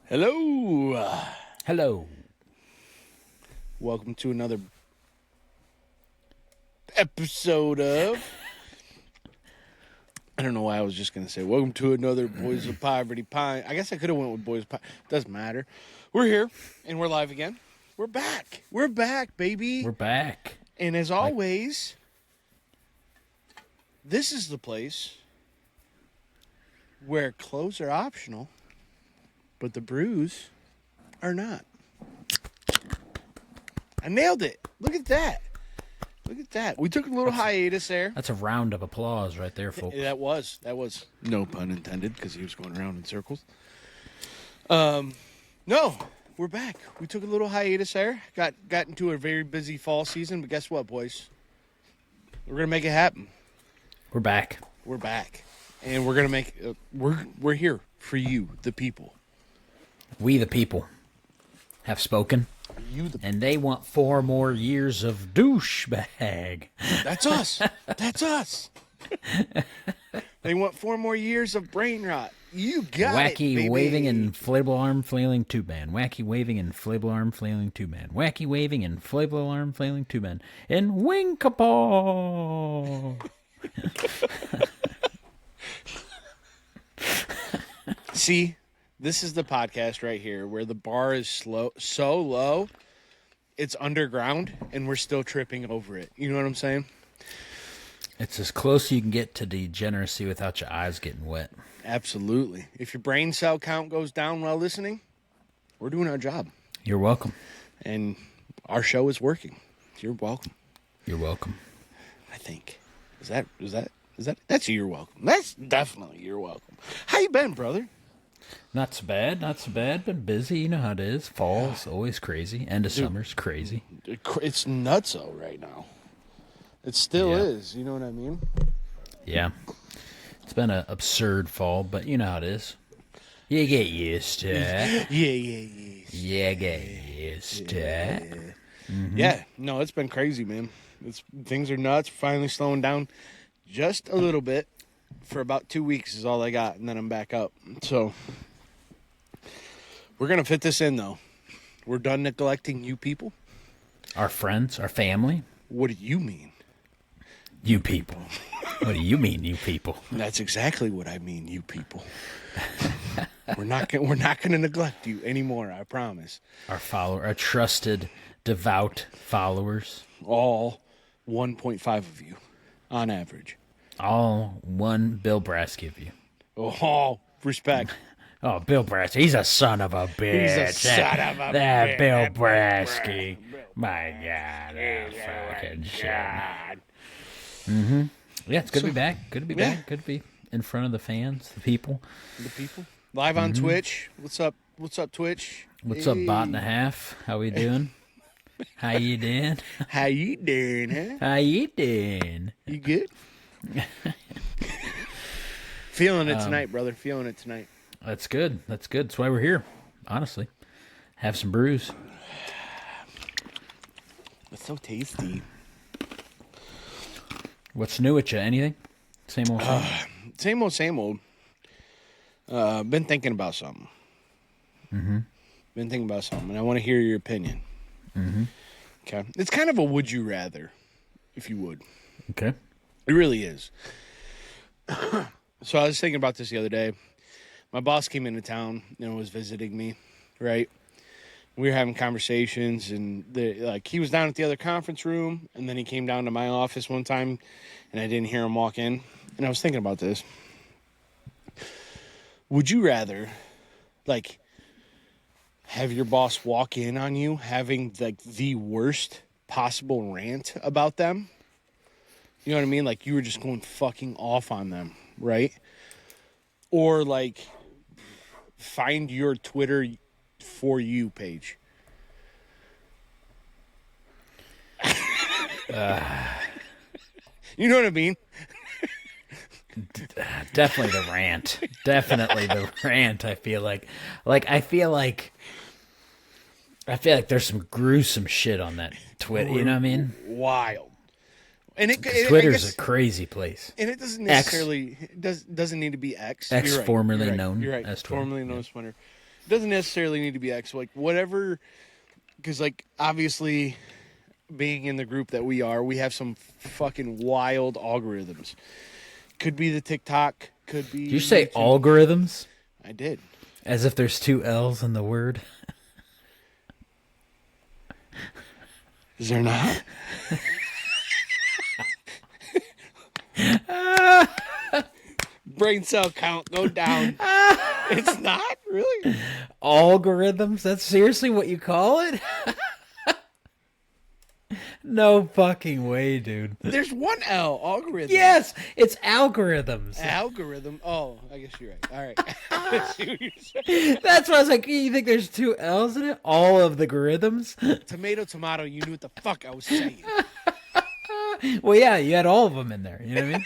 Hello. Hello. Welcome to another episode of... I don't know why I was just going to say, welcome to another Boys of Poverty Pine. I guess I could have went with Boys of Poverty. Doesn't matter. We're here, and we're live again. We're back. We're back, baby. We're back. And as always, this is the place where clothes are optional, but the brews are not. I nailed it. Look at that. Look at that. We took a little hiatus there. That's a round of applause right there, folks. That was. No pun intended, because he was going around in circles. No, we're back. We took a little hiatus there. Got into a very busy fall season, but guess what, boys? We're going to make it happen. We're back. We're back. And we're going to make we're here for you, the people. We, the people, have spoken. And they want 4 more years of douchebag. That's us. That's us. They want 4 more years of brain rot. You got Wacky it, baby. waving inflatable arm flailing tube man. Wacky waving inflatable arm flailing tube man. Wacky waving inflatable arm flailing tube man. And Winkapall. See, this is the podcast right here where the bar is so low, it's underground, and we're still tripping over it. You know what I'm saying? It's as close as you can get to degeneracy without your eyes getting wet. Absolutely. If your brain cell count goes down while listening, we're doing our job. You're welcome. And our show is working. You're welcome. You're welcome. I think. Is that that's you're welcome. That's definitely you're welcome. How you been, brother? Not so bad, not so bad. Been busy, you know how it is. Fall's always crazy. End of summer's crazy. It's nutso right now. It still is, you know what I mean? Yeah. It's been an absurd fall, but you know how it is. You get used to it. Yeah. You get used to it. Mm-hmm. Yeah, no, it's been crazy, man. Things are nuts. Finally slowing down just a little bit. For about 2 weeks is all I got, and then I'm back up. So we're going to fit this in, though. We're done neglecting you people. Our friends, our family. What do you mean? You people. What do you mean, you people? That's exactly what I mean, you people. We're not going to neglect you anymore, I promise. Our trusted, devout followers. All 1.5 of you, on average. All one Bill Brass give you. Oh, respect. Oh, Bill Brass, he's a son of a bitch. He's a son of a that bitch. Bill Brasky. My God, that fucking shit. Mm-hmm. Yeah, it's good to be back. Good to be back. Good to be in front of the fans, the people. The people. Live on Twitch. What's up? What's up, Twitch? What's up, bot and a half? How we doing? How you doing? How you doing, huh? How you doing? You good? Feeling it tonight, brother. Feeling it tonight. That's good. That's good. That's why we're here, honestly. Have some brews. It's so tasty. What's new with you? Anything? Same old same? Same old, same old. Been thinking about something. Mm-hmm. Been thinking about something, and I want to hear your opinion. Mm-hmm. Okay. It's kind of a would you rather, if you would. Okay. It really is. So I was thinking about this the other day. My boss came into town and was visiting me, right? We were having conversations, and he was down at the other conference room, and then he came down to my office one time, and I didn't hear him walk in. And I was thinking about this. Would you rather, have your boss walk in on you having, the worst possible rant about them? You know what I mean? Like, you were just going fucking off on them, right? Or, find your Twitter For You page. You know what I mean? Definitely the rant. Definitely the rant, I feel like. I feel like there's some gruesome shit on that Twitter, you know what I mean? Wild. And Twitter's a crazy place. And it doesn't necessarily doesn't need to be X. X, You're right. formerly You're right. known You're right. as Twitter. Formerly known as Twitter. doesn't necessarily need to be X. Like whatever, because like obviously, being in the group that we are, we have some fucking wild algorithms. Could be the TikTok. Could be. Did you say YouTube. algorithms? I did. As if there's 2 L's in the word. Is there not? Brain cell count go down. It's not really Algorithms? That's seriously what you call it? No fucking way, dude. There's one L. Algorithm. Yes, it's algorithms. Algorithm. Oh, I guess you're right. All right. I see what you're saying. That's why I was like, you think there's 2 L's in it? All of the rhythms? Tomato. You knew what the fuck I was saying. Well, yeah, you had all of them in there. You know what I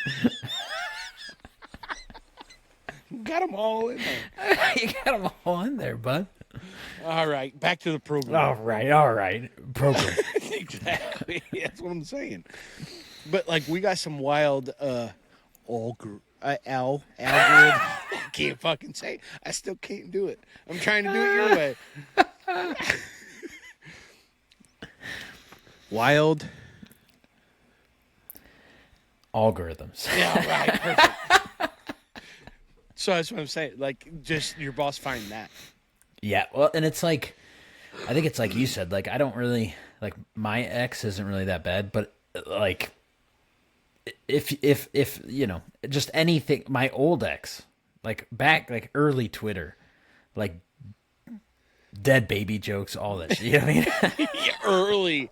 mean? Got them all in there. You got them all in there, bud. All right, back to the program. All right. Program. Exactly. That's what I'm saying. But like, we got some wild algorithm. I can't fucking say it. I still can't do it. I'm trying to do it your way. Wild Algorithms. Yeah, right. Perfect. So that's what I'm saying. Like, just your boss find that. Yeah, well, and it's like, I think it's like you said, like, I don't really, like, my ex isn't really that bad, but, like, if you know, just anything, my old ex, like, back, like, early Twitter, like, dead baby jokes, all that shit, you know what I mean? Early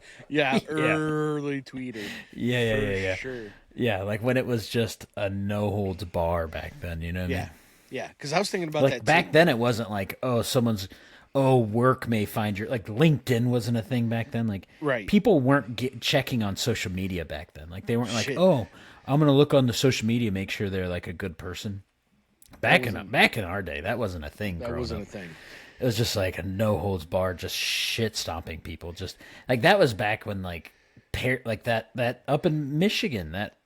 tweeter. Yeah. Sure. Yeah, like, when it was just a no-holds bar back then, you know what I mean? Yeah, because I was thinking about Like that back too. then, it wasn't like, oh, work may find your, like, LinkedIn wasn't a thing back then. Like, Right. people weren't checking on social media back then. Like, they weren't like, Shit. oh, I'm gonna look on the social media, make sure they're like a good person. Back in our day, that wasn't a thing. That wasn't a thing. It was just like a no holds bar, just shit stomping people. Just like that was back when like that up in Michigan, that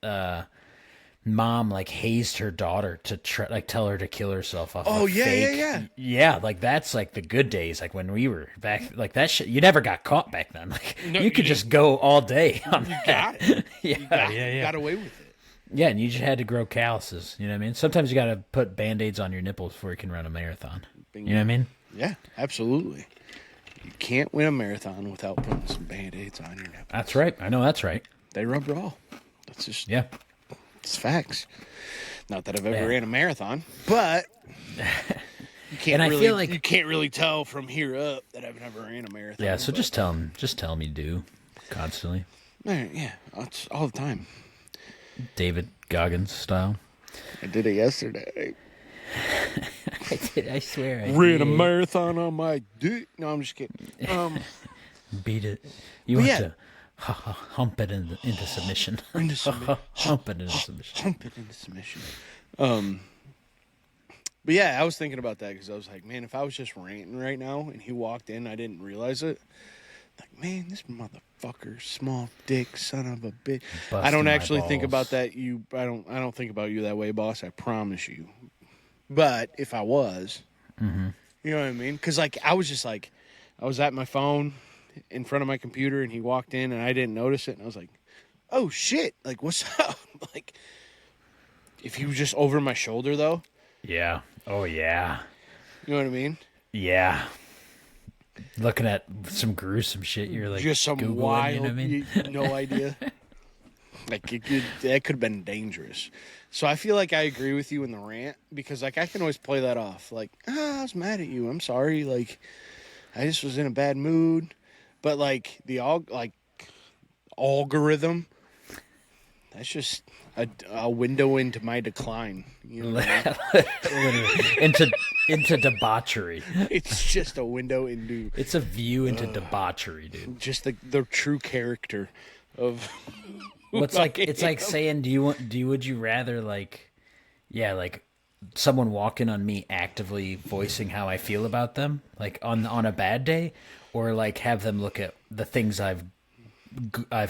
mom like hazed her daughter to tell her to kill herself off. Oh, a yeah, fake, yeah. Like that's like the good days, like when we were back, like that shit. You never got caught back then. Like No, you you could didn't. just go all day on You that. got it. Yeah. Got away with it. Yeah, and you just had to grow calluses. You know what I mean? Sometimes you got to put Band-Aids on your nipples before you can run a marathon. Bingo. You know what I mean? Yeah, absolutely. You can't win a marathon without putting some Band-Aids on your nipples. That's right. I know that's right. They rub raw. That's just Yeah. it's facts. Not that I've ever Yeah. ran a marathon, but you can't And I really feel like- you can't really tell from here up that I've never ran a marathon. Yeah, so but- just tell him you do constantly. Yeah, it's all the time. David Goggins style. I did it yesterday. I swear. Ran a marathon on my dick. No, I'm just kidding. Beat it. You want yeah. to hump it into submission. Into submission. Hump it into submission. Hump it into submission. But yeah, I was thinking about that because I was like, man, if I was just ranting right now and he walked in, I didn't realize it. Like, man, this motherfucker, small dick, son of a bitch. I Busting don't my actually think balls. about that. I don't think about you that way, boss. I promise you. But if I was, you know what I mean? Because like I was at my phone in front of my computer, and he walked in, and I didn't notice it, and I was like, oh shit, like what's up? Like, if he was just over my shoulder though, Yeah. Oh yeah. you know what I mean? Yeah. Looking at some gruesome shit, you're like Just some Googling, wild, you know what I mean? no idea. Like that could have been dangerous. So I feel like I agree with you in the rant because like I can always play that off. Like, I was mad at you. I'm sorry. Like, I just was in a bad mood. But like algorithm, that's just a window into my decline. You know what I mean? Literally. into debauchery. It's just a window into It's a view into debauchery, dude. just the true character of. It's like saying, would you rather like someone walking on me actively voicing how I feel about them, like on a bad day, or like have them look at the things I've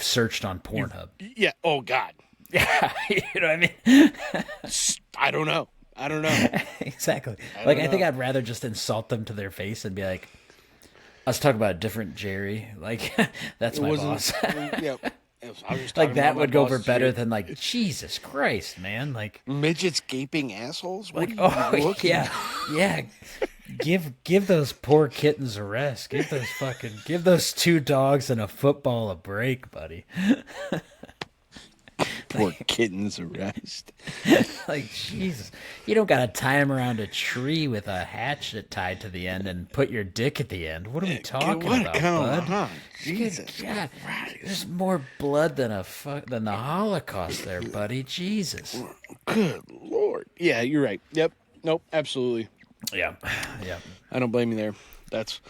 searched on Pornhub. Yeah. Oh God. Yeah, you know what I mean. I don't know. I don't know. Exactly. I Like, don't I think know. I'd rather just insult them to their face and be like, let's talk about a different Jerry. Like, that's It my wasn't. boss. Yeah. I was just Like, talking about that my would go over boss's better year. than, like, Jesus Christ, man. Like, Midgets gaping assholes. What like, are you oh, looking yeah. Yeah. Give those poor kittens a rest. Give those two dogs and a football a break, buddy. Poor kittens arrest. Like, Jesus. You don't gotta tie him around a tree with a hatchet tied to the end and put your dick at the end. What are we talking What about, come bud? on? Good Jesus God. Christ. There's more blood than than the Holocaust there, buddy. Jesus. Good Lord. Yeah, you're right. Yep. Nope. Absolutely. Yeah. Yeah. I don't blame you there. That's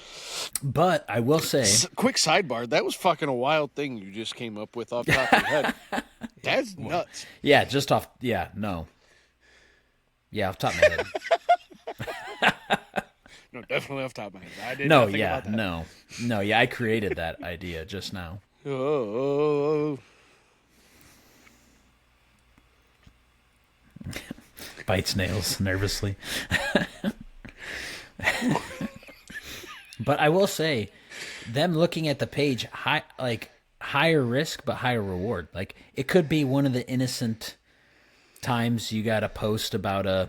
But I will say, quick sidebar. That was fucking a wild thing you just came up with off the top of your head. That's nuts. yeah, just off. Yeah, no. Yeah, off the top of my head. No, definitely off the top of my head. I did No, not think yeah, about that. no. No, yeah, I created that idea just now. Oh. Bites nails nervously. But I will say, them looking at the page, higher risk but higher reward. Like, it could be one of the innocent times you got to post about a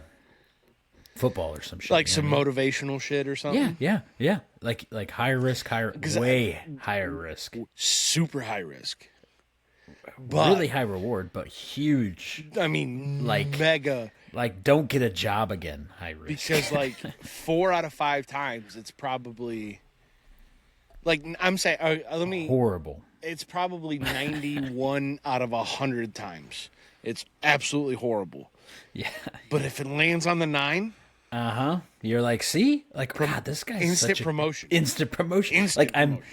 football or some shit. Like you some know what motivational shit or I mean? something? Yeah. Like higher risk, way higher risk. Super high risk. But, Really high reward, but huge. I mean, like- mega. Like, don't get a job again, high risk. Because, like, 4 out of 5 times, it's probably. Like, I'm saying, let me. Horrible. It's probably 91 out of 100 times. It's absolutely horrible. Yeah. But if it lands on the 9, You're like, see, like, God, this guy's instant such promotion. Instant promotion. Instant promotion.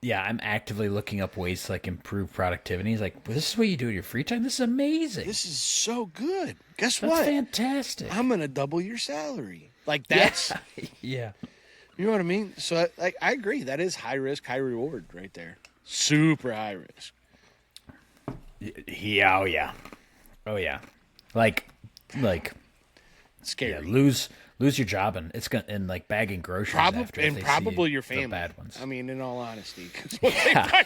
I'm actively looking up ways to like improve productivity. He's like, well, this is what you do in your free time. This is amazing. This is so good. Guess That's what? fantastic. I'm gonna double your salary. Like that's, Yeah. you know what I mean. So I agree. That is high risk, high reward right there. Super high risk. Yeah. Oh yeah. Oh yeah. Like, Scary. yeah, lose your job and it's gonna and like bagging groceries after if they Probably see your the family. bad ones. I mean, in all honesty, 'cause Yeah.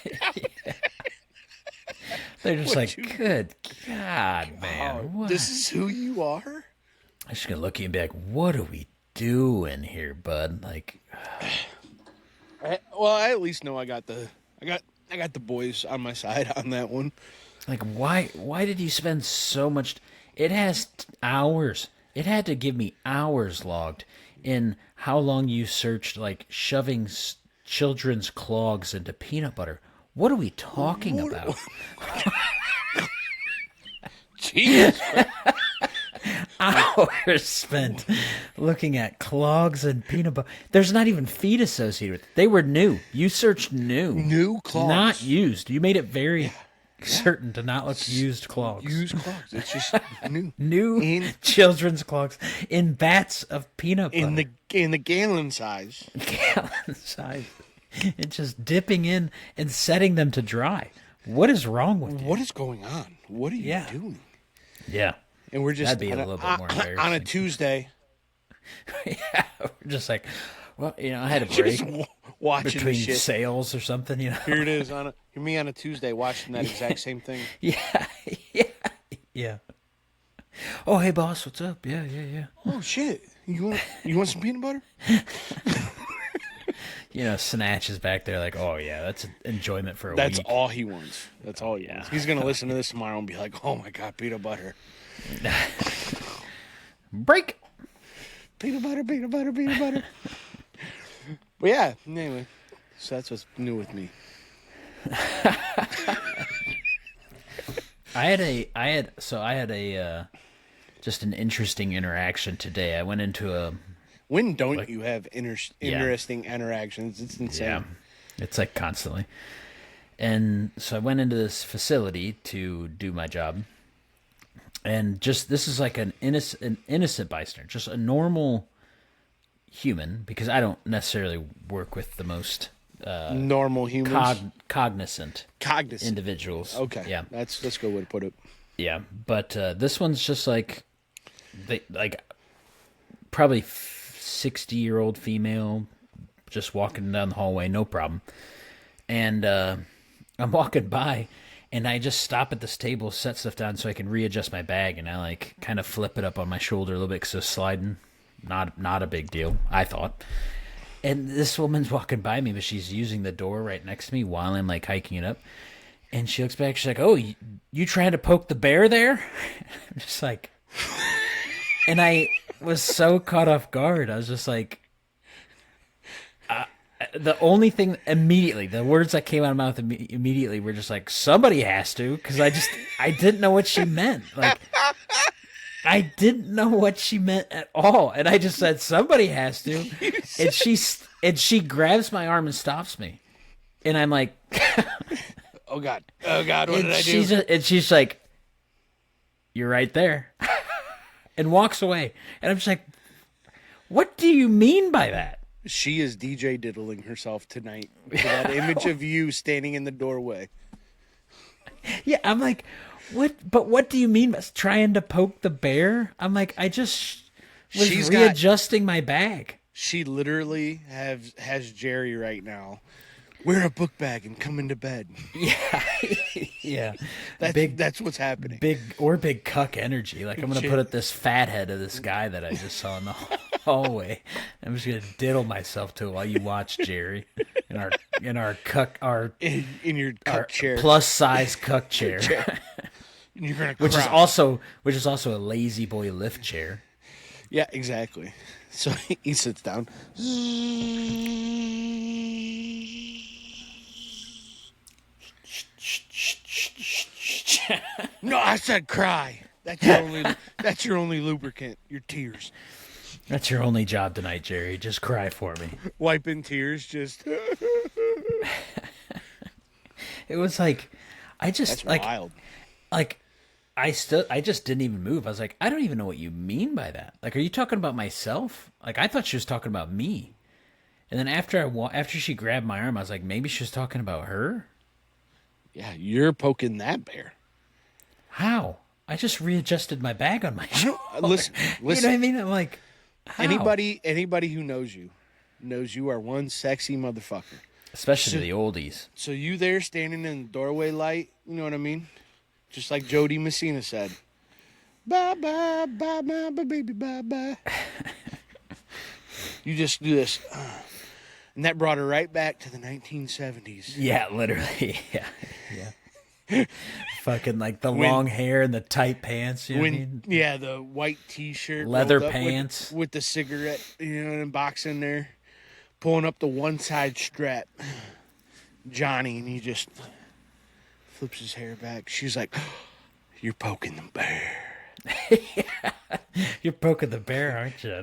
They're just like, good God, man. What? this is who you are. I'm just gonna look at you and be like, what are we doing here, bud? Like, Well, I at least know I got the boys on my side on that one. why did you spend so much? It has hours. It had to give me hours logged in how long you searched like shoving children's clogs into peanut butter. What are we talking about? Jesus. Hours spent looking at clogs and peanut butter. There's not even feet associated with it. They were new. You searched new. New clogs. Not used. You made it very certain to not look used clogs. Used clogs. It's just new. New In- children's clogs in vats of peanut butter. in the gallon size. Gallon size. And just dipping in and setting them to dry. What is wrong with you? What is going on? What are you doing? Yeah. And we're just That'd be a little bit more on a embarrassing. Tuesday, Yeah. We're just like, well, I had a just break watching between shit. sales or something, Here it is me on a Tuesday watching that exact same thing. Yeah. Oh, hey, boss, what's up? Yeah. Oh shit! You want some peanut butter? Snatch is back there like, oh, yeah, that's enjoyment for a That's week. all he wants. That's all he wants. He's gonna listen to this tomorrow and be like, "Oh my god, peanut butter, Break. peanut butter, peanut butter, peanut butter." But yeah, anyway, so that's what's new with me. I had a just an interesting interaction today. I went into a When don't you have interesting interactions? It's insane. Yeah, it's like constantly. And so I went into this facility to do my job, and just this is like an innocent bystander, just a normal human, because I don't necessarily work with the most Normal humans. cognizant Cognizant. individuals. Okay. Yeah. That's a good way to put it. Yeah, but this one's just like they like probably 60-year-old female just walking down the hallway, no problem. And I'm walking by, and I just stop at this table, set stuff down so I can readjust my bag, and I like kind of flip it up on my shoulder a little bit because it's sliding. Not a big deal, I thought. And this woman's walking by me, but she's using the door right next to me while I'm like hiking it up. And she looks back, she's like, "Oh, you trying to poke the bear there?" I'm just like, and I was so caught off guard. I was just like, the only thing immediately, the words that came out of my mouth immediately were just like, somebody has to, because I didn't know what she meant. Like, I didn't know what she meant at all, and I just said somebody has to, and she grabs my arm and stops me, and I'm like, oh God, what did I do? And she's like, "You're right there," and walks away, and I'm just like, "What do you mean by that?" She is DJ diddling herself tonight to that image of you standing in the doorway. Yeah, I'm like, what? But what do you mean by trying to poke the bear? I'm like, I just was readjusting my bag. She literally has Jerry right now. Wear a book bag and come into bed. Yeah, yeah. That's what's happening. Big cuck energy. Like, I'm gonna put at this fathead of this guy that I just saw in the hallway. I'm just gonna diddle myself to it while you watch, Jerry, in our cuck in your cuck chair, plus size cuck chair. You're gonna which is also a lazy boy lift chair. Yeah, exactly. So he sits down. No, I said cry. That's your only lubricant. Your tears. That's your only job tonight, Jerry. Just cry for me. Wiping tears, just. It was like, That's like wild. Like, I just didn't even move. I was like, I don't even know what you mean by that. Like, are you talking about myself? Like, I thought she was talking about me. And then after she grabbed my arm, I was like, maybe she was talking about her. Yeah, you're poking that bear. How? I just readjusted my bag on my shoulder. Listen. You know what I mean? I'm like, how? Anybody who knows you are one sexy motherfucker. Especially the oldies. So you there standing in the doorway light, you know what I mean? Just like Jody Messina said. Bye, bye, bye, bye, bye, baby, bye, bye. You just do this. And that brought her right back to the 1970s. Yeah, literally. Yeah. Fucking like the long hair and the tight pants. You know what I mean? Yeah, the white T-shirt. Leather pants. With the cigarette, and box in there. Pulling up the one side strap. Johnny, and he just flips his hair back. She's like, "You're poking the bear." Yeah. You're poking the bear, aren't you?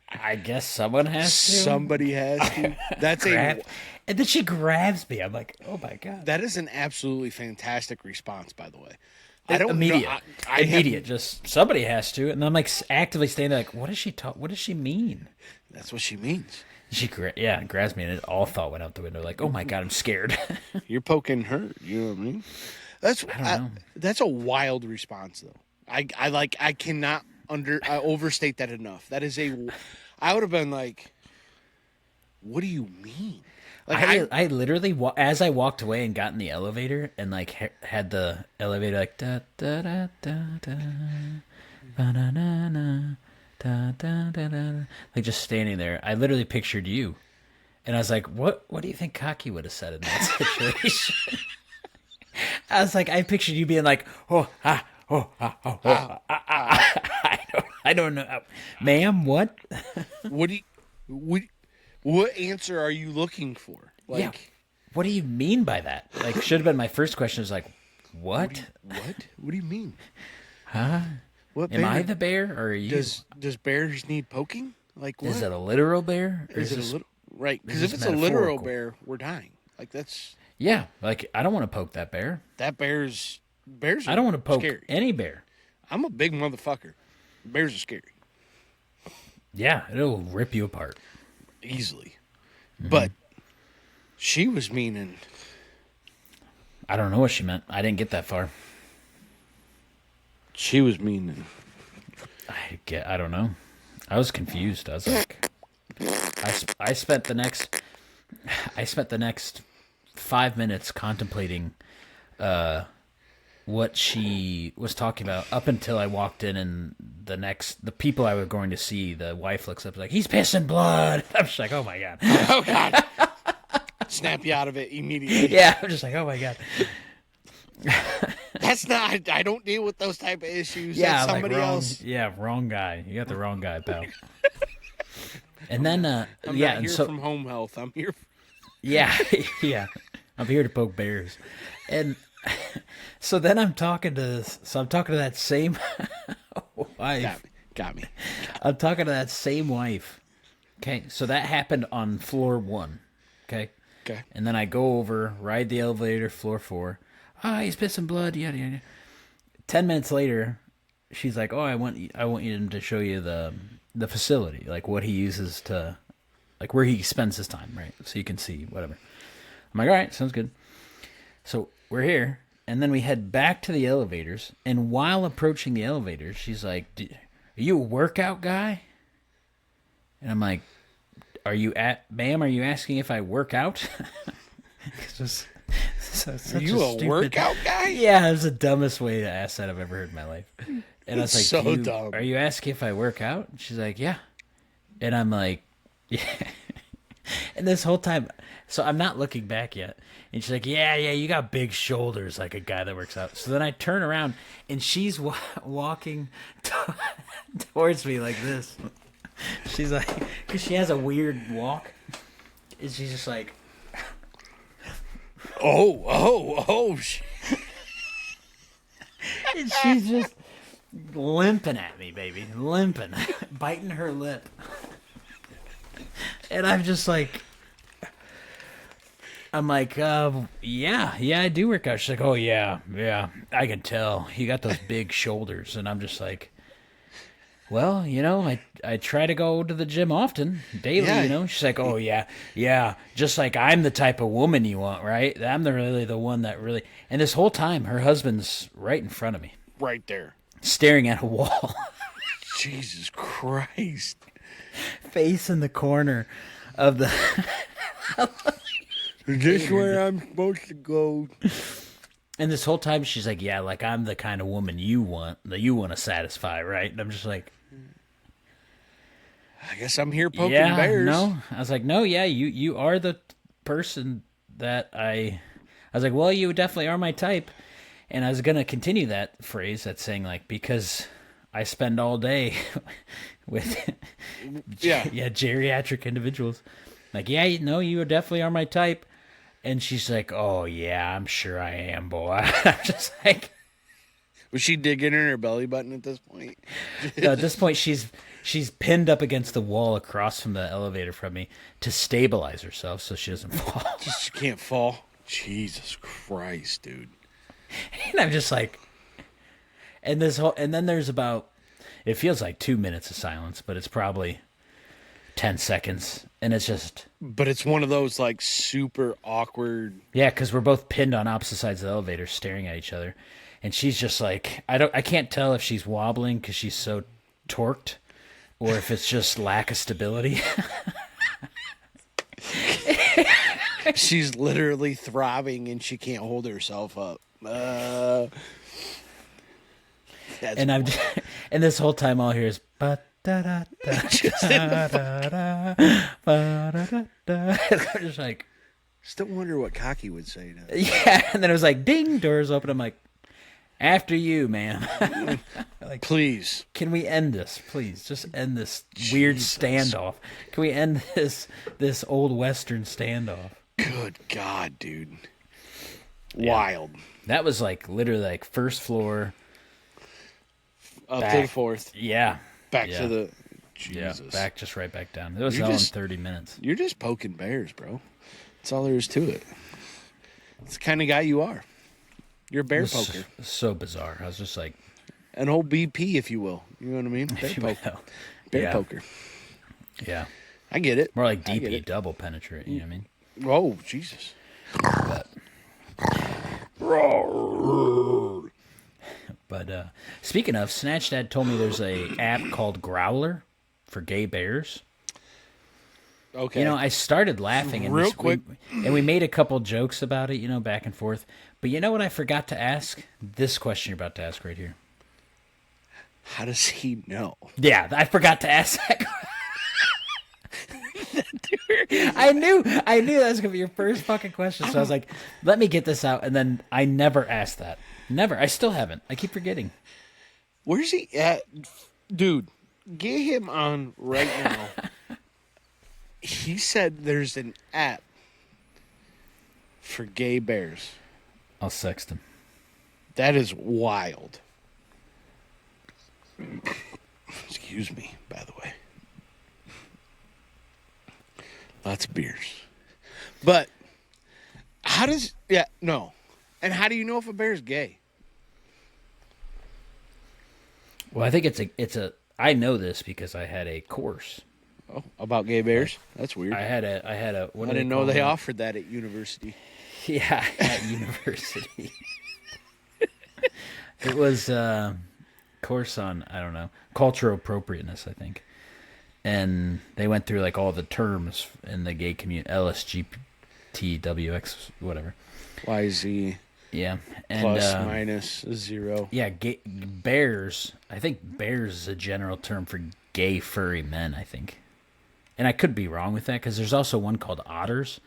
I guess someone has to. Somebody has to. That's and then she grabs me. I'm like, oh my God. That is an absolutely fantastic response, by the way. Immediate. Just somebody has to. And I'm like actively standing there like, what does she mean? That's what she means. She grabs me, and it all thought went out the window. Like, oh my God, I'm scared. You're poking her. You know what I mean? I don't know. That's a wild response, though. I cannot overstate that enough. That is I would have been like, what do you mean? Like I literally, as I walked away and got in the elevator and like had the elevator like da da da da da, ba-na-na-na, da da da da, like just standing there. I literally pictured you, and I was like, what do you think Cocky would have said in that situation? I was like, I pictured you being like, I don't know, ma'am. What? What answer are you looking for? Like, yeah. What do you mean by that? Like, should have been my first question. Was like, what? What do you mean? Huh? What? Am I the bear, or are you? Does bears need poking? Like, what? Is it a literal bear? Or is it a little right? Because if it's a literal bear, we're dying. Like that's. Yeah, like I don't want to poke that bear. That bears. I don't want to poke scary. any bear. I'm a big motherfucker. Bears are scary. Yeah, it'll rip you apart. Easily. Mm-hmm. But she was meaning. I don't know what she meant. I didn't get that far. She was meaning. I don't know. I was confused. I was like, I spent the next 5 minutes contemplating what she was talking about up until I walked in, and the people I were going to see, the wife looks up like, he's pissing blood. I'm just like, oh my god. Oh god. Snap you out of it immediately. Yeah, I'm just like, oh my god. That's not. I don't deal with those type of issues. Yeah, That's like somebody else. Yeah, wrong guy. You got the wrong guy, pal. And then, I'm not here from home health. I'm here. Yeah, yeah. I'm here to poke bears, and so then I'm talking to that same wife. Got me. I'm talking to that same wife. Okay, so that happened on floor 1. Okay. And then I go over, ride the elevator, floor 4. He's pissing blood. Yada yada. 10 minutes later, she's like, "Oh, I want him to show you the facility, like what he uses to, like where he spends his time, right? So you can see whatever." I'm like, "All right, sounds good." So we're here, and then we head back to the elevators. And while approaching the elevators, she's like, "Are you a workout guy?" And I'm like, "Ma'am, are you asking if I work out?" Are you a workout guy? Yeah, it was the dumbest way to ask that I've ever heard in my life. And I was like, so dumb. Are you asking if I work out? And she's like, yeah. And I'm like, yeah. And this whole time, so I'm not looking back yet. And she's like, yeah, you got big shoulders like a guy that works out. So then I turn around, and she's walking towards me like this. She's like, because she has a weird walk. And she's just like, oh. and she's just limping at me, baby. Limping. Biting her lip. And I'm just like, yeah, I do work out. She's like, oh, yeah, I can tell. You got those big shoulders. And I'm just like, well, I try to go to the gym often, daily, She's like, oh, yeah, just like I'm the type of woman you want, right? I'm the one that really... And this whole time, her husband's right in front of me. Right there. Staring at a wall. Jesus Christ. Face in the corner of the... Is this where I'm supposed to go? And this whole time, she's like, yeah, like I'm the kind of woman you want, that you want to satisfy, right? And I'm just like... I guess I'm here poking bears. No. I was like, no, yeah, you are the person that I was like, well, you definitely are my type. And I was going to continue that phrase that's saying, like, because I spend all day with geriatric individuals. Like, yeah, you definitely are my type. And she's like, oh, yeah, I'm sure I am, boy. I'm just like... Was she digging in her belly button at this point? No, at this point, she's pinned up against the wall across from the elevator from me to stabilize herself so she doesn't fall. She can't fall? Jesus Christ, dude. And I'm just like... And then there's about... It feels like 2 minutes of silence, but it's probably 10 seconds. And it's just... But it's one of those, like, super awkward... Yeah, because we're both pinned on opposite sides of the elevator, staring at each other. And she's just like... I can't tell if she's wobbling because she's so torqued, or if it's just lack of stability. She's literally throbbing and she can't hold herself up. And this whole time all I hear is I'm just like, still wonder what Cocky would say to that. Yeah, and then it was like ding, doors open. I'm like, after you, ma'am. Like, please. Can we end this? Please, just end this weird standoff. Can we end this old Western standoff? Good God, dude. Wild. That was like literally like first floor. Up to the fourth. Yeah. Back to the... Jesus. Yeah, right back down. It was all in 30 minutes. You're just poking bears, bro. That's all there is to it. It's the kind of guy you are. You're a bear poker. So bizarre. I was just like... An old BP, if you will. You know what I mean? Bear poker. Bear poker. Yeah. I get it. More like DP, double penetrate. You know what I mean? Oh, Jesus. But speaking of, Snatch Dad told me there's a app called Growler for gay bears. Okay. You know, I started laughing and Real quick. we made a couple jokes about it, you know, back and forth. But you know what I forgot to ask? This question you're about to ask right here. How does he know? Yeah, I forgot to ask that. I knew that was gonna be your first fucking question. So I was like, let me get this out, and then I never asked that. Never. I still haven't. I keep forgetting. Where's he at? Dude, get him on right now. He said there's an app for gay bears. I'll sext him. That is wild. Excuse me, by the way. Lots of beers. But how does... Yeah, no. And how do you know if a bear's gay? Well, I think it's a. I know this because I had a course. Oh, about gay bears? That's weird. I had a. What I do didn't call know they it? offered that at university. Yeah, at university. It was a course on, I don't know, cultural appropriateness, I think. And they went through like all the terms in the gay community, LSGTWX, whatever. YZ. Yeah. And, Plus, minus, 0. Yeah, bears. I think bears is a general term for gay furry men, I think. And I could be wrong with that because there's also one called otters.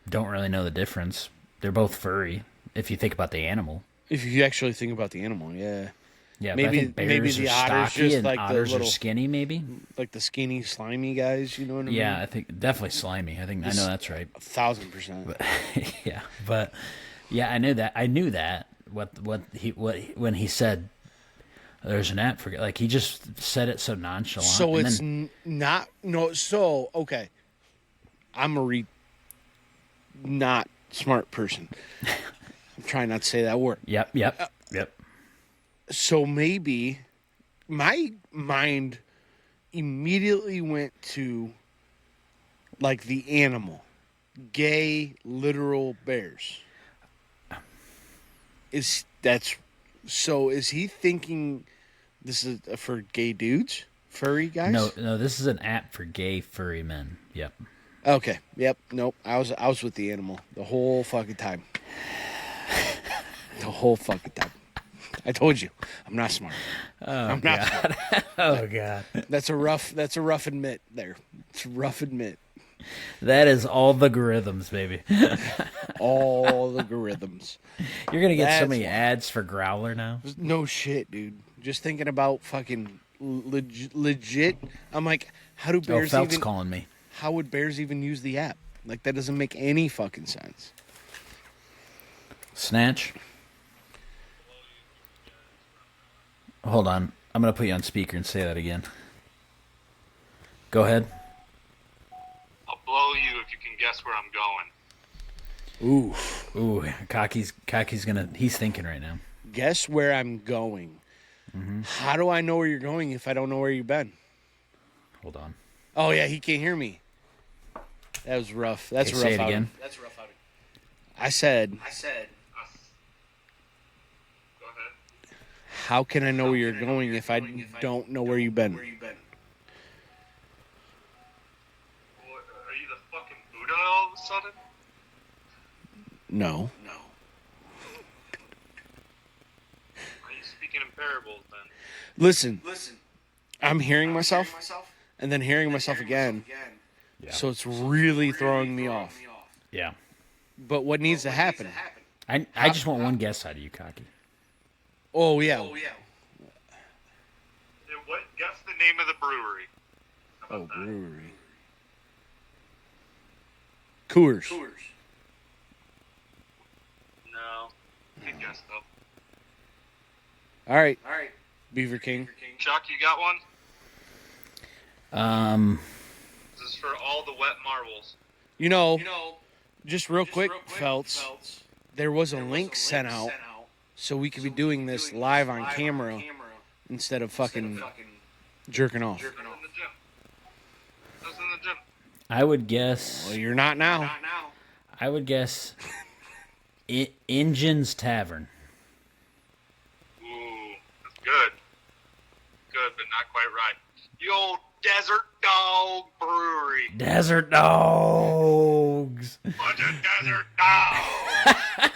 Don't really know the difference. They're both furry if you think about the animal. If you actually think about the animal, yeah. Yeah, Maybe- but I think bears maybe are the otter's stocky just and like the otters little- are skinny, maybe. Like the skinny, slimy guys, you know what I mean? Yeah, I think definitely slimy. I know that's right. 1,000%. Yeah, but yeah, I knew that. I knew that. When he said there's an app for, like, he just said it so nonchalant. So and it's then, not... No, so, okay. I'm a not smart person. I'm trying not to say that word. Yep. So maybe my mind immediately went to like the animal, gay literal bears. Is he thinking this is for gay dudes, furry guys? No, this is an app for gay furry men. Yep. Okay. Yep. Nope. I was with the animal the whole fucking time. The whole fucking time. I told you, I'm not smart. I'm not smart. Oh god. That's a rough admit there. It's a rough admit. That is all the algorithms, baby. All the algorithms. You're gonna get so That's many why. ads for Growler now. No shit, dude. Just thinking about fucking legit. I'm like, how do Oh, bears Felt's even? calling me. How would bears even use the app? Like that doesn't make any fucking sense. Snatch. Hold on. I'm going to put you on speaker and say that again. Go ahead. I'll blow you if you can guess where I'm going. Ooh. Ooh, Cocky's going to... He's thinking right now. Guess where I'm going. Mm-hmm. How do I know where you're going if I don't know where you've been? Hold on. Oh yeah, he can't hear me. That was rough. That's Okay, rough. say it outing. again. That's a rough outing. I said, Go ahead. how can I know where you're going if I don't know where you've been? Are you the fucking Buddha all of a sudden? No. Are you speaking in parables then? Listen. I'm hearing myself and then hearing myself again. Yeah. So it's really throwing me off. Yeah. But what needs to happen? I just want one guess out of you, Cocky. Oh yeah. Guess the name of the brewery. Oh, brewery. Coors. No. Good guess though. All right. Beaver King. Chuck, you got one? This is for all the wet marbles. You know, just real quick, Feltz, there was a link sent out so we could be doing this live on camera instead of fucking jerking off. I was in the gym. I would guess... Well, you're not now. I would guess... Injun's Tavern. Ooh. Good. Good, but not quite right. The old Desert Dog Brewery. Desert dogs. Bunch of desert dogs.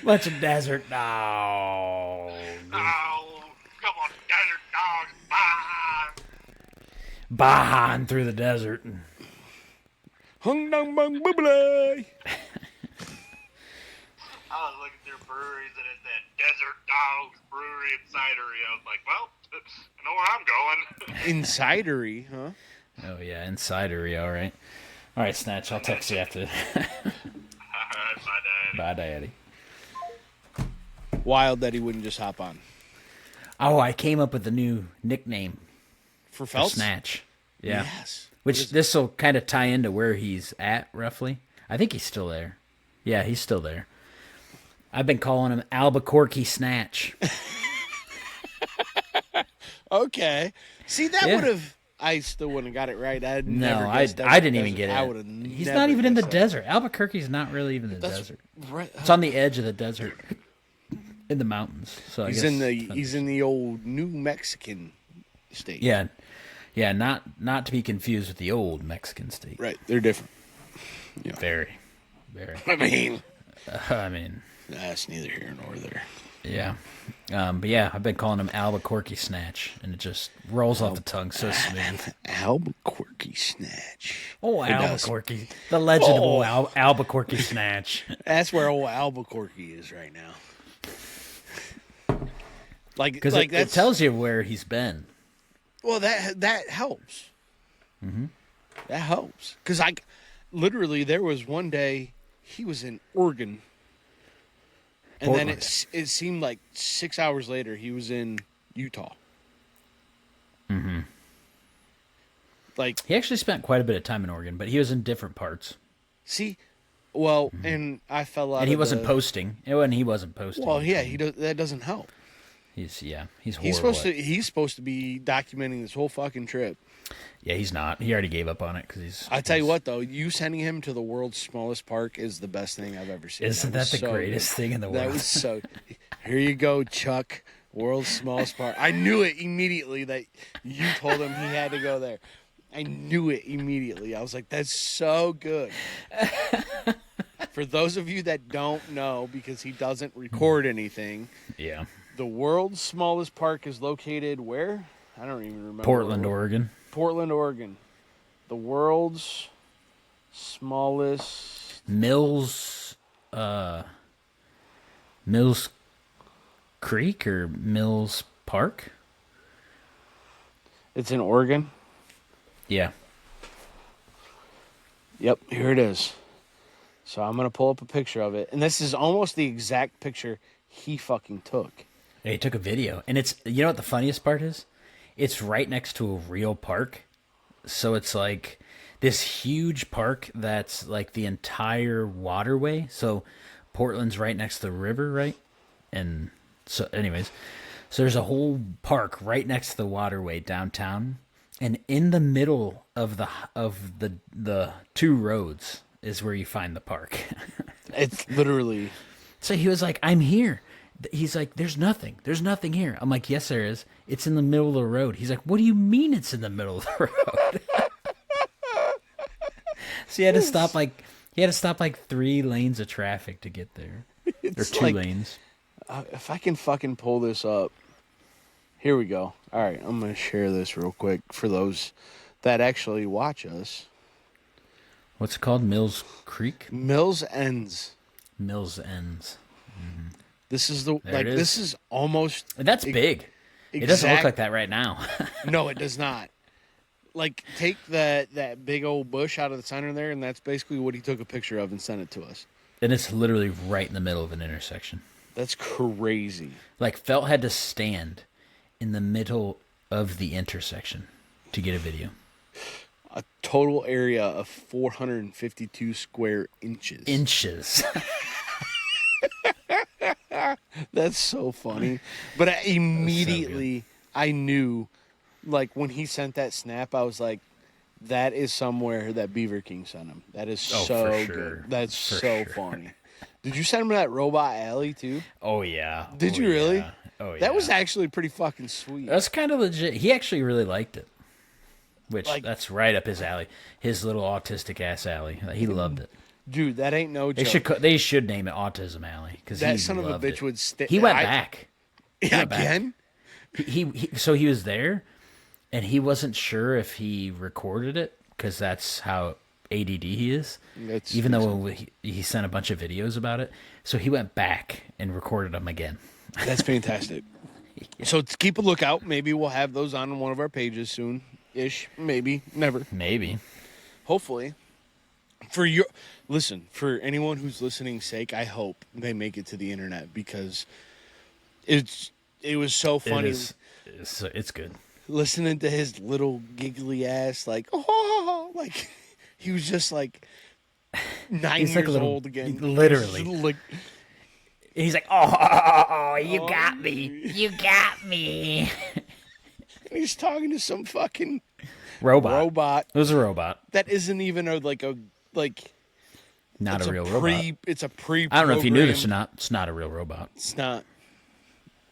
Bunch of desert dogs. Oh, come on, desert dogs. Bye. Bahan through the desert. Hung dong bung boobly. I was looking through breweries and it said Desert Dogs Brewery and Cidery. I was like, well, I know where I'm going. Incidery, huh? Oh yeah, insidery. All right. All right, Snatch. I'll text you after. Bye, Dad. Bye, Daddy. Wild that he wouldn't just hop on. Oh, I came up with a new nickname For for Phelps? Snatch. Yeah. Yes. Which this will kind of tie into where he's at roughly. I think he's still there. Yeah, he's still there. I've been calling him Albuquerque Snatch. Okay. See, that Yeah. would have... I still wouldn't have got it right. I'd No, never I guessed desert, didn't even desert. get it. I would have He's never not even in the guessed that. desert. Albuquerque's not really even the That's desert. right. It's on the edge of the desert, in the mountains. So He's in the old New Mexican state. yeah, not to be confused with the old Mexican state. Right. They're different. Very, very. I mean, I mean, that's neither here nor there. yeah, but yeah, I've been calling him Albuquerque Snatch, and it just rolls off the tongue so smooth. Albuquerque Snatch. Oh, It does. Albuquerque, the legend of old Albuquerque Snatch. That's where old Albuquerque is right now. Because Like it that's tells you where he's been. well that helps. Mm-hmm. That helps because literally there was one day he was in Oregon, and then it seemed like 6 hours later he was in Utah. Mm-hmm. Like He actually spent quite a bit of time in Oregon, but he was in different parts. see, well, and I fell out. And he of wasn't the, posting. And he wasn't posting. Well, yeah, that doesn't help. He's horrible. He's supposed to be documenting this whole fucking trip. Yeah, he's not. He already gave up on it because he's. I tell you what, though, you sending him to the world's smallest park is the best thing I've ever seen. Isn't that was the so greatest good. thing in the That world? was so. Here you go, Chuck. World's smallest park. I knew it immediately that you told him he had to go there. I knew it immediately. I was like, that's so good. For those of you that don't know, because he doesn't record anything, Yeah. the world's smallest park is located where? I don't even remember. Portland, Oregon. Portland, Oregon. The world's smallest. Mills Creek or Mills Park? It's in Oregon. Yeah. Yep, here it is. So I'm going to pull up a picture of it. And this is almost the exact picture he fucking took. He took a video. And it's, you know what the funniest part is? It's right next to a real park. So it's like this huge park that's like the entire waterway. So Portland's right next to the river, right? And so anyways, so there's a whole park right next to the waterway downtown. And in the middle of the two roads is where you find the park. It's literally. So he was like, I'm here. He's like, there's nothing here. I'm like, yes, there is. It's in the middle of the road. He's like, what do you mean it's in the middle of the road? So he had to stop like 3 lanes of traffic to get there. Or 2 lanes. If I can fucking pull this up. Here we go. All right, I'm going to share this real quick for those that actually watch us. What's it called? Mills Creek? Mills Ends. Mills Ends. This is the There it is. this is almost That's big. It doesn't look like that right now. No, it does not. Like take that big old bush out of the center there, and that's basically what he took a picture of and sent it to us. And it's literally right in the middle of an intersection. That's crazy. Like Felt had to stand in the middle of the intersection to get a video. A total area of 452 square inches. Inches. That's so funny. But I knew, like, when he sent that snap, I was like, that is somewhere that Beaver King sent him. That is so for sure. good. That's For so sure. funny. Did you send him to that robot alley too? Oh yeah. Did Oh, you really? yeah. Oh yeah. That was actually pretty fucking sweet. That's kind of legit. He actually really liked it, which Like- that's right up his alley. His little autistic ass alley. He loved it. Dude, that ain't no They joke. should name it Autism Alley because That he son of a loved bitch it. would stay. He went back. Yeah, back. again? So he was there, and he wasn't sure if he recorded it because that's how ADD he is. Even though he sent a bunch of videos about it, so he went back and recorded them again. That's fantastic. So keep a lookout. Maybe we'll have those on one of our pages soon-ish. Maybe. Never. Maybe. Hopefully. For anyone who's listening's sake, I hope they make it to the internet because it was so funny It's good. listening to his little giggly ass like like he was just like 9 He's years like a little- old again. literally. Like He's like, oh, you got me. You got me. he's talking to some fucking Robot. It was a robot. that isn't even Not it's a real robot. It's a pre. I don't know if you knew this or not. It's not a real robot. It's not.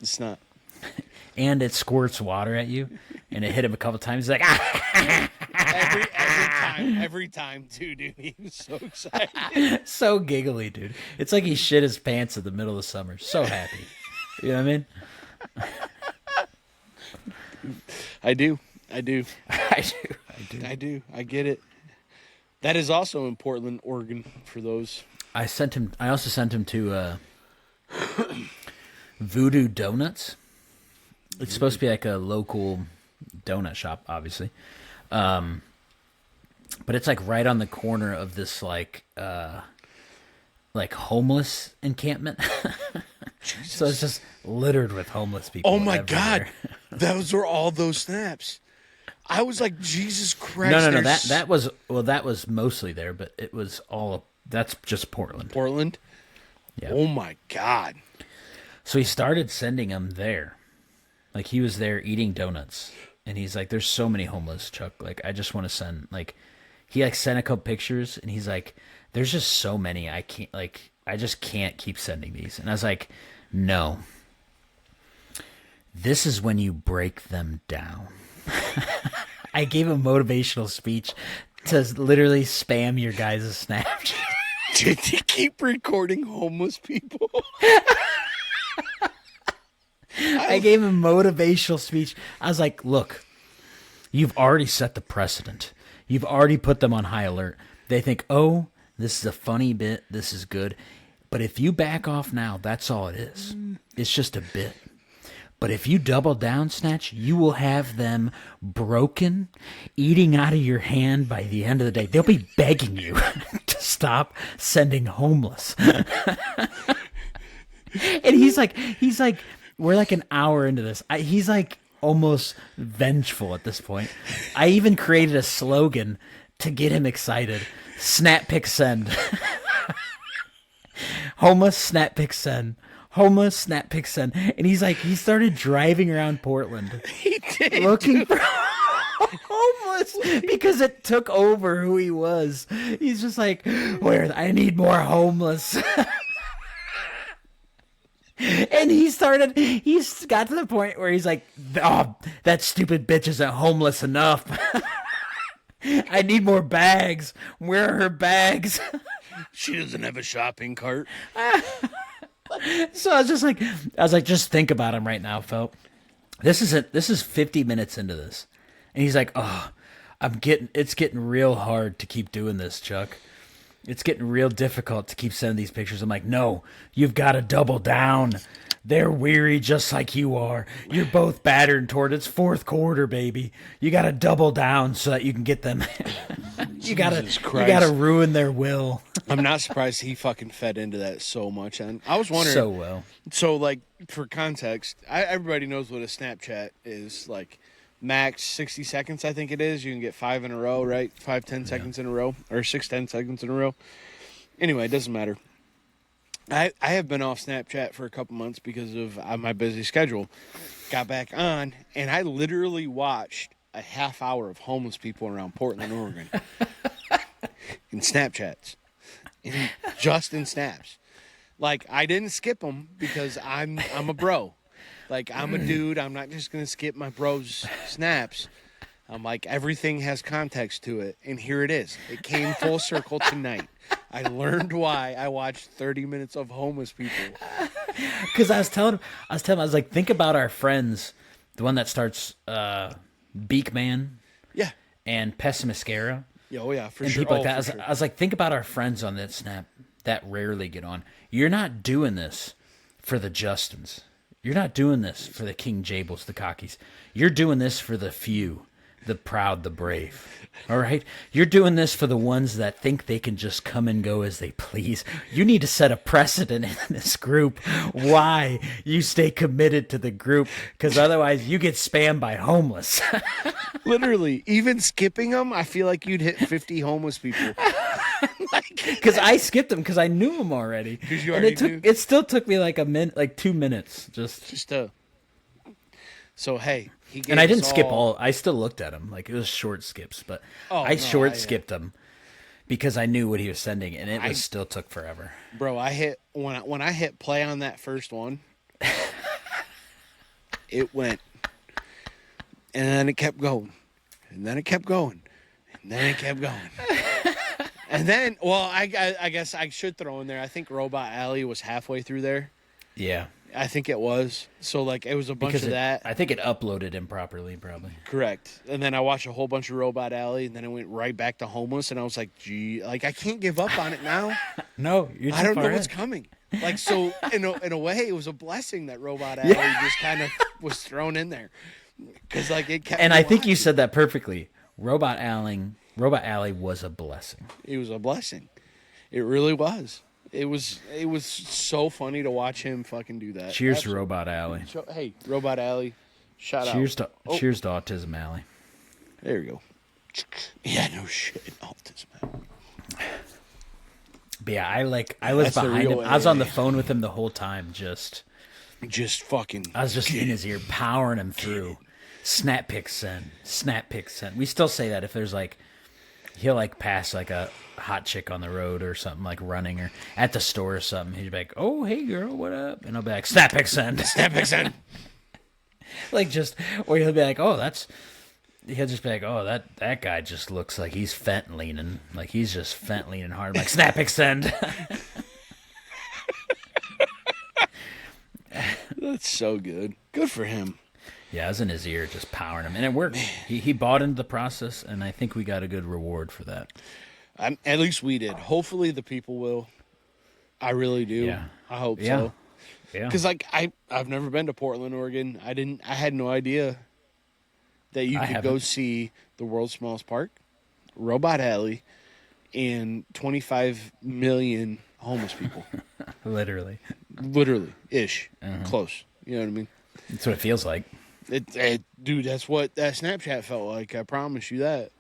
It's not. And it squirts water at you, and it hit him a couple times. He's like, Every time, too, dude. He was so excited. so giggly, dude. It's like he shit his pants in the middle of summer. So happy. You know what I mean? I do. I do. I get it. That is also in Portland, Oregon, for those. I also sent him to Voodoo Donuts. It's supposed to be like a local donut shop, obviously. But it's like right on the corner of this like homeless encampment. So it's just littered with homeless people. Oh my everywhere. God. Those were all those snaps. I was like, Jesus Christ. No. That was mostly there, but it was all. That's just Portland. Portland? Yeah. Oh my God. So he started sending them there. Like he was there eating donuts, and he's like, "There's so many homeless, Chuck. Like I just want to send." Like he like sent a couple pictures, and he's like, "There's just so many. I can't like I just can't keep sending these." And I was like, "No. This is when you break them down." I gave a motivational speech to literally spam your guys' Snapchat. Did you keep recording homeless people? I gave a motivational speech. I was like, look, you've already set the precedent. You've already put them on high alert. They think, oh, this is a funny bit. This is good. But if you back off now, that's all it is. It's just a bit. But if you double down, Snatch, you will have them broken, eating out of your hand by the end of the day. They'll be begging you to stop sending homeless. And he's like, we're like an hour into this. He's like almost vengeful at this point. I even created a slogan to get him excited. Snap pick send. Homeless snap pick send. Homeless snap pick send. And he started driving around Portland. He did. Looking for homeless because it took over who he was. He's just like, I need more homeless. And he's got to the point where he's like, oh, that stupid bitch isn't homeless enough. I need more bags. Where are her bags? She doesn't have a shopping cart. So I was like, just think about him right now, Phil. This is 50 minutes into this. And he's like, oh, it's getting real hard to keep doing this, Chuck. It's getting real difficult to keep sending these pictures. I'm like, no, you've got to double down. They're weary just like you are. You're both battered toward it's fourth quarter, baby. You got to double down so that you can get them. you got to ruin their will. I'm not surprised he fucking fed into that so much. And I was wondering. So well. So, like, for context, everybody knows what a Snapchat is. Like, max 60 seconds, I think it is. You can get 5 in a row, right? 5, 10 seconds in a row. Or 6, 10 seconds in a row. Anyway, it doesn't matter. I have been off Snapchat for a couple months because of my busy schedule. Got back on, and I literally watched a half hour of homeless people around Portland, Oregon. In Snapchats. Just in snaps. Like, I didn't skip them because I'm a bro. Like, I'm a dude. I'm not just going to skip my bro's snaps. I'm like, everything has context to it. And here it is. It came full circle tonight. I learned why I watched 30 minutes of homeless people. Because I was telling him, I was like, think about our friends, the one that starts Beak Man Yeah. and Pessimiscara. Oh, yeah, for And sure. people like that. For sure. I was like, think about our friends on that snap that rarely get on. You're not doing this for the Justins. You're not doing this for the King Jables, the cockies. You're doing this for the few, the proud, the brave. All right? You're doing this for the ones that think they can just come and go as they please. You need to set a precedent in this group why you stay committed to the group, because otherwise you get spammed by homeless. Literally, even skipping them, I feel like you'd hit 50 homeless people. Because I skipped them because I knew them already. Because you and already knew. It still took me like 2 minutes just to. So, hey, he gave and I didn't us skip all. I still looked at them like it was short skips, but I skipped them because I knew what he was sending, and it still took forever. Bro, I hit when I hit play on that first one, it went, and then it kept going, and then it kept going, and then it kept going, and then I guess I should throw in there. I think Robot Alley was halfway through there. Yeah. I think it was. So, like, it was a bunch of that. I think it uploaded improperly, probably. Correct. And then I watched a whole bunch of Robot Alley, and then I went right back to homeless, and I was like, gee, like, I can't give up on it now. No, you're too I don't know far what's in. coming. Like, so, in a way, it was a blessing that Robot Alley just kind of was thrown in there. Because, like, it kept And me I think you watching. said that perfectly. Robot Alley was a blessing. It was a blessing. It really was. It was so funny to watch him fucking do that. Cheers Absolutely. to Robot Alley. Hey, Robot Alley, shout Cheers out. Cheers to Autism Alley. There you go. Yeah, no shit. Autism Alley. But yeah, I was That's the behind him. real I was on the AA. phone with him the whole time. Fucking. I was just in his ear, powering him through. Snap pick send. Snap pick send. We still say that if there's like, he'll like pass like a hot chick on the road or something, like running or at the store or something. He'd be like, "Oh, hey girl, what up?" And I'll be like, "Snap pick send." Snap pick send. Like just, or he'll be like, "Oh, he'll just be like, oh, that guy just looks like he's fent leaning. Like he's just fent leaning hard." I'm like, "Snap pick send." That's so good. Good for him. Yeah, I was in his ear just powering him. And it worked. He bought into the process, and I think we got a good reward for that. At least we did. Hopefully the people will. I really do. Yeah. I hope Yeah. so. Yeah. Because like I've never been to Portland, Oregon. I had no idea that you could go haven't. see the world's smallest park, Robot Alley, and 25 million homeless people. Literally. Literally, ish, Uh-huh. close. You know what I mean? That's what it feels like. Dude, that's what that Snapchat felt like. I promise you that.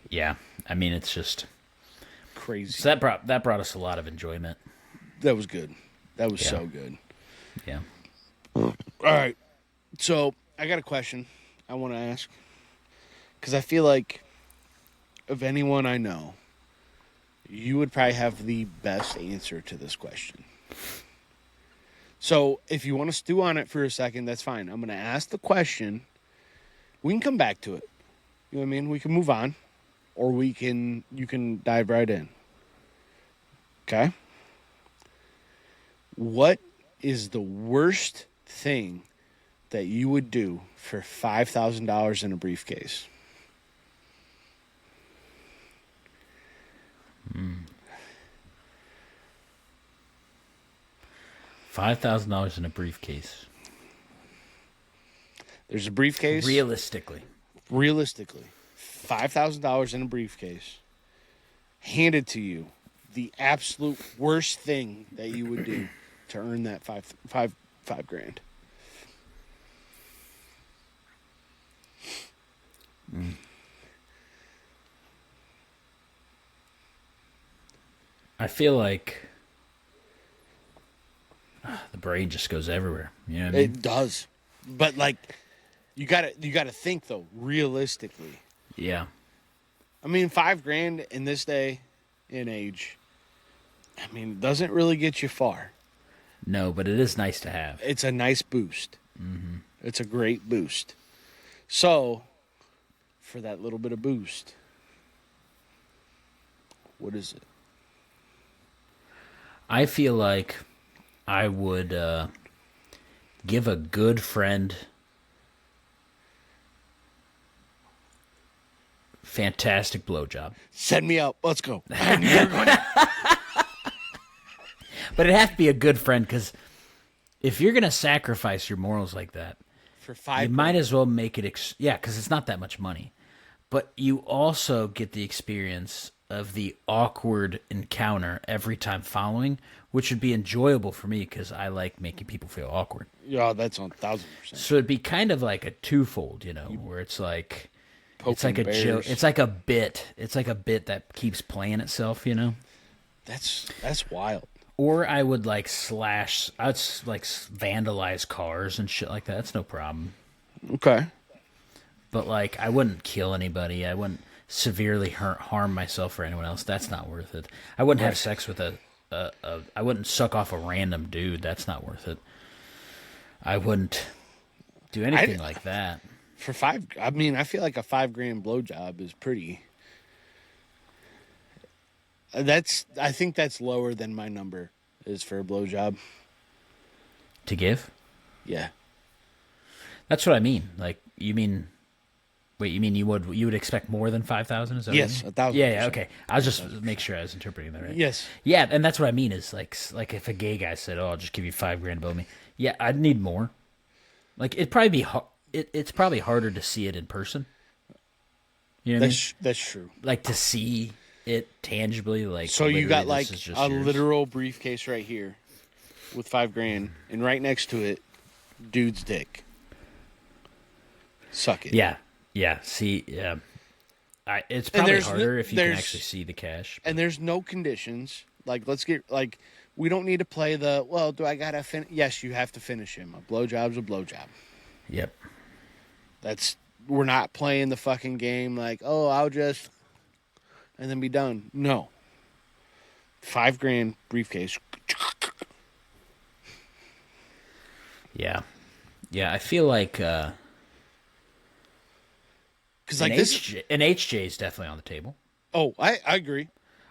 Yeah. I mean, it's just Crazy. so that brought us a lot of enjoyment. That was good. That was Yeah. so good. Yeah. All right. So I got a question I want to ask. Because I feel like of anyone I know, you would probably have the best answer to this question. So if you want to stew on it for a second, that's fine. I'm going to ask the question. We can come back to it. You know what I mean? We can move on. Or you can dive right in. Okay? What is the worst thing that you would do for $5,000 in a briefcase? $5,000 in a briefcase. There's a briefcase. Realistically. $5,000 in a briefcase. Handed to you. The absolute worst thing that you would do to earn that five grand. I feel like the brain just goes everywhere. You know what I mean? It does. But like you gotta think though, realistically. Yeah. I mean, $5 grand in this day and age I mean, it doesn't really get you far. No, but it is nice to have. It's a nice boost. It's a great boost. So, for that little bit of boost, what is it? I feel like I would give a good friend fantastic blowjob. Send me up. Let's go. I knew you were going to- But it'd have to be a good friend, because if you're going to sacrifice your morals like that, for 5 you might as well make it... yeah, because it's not that much money. But you also get the experience of the awkward encounter every time following, which would be enjoyable for me because I like making people feel awkward. Yeah, that's on 1,000%. So it'd be kind of like a twofold, where it's like... it's like a Poking joke. bears. It's like a bit. It's like a bit that keeps playing itself, That's wild. Or I would like slash. I'd like vandalize cars and shit like that. That's no problem. Okay. But like, I wouldn't kill anybody. I wouldn't severely harm myself or anyone else. That's not worth it. I wouldn't have sex with I wouldn't suck off a random dude. That's not worth it. I wouldn't do anything like that. For 5, I mean, I feel like a $5,000 blowjob is pretty. I think that's lower than my number is for a blowjob. To give? Yeah. That's what I mean. Like, you mean... Wait, you mean you would expect more than 5,000? Is that Yes, what you mean? 1,000%. Yeah, okay. I'll just make sure I was interpreting that right. Yes. Yeah, and that's what I mean is like if a gay guy said, "Oh, I'll just give you $5,000 above me." Yeah, I'd need more. Like it'd probably be it's probably harder to see it in person. You know what I mean? That's true. Like to see it tangibly, like. So you got literally, like this is just a yours. literal briefcase right here with $5,000, and right next to it, dude's dick. Suck it. Yeah, yeah. See, yeah. It's probably there's harder if you can there's- actually see the cash. And there's no conditions. Like, let's get like, we don't need to play the. Well, do I gotta finish? Yes, you have to finish him. A blowjob's a blowjob. Yep. We're not playing the fucking game like, oh, I'll just, and then be done. No. $5,000 briefcase. Yeah. Yeah, I feel like Because an, like this. an HJ is definitely on the table. Oh, I agree.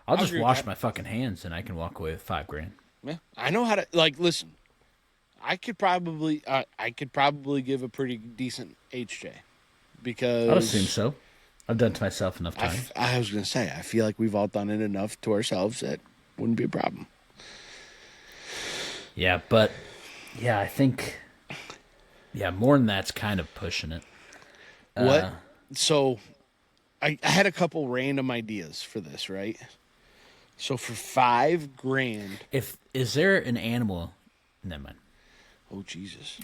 I'll I just agree with wash that. my fucking hands and I can walk away with $5,000. Yeah, I know how to like. Listen, I could probably give a pretty decent HJ because I would assume so. I've done it to myself enough I, times. I was gonna say I feel like we've all done it enough to ourselves that wouldn't be a problem. Yeah, but yeah, I think more than that's kind of pushing it. What? So, I had a couple random ideas for this, right? So for $5,000, Is there an animal? Never mind. oh Jesus,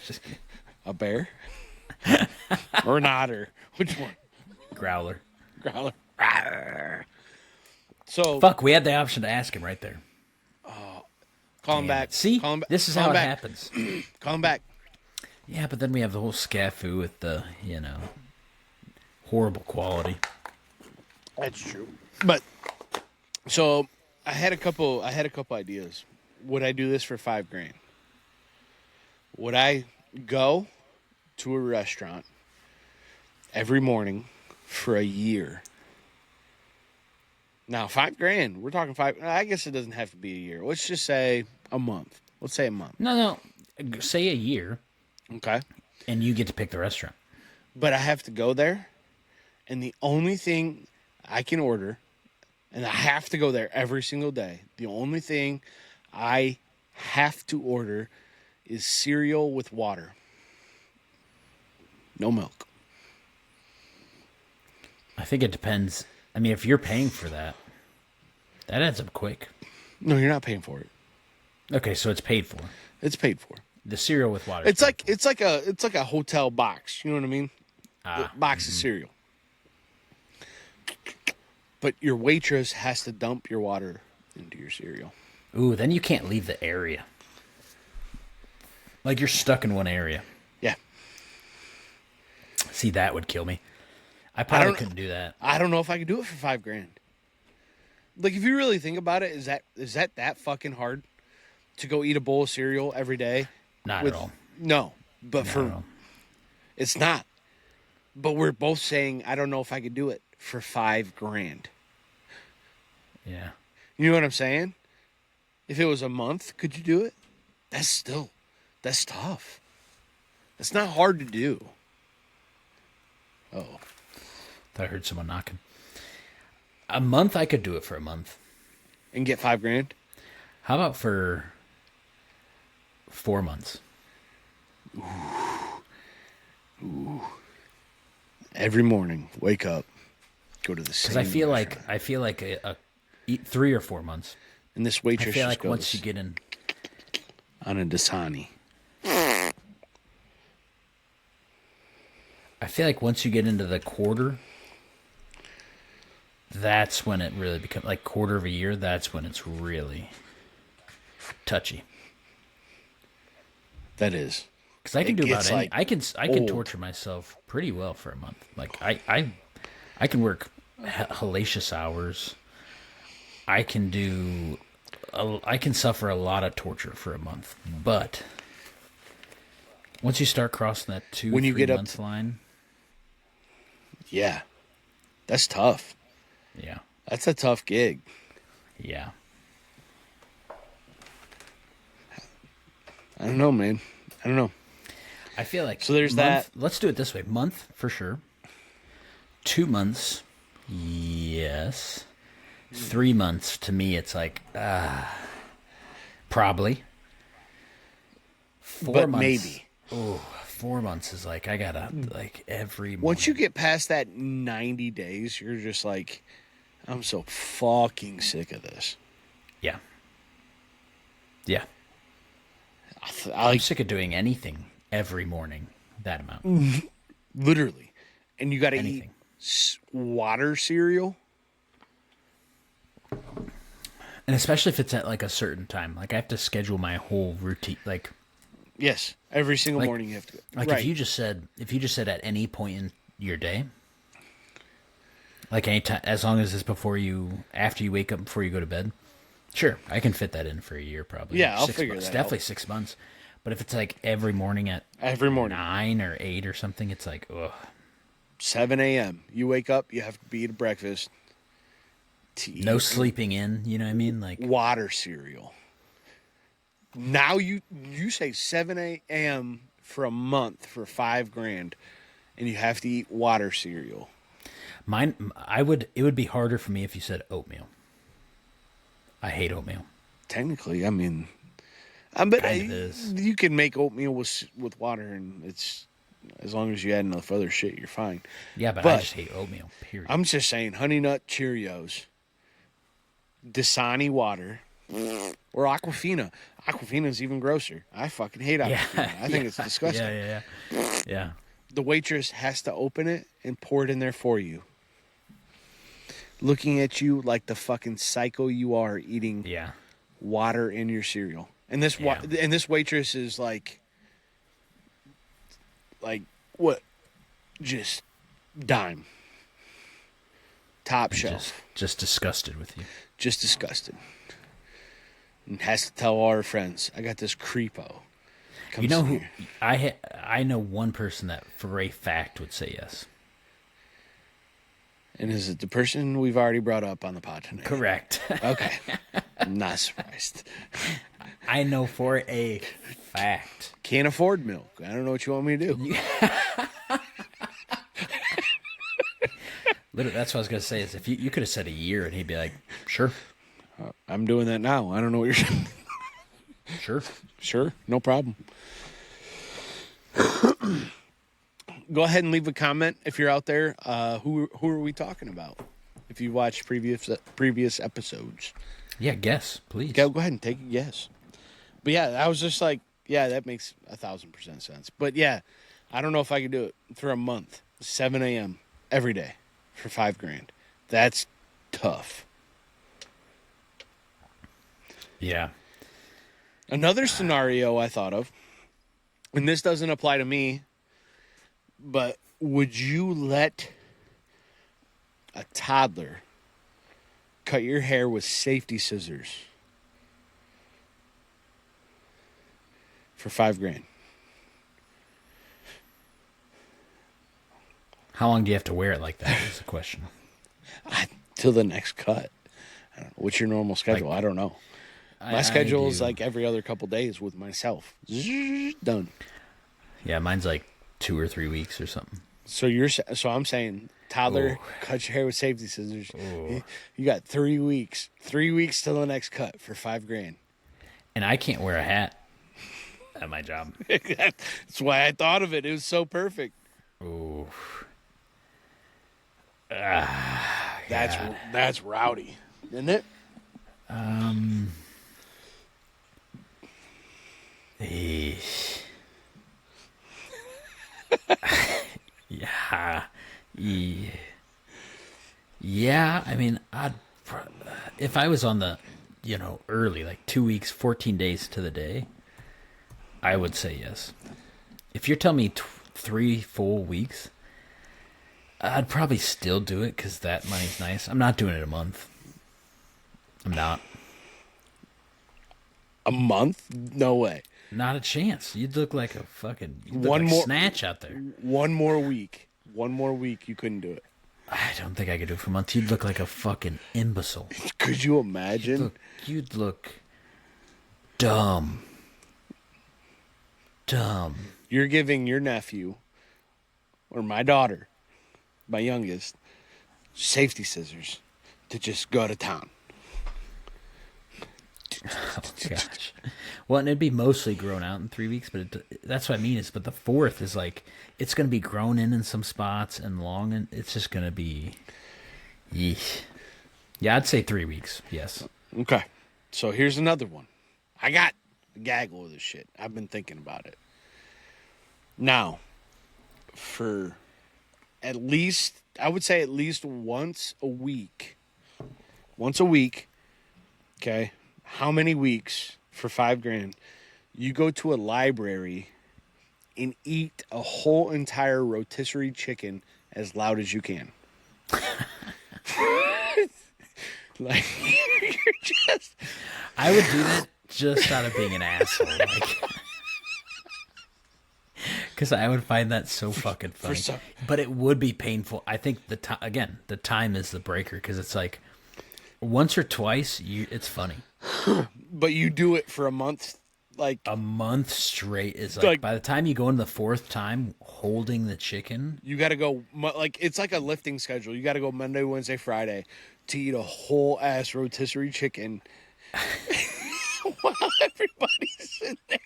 Just kidding. a bear or an otter? Which one? Growler. Growler. Rawr. So Fuck, we had the option to ask him right there. call him Damn back. it. See, call him this is call how him it back. happens. Call him back. Yeah, but then we have the whole scafu with the horrible quality. That's true. But so I had a couple ideas. Would I do this for $5,000? Would I go to a restaurant every morning for a year? Now $5,000. We're talking five. I guess it doesn't have to be a year. Let's just say a month. Let's say a month. No, say a year, Okay. and you get to pick the restaurant. But I have to go there, and the only thing I can order, and I have to go there every single day. The only thing I have to order is cereal with water. No milk. I think it depends. I mean, if you're paying for that, that adds up quick. No, you're not paying for it. Okay, so it's paid for. It's paid for. The cereal with water. It's like a hotel box. You know what I mean? Box of cereal. But your waitress has to dump your water into your cereal. Ooh, then you can't leave the area. Like you're stuck in one area. Yeah. See, that would kill me. I probably couldn't do that. I don't know if I could do it for $5,000. Like, if you really think about it, is that fucking hard to go eat a bowl of cereal every day? Not at all. No, but Not at all. it's not. But we're both saying, I don't know if I could do it for $5,000. Yeah. You know what I'm saying? If it was a month, could you do it? That's tough. That's not hard to do. Oh. Thought I heard someone knocking. A month, I could do it for a month. And get $5,000? How about for 4 months? Ooh. Every morning, wake up, go to the same. Because I feel like a 3 or 4 months. And this waitress I feel just like goes once you get in, on a Dasani. I feel like once you get into the quarter, that's when it really becomes like quarter of a year. That's when it's really touchy. That is. Because I can do about any. like I can old. torture myself pretty well for a month. Like I can work hellacious hours. I can suffer a lot of torture for a month. But once you start crossing that 2-3 month line, yeah, that's tough. yeah, That's a tough gig. yeah. I don't know, man. I don't know. I feel like So there's month, that. Let's do it this way: month for sure. 2 months, yes. 3 months to me, it's like probably. 4 But months, maybe. Oh, 4 months is like I gotta like every morning. Once you get past that 90 days, you're just like, I'm so fucking sick of this. Yeah. Yeah. I I'm sick of doing anything every morning. That amount. literally. And you got to eat Anything. water cereal. And especially if it's at like a certain time. Like I have to schedule my whole routine. Like Yes, every single morning you have to go. Like right. if you just said at any point in your day, like any time, as long as it's after you wake up, before you go to bed, sure, I can fit that in for a year probably. Yeah, I'll 6 figure months, that definitely out. 6 months. But if it's like every morning at Every morning, 9 or 8 or something, it's like ugh. 7 a.m. You wake up, you have to be at breakfast. No sleeping in, you know what I mean? Like Water cereal. Now you say 7 a.m. for a month for $5,000, and you have to eat water cereal. it would be harder for me if you said oatmeal. I hate oatmeal. Technically, I mean, but Kind of is. you can make oatmeal with water, and it's as long as you add enough other shit, you're fine. Yeah, but I But- just hate oatmeal, period. I'm just saying, Honey Nut Cheerios, Dasani water, or Aquafina. Aquafina's even grosser. I fucking hate Aquafina. I think it's disgusting. Yeah. The waitress has to open it and pour it in there for you, looking at you like the fucking psycho you are eating Yeah. water in your cereal. And this Yeah. and this waitress is like what? Just dime. Top shelf. Just disgusted with you. Just disgusted. And has to tell all our friends, I got this creepo. You know who here. I know one person that for a fact would say yes. And is it the person we've already brought up on the pod tonight? Correct. Okay. I'm not surprised. I know for a fact. Can't afford milk. I don't know what you want me to do. Literally, that's what I was gonna say. Is if you could have said a year, and he'd be like, "Sure, I'm doing that now. I don't know what you're saying. sure." Sure, no problem. Go ahead and leave a comment if you're out there. Who are we talking about? If you watched previous episodes, Yeah, guess please. go ahead and take a guess. But yeah, I was just like, yeah, that makes 1,000% sense. But yeah, I don't know if I could do it for a month, 7 a.m. every day for $5,000. That's tough. Yeah. Another scenario I thought of, and this doesn't apply to me, but would you let a toddler cut your hair with safety scissors for $5,000. How long do you have to wear it like that? Is the question. Till the next cut. I don't know. What's your normal schedule? I don't know. My schedule is like every other couple days with myself. Done. Yeah, mine's like 2 or 3 weeks or something. So I'm saying, toddler, cut your hair with safety scissors. You got 3 weeks. 3 weeks till the next cut for $5,000. And I can't wear a hat at my job. That's why I thought of it. It was so perfect. Ooh. That's rowdy, isn't it? Yeah. Yeah, I mean, if I was on the, early, like 2 weeks, 14 days to the day, I would say yes. If you're telling me 3 full weeks, I'd probably still do it because that money's nice. I'm not doing it a month. I'm not. A month? No way. Not a chance. You'd look like a fucking snatch out there. One more week. You couldn't do it. I don't think I could do it for a month. You'd look like a fucking imbecile. Could you imagine? You'd look dumb. Dumb. You're giving your nephew, or my daughter, my youngest, safety scissors to just go to town. Oh, gosh. Well, and it'd be mostly grown out in 3 weeks, but that's what I mean. But the fourth is like, it's going to be grown in some spots and long, and it's just going to be, yeesh. Yeah, I'd say 3 weeks, yes. Okay. So here's another one. I got a gaggle of this shit. I've been thinking about it. Now, for at least, I would say at least once a week, okay, how many weeks for $5,000 you go to a library and eat a whole entire rotisserie chicken as loud as you can? Like, you're just... I would do that just out of being an asshole. Because I would find that so fucking funny. But it would be painful. I think, the time is the breaker, because it's like, once or twice, it's funny. But you do it for a month, like... A month straight is like, by the time you go in the fourth time holding the chicken... You got to go, like, it's like a lifting schedule. You got to go Monday, Wednesday, Friday to eat a whole-ass rotisserie chicken while everybody's in there.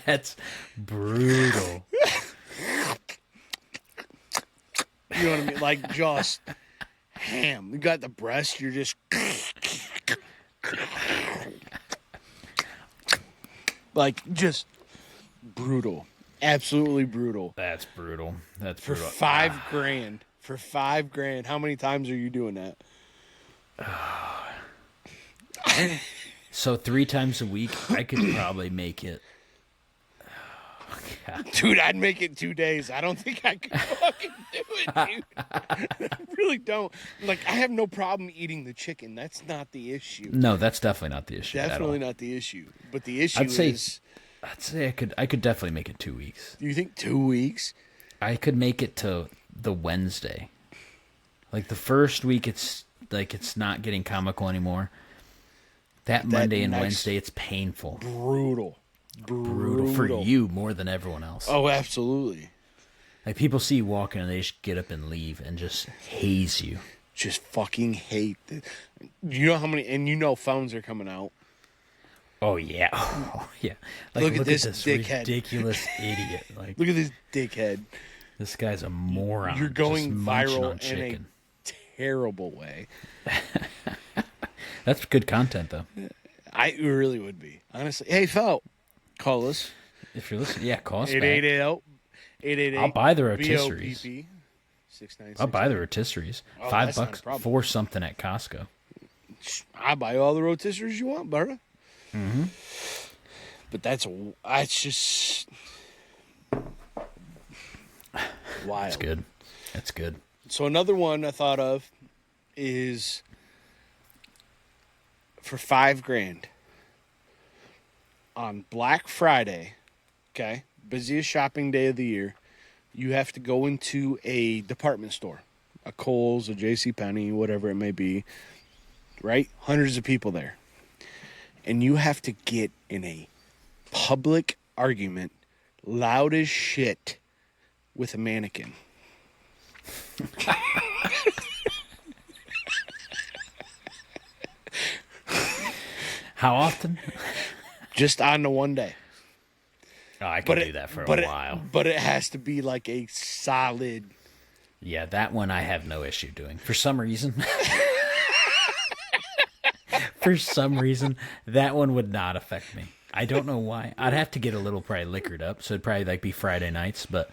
That's brutal. You know what I mean? Like, just ham. You got the breast, you're just... like, just brutal. Absolutely brutal. That's brutal. For $5,000. For $5,000. How many times are you doing that? So 3 times a week, I could probably make it. God. Dude, I'd make it 2 days. I don't think I could fucking do it, dude. I really don't. Like, I have no problem eating the chicken. That's not the issue. No, that's definitely not the issue. Definitely not the issue. But the issue is... I'd say I could definitely make it 2 weeks. Do you think 2 weeks? I could make it to the Wednesday. Like, the first week, it's not getting comical anymore. That Monday and Wednesday, it's painful. Brutal for you more than everyone else. Oh, absolutely. Like, people see you walking and they just get up and leave and just haze you. Just fucking hate it. You know how many, and phones are coming out. Oh yeah. Oh yeah. Like, look at this dickhead. Ridiculous idiot. Like, look at this dickhead. This guy's a moron. You're going viral in a terrible way. That's good content, though. It really would be. Honestly. Hey, Fel, call us. If you're listening, yeah, call us 888. I'll buy the rotisseries. BOPP. I'll buy the rotisseries. $5 for something at Costco. I buy all the rotisseries you want, brother. Mm-hmm. But that's just wild. That's good. That's good. So another one I thought of is for $5,000 on Black Friday. Okay, busiest shopping day of the year. You have to go into a department store, a Kohl's, a J.C. Penney, whatever it may be. Right, hundreds of people there, and you have to get in a public argument, loud as shit, with a mannequin. How often? Just on the one day. Oh, I could do that for a while. But it has to be like a solid. Yeah, that one I have no issue doing. For some reason. For some reason, that one would not affect me. I don't know why. I'd have to get a little probably liquored up, so it'd probably like be Friday nights, but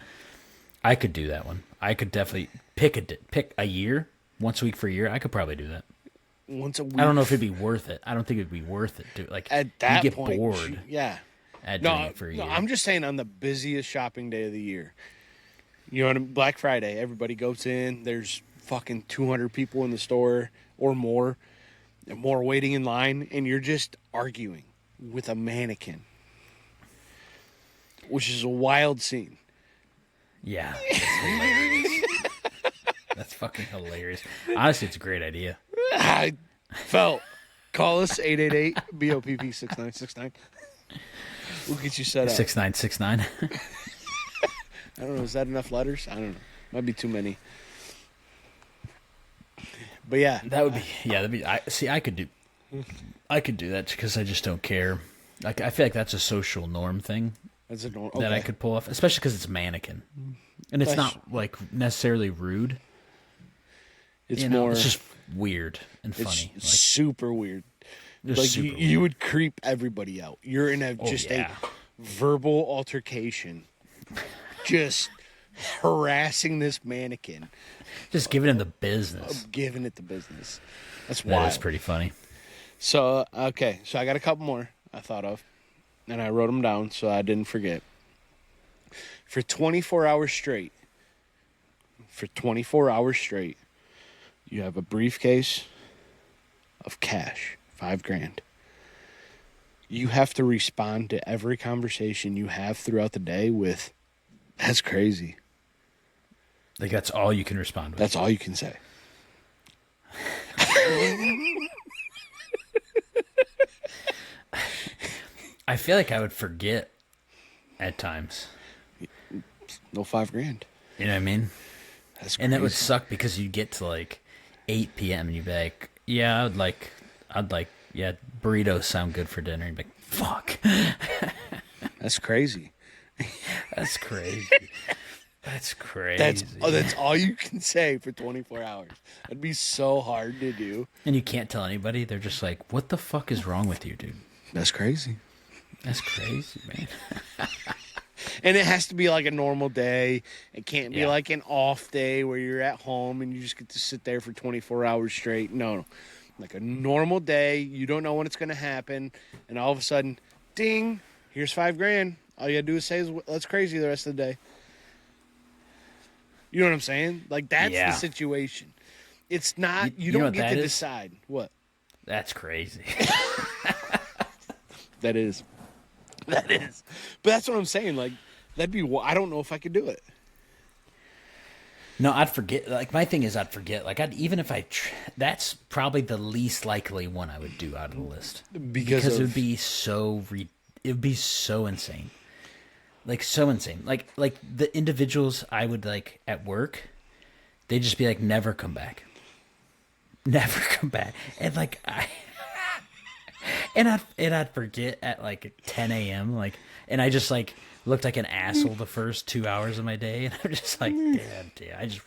I could do that one. I could definitely pick a year, once a week for a year. I could probably do that. Once a week. I don't know if it'd be worth it. I don't think it'd be worth it. Like At that you get point, bored. Yeah. At doing it for a year. I'm just saying on the busiest shopping day of the year. You know, on Black Friday, everybody goes in. There's fucking 200 people in the store or more, and more waiting in line, and you're just arguing with a mannequin, which is a wild scene. Yeah, that's hilarious. That's fucking hilarious. Honestly, it's a great idea. I felt. Call us 888-BOPP-6969. We'll get you set up. 6969. I don't know. Is that enough letters? I don't know. Might be too many. But yeah, That would be that'd be. I could do that because I just don't care. Like I feel like that's a social norm thing that's a normal. that I could pull off, especially because it's mannequin, and it's That's- not like necessarily rude. It's You know, more. it's just weird and It's funny. Like, super weird. just Like super you would creep everybody out. You're in a yeah. a verbal altercation, just harassing this mannequin, just giving him the business. giving it the business. That's That wild. is pretty funny. So okay, so I got a couple more I thought of, and I wrote them down so I didn't forget. For 24 hours straight. For 24 hours straight, you have a briefcase of cash, $5,000. You have to respond to every conversation you have throughout the day with, "That's crazy." Like that's all you can respond with. That's all you can say. I feel like I would forget at times. No $5,000. You know what I mean? That's crazy. And that would suck because you'd get to like 8 p.m. and you'd be like, yeah, yeah, burritos sound good for dinner. And you'd be like, fuck. That's crazy. That's crazy. That's crazy. That's all you can say for 24 hours. That'd be so hard to do. And you can't tell anybody. They're just like, what the fuck is wrong with you, dude? That's crazy. That's crazy, man. And it has to be like a normal day. It can't be Yeah. like an off day where you're at home and you just get to sit there for 24 hours straight. No. Like a normal day, you don't know when it's going to happen, and all of a sudden, ding, here's $5,000. All you got to do is say, "That's crazy," the rest of the day. You know what I'm saying? Like, that's Yeah. the situation. It's not, you know don't what get that to is? decide. What? That's crazy. That is. That is. But that's what I'm saying. Like, that'd be, I don't know if I could do it. No, I'd forget. Like my thing is, I'd forget. Like even if that's probably the least likely one I would do out of the list because it would be so it would be so insane, like so insane. Like the individuals I would like at work, they'd just be like, never come back, never come back, and like I'd forget at like 10 a.m. like, and I just like looked like an asshole the first 2 hours of my day, and I'm just like, damn, I just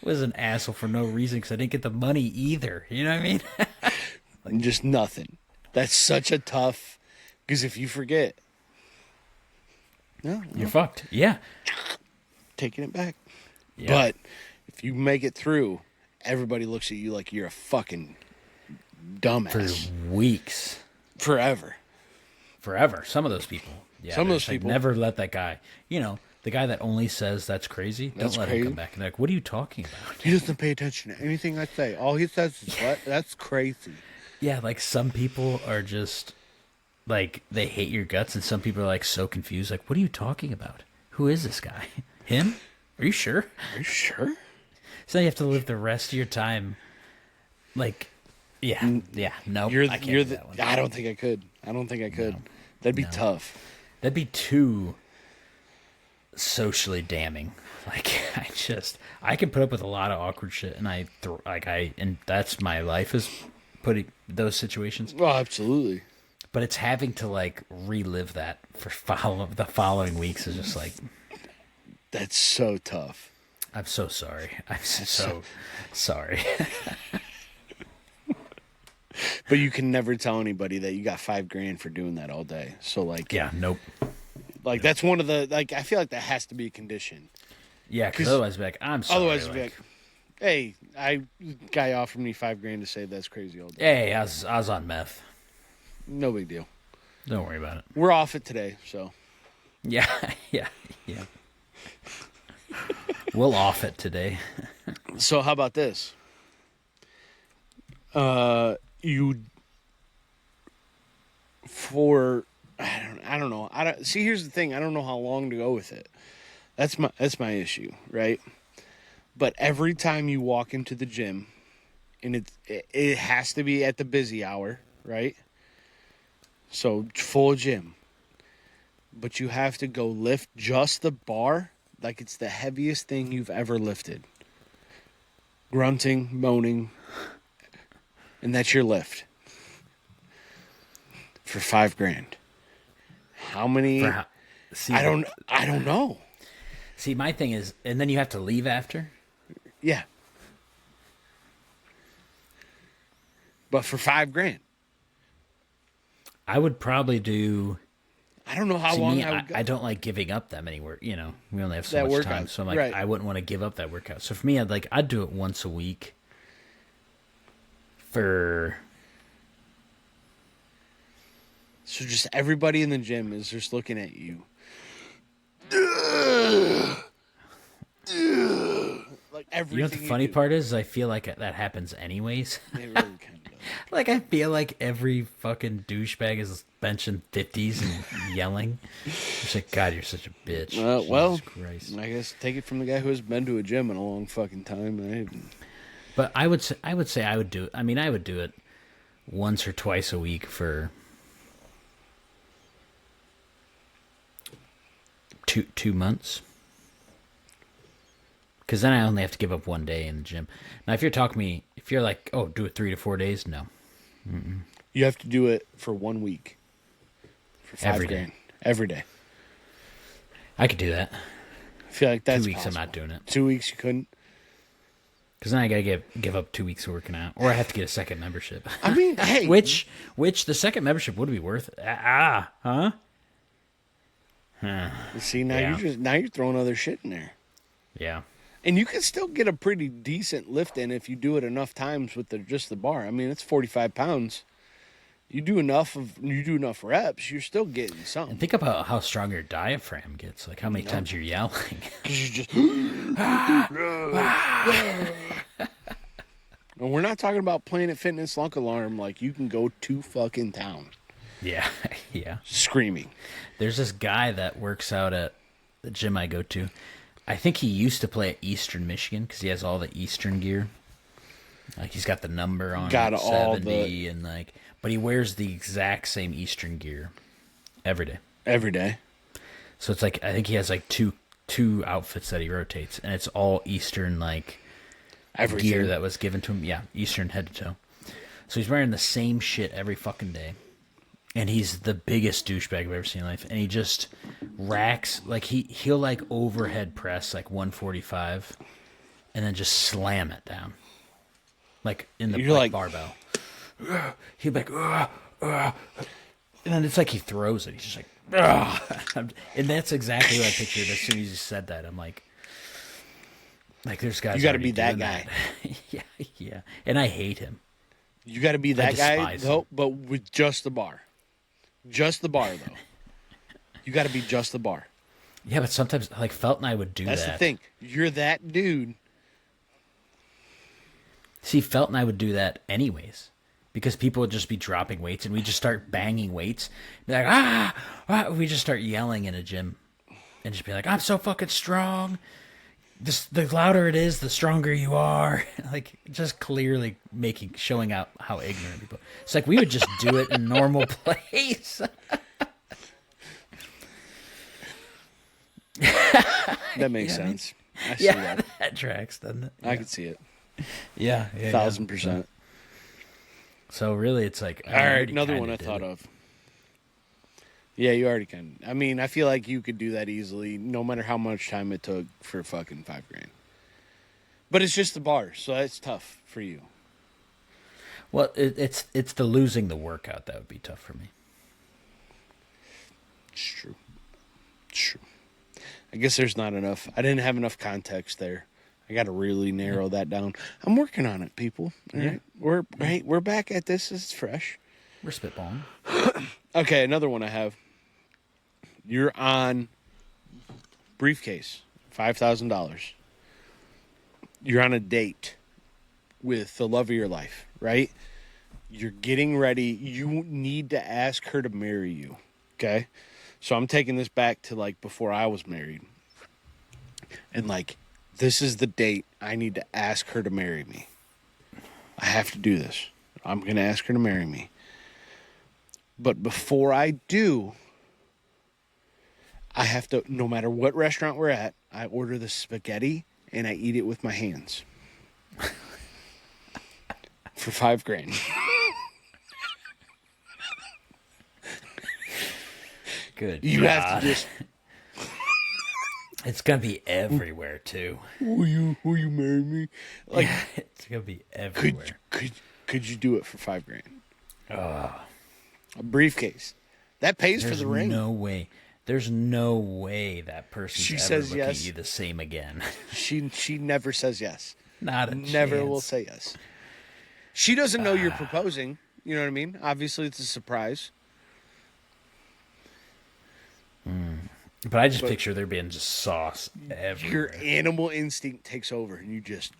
was an asshole for no reason because I didn't get the money either. You know what I mean? Like, just nothing. That's such a tough, because if you forget, no, You're fucked. Yeah. taking it back. Yeah. But if you make it through, everybody looks at you like you're a fucking For dumbass weeks, forever. forever. Some of those people. Yeah, Some of they're those just like, people- never let that guy. You know, The guy that only says that's crazy, That's don't let crazy. him come back and be like, what are you talking about? He doesn't pay attention to anything I say. All he says is, what? That's crazy. Yeah, like some people are just like they hate your guts, and some people are like so confused. Like, what are you talking about? Who is this guy? Him? Are you sure? Are you sure? So you have to live the rest of your time, like, yeah, no, I can't do that one. I don't think I could. That'd be tough. That'd be too socially damning. Like, I can put up with a lot of awkward shit, and and that's my life is putting those situations. Well, absolutely. But it's having to like relive that for the following weeks is just like, that's so tough. I'm so sorry. I'm so sorry. But you can never tell anybody that you got $5,000 for doing that all day. So like, Yeah, nope. like that's one of the like. I feel like that has to be a condition. Yeah, because otherwise, be like, I'm sorry. Otherwise, it'd be like, hey, guy offered me $5,000 to say that's crazy all day. hey, I was on meth. No big deal. Don't worry about it. We're off it today, so Yeah, yeah. We'll off it today. So how about this? I don't know. See. Here's the thing. I don't know how long to go with it. That's my issue, right? But every time you walk into the gym, and it has to be at the busy hour, right? So full gym, but you have to go lift just the bar like it's the heaviest thing you've ever lifted. Grunting, moaning, and that's your lift for $5,000. How many? See, I don't know. See, my thing is, and then you have to leave after. Yeah, but for $5,000, I would probably do. I don't know how See, long me, I would go. I don't like giving up that many work. You know, we only have so That much workout, time, so I'm like, right. I wouldn't want to give up that workout. So for me, I'd do it once a week. So just everybody in the gym is just looking at you. Like everything. You know what the funny part is? I feel like that happens anyways. It really kind of does. Like, I feel like every fucking douchebag is benching 50s and yelling. It's like, God, you're such a bitch. Well, Jesus Christ. I guess take it from the guy who has been to a gym in a long fucking time. But I would say I would do it. I mean, I would do it once or twice a week for two months. Because then I only have to give up one day in the gym. Now, if you're like, oh, do it 3 to 4 days, no. You have to do it for 1 week. For Every $5,000. day. Every day. I could do that. I feel like that's 2 weeks, possible. I'm not doing it. 2 weeks you couldn't. Because then I gotta give up 2 weeks of working out, or I have to get a second membership. I mean, hey, which the second membership would be worth it. Huh? see now Yeah. you're throwing other shit in there. Yeah. And you can still get a pretty decent lift in if you do it enough times with just the bar. I mean, it's 45 pounds. You do enough reps, you're still getting And something. think about how strong your diaphragm gets. Like how many times you're yelling. Because you just. And we're not talking about Planet Fitness Lunk Alarm. Like you can go to fucking town Yeah, yeah. screaming. There's this guy that works out at the gym I go to. I think he used to play at Eastern Michigan because he has all the Eastern gear. Like he's got the number on Got it, all 70 and like, but he wears the exact same Eastern gear every day. Every day. So it's like I think he has like two outfits that he rotates, and it's all Eastern like Everything. gear that was given to him. Yeah, Eastern head to toe. So he's wearing the same shit every fucking day. And he's the biggest douchebag I've ever seen in life. And he just racks, like, he'll, like, overhead press, like, 145, and then just slam it down. Like, in the barbell. He'll be like, and then it's like he throws it. He's just like, and that's exactly what I pictured as soon as you said that. I'm like there's guys. You got to already be that doing guy. Yeah. And I hate him. You got to be that guy, despise though, him. but with just the bar. Just the bar, though. You got to be just the bar. Yeah, but sometimes like Felt and I would do That's that. the thing. You're that dude. See, Felt and I would do that anyways. Because people would just be dropping weights and we just start banging weights. Be like, ah! We just start yelling in a gym. And just be like, I'm so fucking strong. The louder it is, the stronger you are. Like, just clearly showing out how ignorant people. It's like we would just do it in a normal place. That makes sense. I see that. That tracks, doesn't it? I can see it. Yeah, 1,000%. So really, it's like all right. Another one I thought of. Yeah, you already can. I mean, I feel like you could do that easily, no matter how much time it took for fucking $5,000. But it's just the bar, so that's tough for you. Well, it's the losing the workout that would be tough for me. It's true. It's true. I guess there's not enough. I didn't have enough context there. I got to really narrow that down. I'm working on it, people. All right, we're back at this. It's fresh. We're spitballing. Okay, another one I have. You're on briefcase, $5,000. You're on a date with the love of your life, right? You're getting ready. You need to ask her to marry you, okay? So I'm taking this back to, like, before I was married. And, like, this is the date I need to ask her to marry me. I have to do this. I'm going to ask her to marry me. But before I do, I have to, no matter what restaurant we're at, I order the spaghetti and I eat it with my hands. For $5,000. Good. You have to just. It's gonna be everywhere too. Will you marry me? Like, Yeah, it's gonna be everywhere. Could you do it for $5,000? A briefcase that pays for the ring. No way. There's no way that person's She ever says looking yes. at you the same again. She never says yes. Not a Never chance. will say yes. She doesn't know you're proposing. You know what I mean? Obviously, it's a surprise. But I just picture there being just sauce everywhere. Your animal instinct takes over, and you just.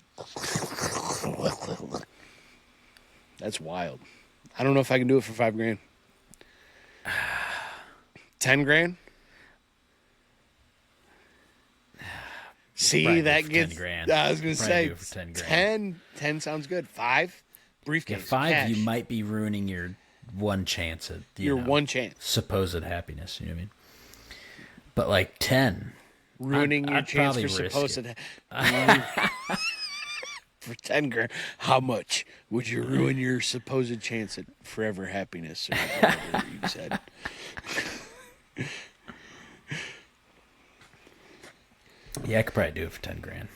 That's wild. I don't know if I can do it for $5,000. $10,000. See, Probably do that it for gets. 10 grand. I was gonna Probably say do it for 10 grand. 10 sounds good. 5 briefcase. Yeah, 5, cash. you might be ruining your one chance at Your one chance. supposed happiness. You know what I mean? But like 10, Ruining your I'd chance probably for risk supposed it. for $10,000. How much would you ruin your supposed chance at forever happiness? Or whatever you said. Yeah, I could probably do it for 10 grand.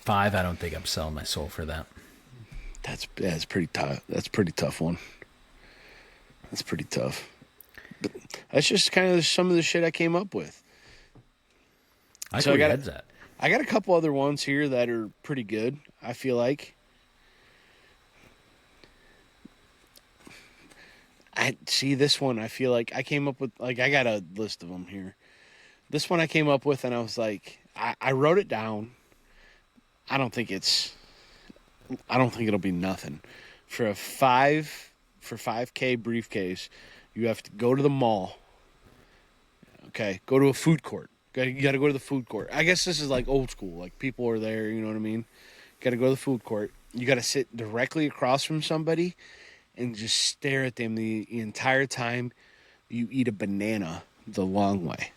5, I don't think I'm selling my soul for that. That's pretty tough. That's a pretty tough one. That's pretty tough. But that's just kind of some of the shit I came up with. I So so I got- head's at. I got a couple other ones here that are pretty good, I feel like. I see this one. I feel like I came up with, like, I got a list of them here. This one I came up with, and I was like, I wrote it down. I don't think it'll be nothing. For 5K briefcase, you have to go to the mall. Okay, go to a food court. You got to go to the food court. I guess this is like old school. Like, people are there, you know what I mean? Got to go to the food court. You got to sit directly across from somebody and just stare at them the entire time you eat a banana the long way.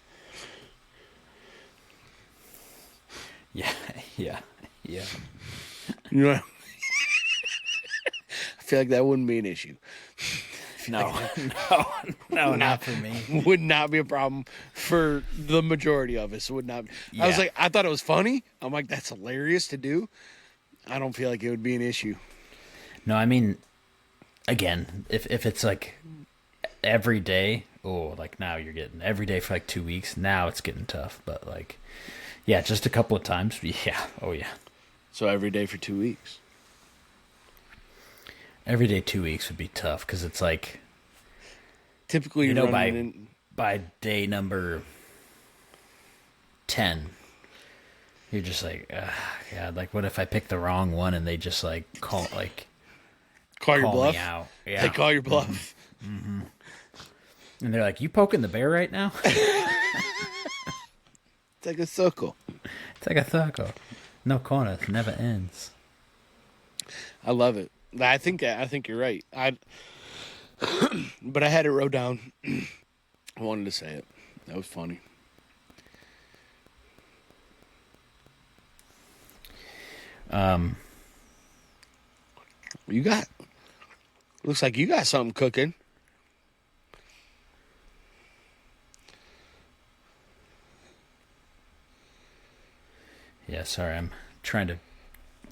Yeah. You know, I feel like that wouldn't be an issue. No, not for me. Would not be a problem for the majority of us. It would not. I was Yeah. like, I thought it was funny. I'm like, that's hilarious to do. I don't feel like it would be an issue. No, I mean, again, if it's like every day, like now you're getting every day for like 2 weeks. Now it's getting tough, but like, yeah, just a couple of times. Yeah. Oh yeah. So every day for 2 weeks. Every day 2 weeks would be tough because it's like, Typically, you you're know, running in. by day number 10, you're just like, God, like, what if I pick the wrong one and they just like call Call your bluff. me out? Yeah. They call your bluff. And they're like, you poking the bear right now? It's like a circle. It's like a circle. No corner. It never ends. I love it. I think you're right. But I had it wrote down. I wanted to say it. That was funny. You got. Looks like you got something cooking. Yeah, sorry. I'm trying to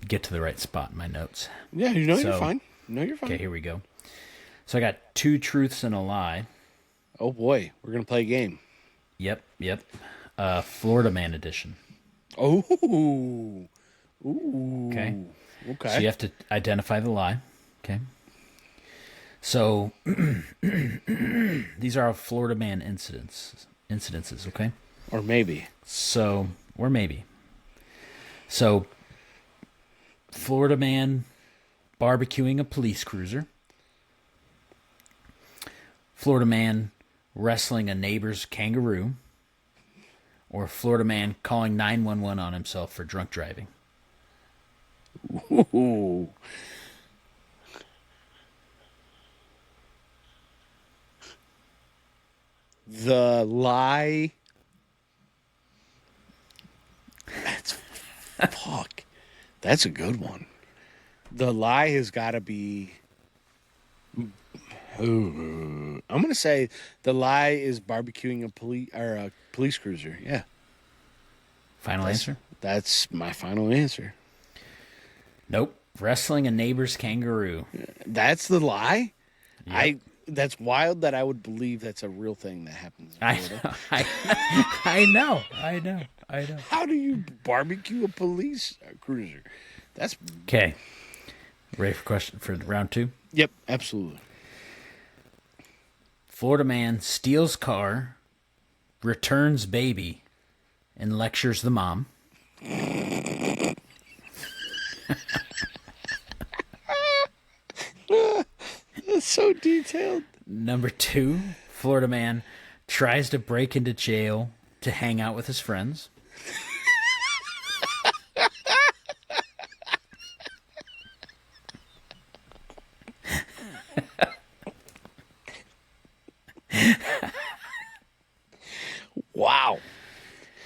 get to the right spot in my notes. Yeah, you're fine. No, you're fine. Okay, here we go. So I got 2 truths and a lie. Oh boy, we're gonna play a game. Yep. Florida Man edition. Oh, ooh. Okay. Okay. So you have to identify the lie. Okay. So these are Florida Man incidences. Okay. Or maybe. Or maybe. So, Florida Man barbecuing a police cruiser. Florida Man wrestling a neighbor's kangaroo. Or Florida Man calling 911 on himself for drunk driving. Ooh. The lie. Fuck. That's a good one. The lie has got to be. Ooh. I'm gonna say the lie is barbecuing a police cruiser. Yeah. Final answer? That's my final answer. Nope. Wrestling a neighbor's kangaroo. That's the lie. Yep. That's wild that I would believe that's a real thing that happens in Florida. I know. How do you barbecue a police cruiser? That's Okay. Ready for round 2? Yep, absolutely. Florida Man steals car, returns baby, and lectures the mom. That's so detailed. Number 2, Florida Man tries to break into jail to hang out with his friends. Wow.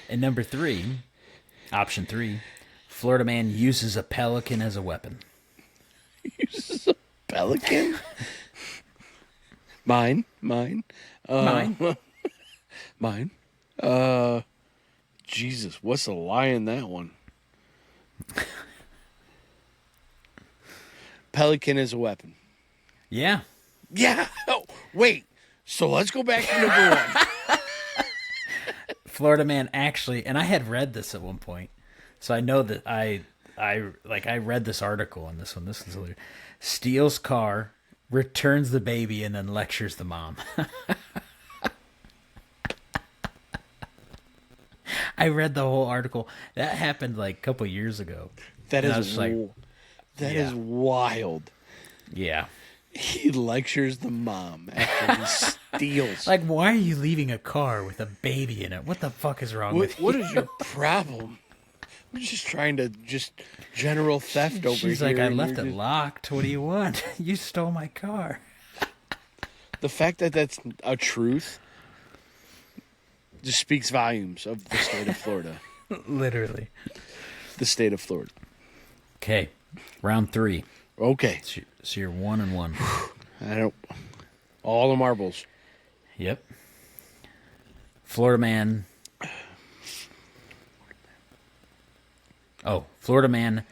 And number 3, option 3, Florida Man uses a pelican as a weapon. Uses a pelican? Mine. Mine? Mine. Jesus, what's the lie in that one? Pelican is a weapon. Yeah. Yeah. Oh, wait. So let's go back to number 1. Florida Man actually, and I had read this at one point, so I know that I read this article on this one. This is hilarious. Steals car, returns the baby, and then lectures the mom. I read the whole article. That happened like a couple years ago. That And I is was like, that is wild. yeah. He lectures the mom after he steals. Like, why are you leaving a car with a baby in it? What the fuck is wrong with you? What is your problem? I'm just trying to general theft over here. She's like, I and left you're it locked. What do you want? You stole my car. The fact that that's a truth just speaks volumes of the state of Florida. Literally. The state of Florida. Okay, round 3. Okay. So you're 1-1. I don't. All the marbles. Yep. Florida Man. Oh, Florida Man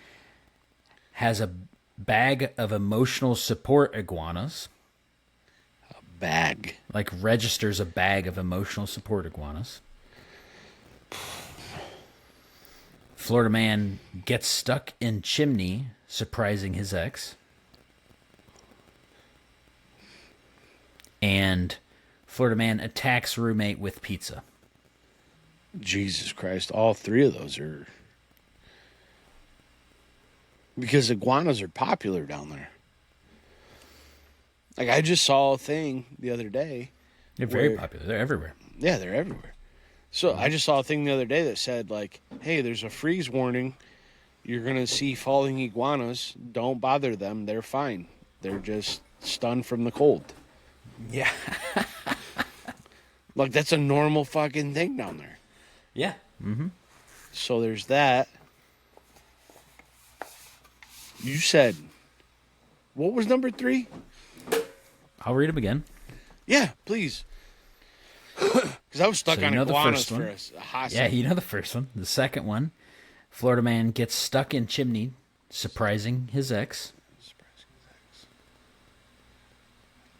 has a bag of emotional support iguanas. Bag. Like registers a bag of emotional support iguanas. Florida Man gets stuck in chimney, surprising his ex. And Florida Man attacks roommate with pizza. Jesus Christ, all three of those are because iguanas are popular down there. Like I just saw a thing the other day. They're very popular. They're everywhere. Yeah, they're everywhere. So I just saw a thing the other day that said like, "Hey, there's a freeze warning. You're gonna see falling iguanas. Don't bother them. They're fine. They're just stunned from the cold." Yeah. Like that's a normal fucking thing down there. Yeah. Mm-hmm. So there's that. You said, what was number 3? I'll read them again. Yeah, please. Because I was stuck So on you know the iguanas first one? for a hot Yeah, second. you know the first one. The second one, Florida man gets stuck in chimney, surprising his ex.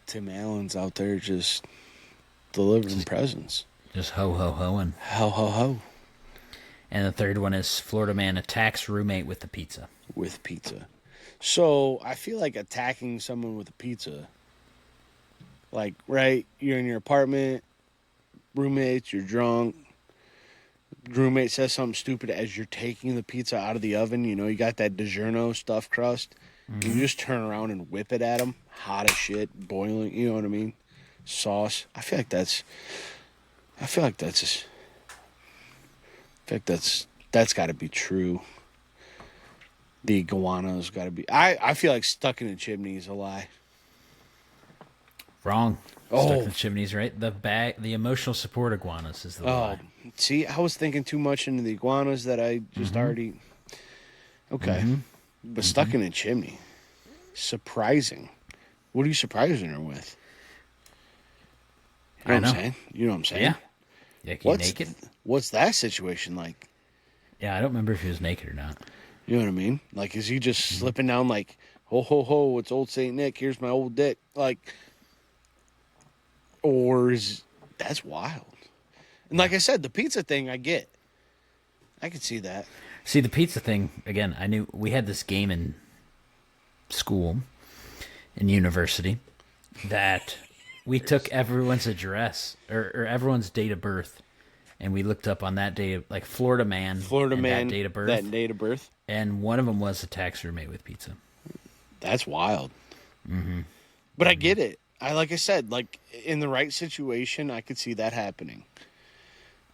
Tim Allen's out there just delivering presents. Just ho ho hoing. Ho, ho, ho. And the third one is Florida man attacks roommate with the pizza. With pizza. So I feel like attacking someone with a pizza, like, right, you're in your apartment, roommates, you're drunk, roommate says something stupid as you're taking the pizza out of the oven, you know, you got that DiGiorno stuffed crust, you just turn around and whip it at them, hot as shit, boiling, you know what I mean, sauce. I feel like that's got to be true. The iguana's got to be. I feel like stuck in a chimney is a lie. Wrong. Stuck Oh. in the chimneys, right? The emotional support iguanas is the lie. See, I was thinking too much into the iguanas that I just already. Okay, but stuck in a chimney, surprising. What are you surprising her with? You know what I'm saying? You know what I'm saying? Yeah. Yeah, can you naked? What's that situation like? Yeah, I don't remember if he was naked or not. You know what I mean? Like, is he just slipping down like, ho, ho, ho, it's old St. Nick, here's my old dick? Like, or is, that's wild. And like I said, the pizza thing, I get. I could see that. See, the pizza thing, again, I knew we had this game in school, in university, that we took everyone's address or everyone's date of birth, and we looked up on that day, like Florida man, that date of birth. That date of birth. And one of them was a tax roommate with pizza. That's wild. But I get it. Like I said, like in the right situation, I could see that happening.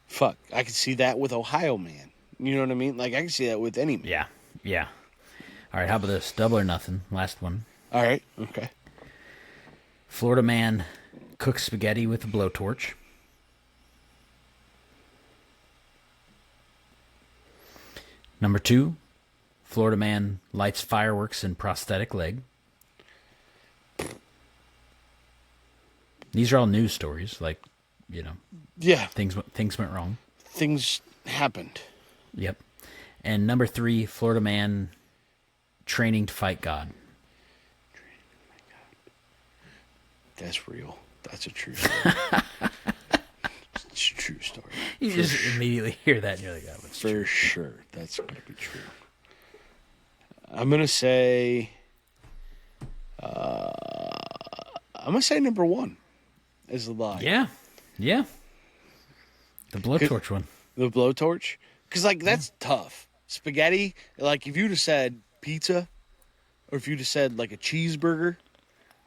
Fuck, I could see that with Ohio man. You know what I mean? Like I could see that with any man. Yeah, yeah. All right, how about this? Double or nothing. Last one. All right, okay. Florida man cooks spaghetti with a blowtorch. Number 2, Florida man lights fireworks in prosthetic leg. These are all news stories, like, you know, Yeah, things went wrong. things happened. Yep. And number 3, Florida man training to fight God. That's real. That's a true story. It's a true story. You just immediately hear that and you're like, oh, it's true. For sure. That's going to be true. I'm going to say... I'm going to say number 1 is the lie. Yeah. Yeah. The blowtorch one. The blowtorch. Because, like, that's tough. Spaghetti, like, if you'd have said pizza, or if you'd have said, like, a cheeseburger,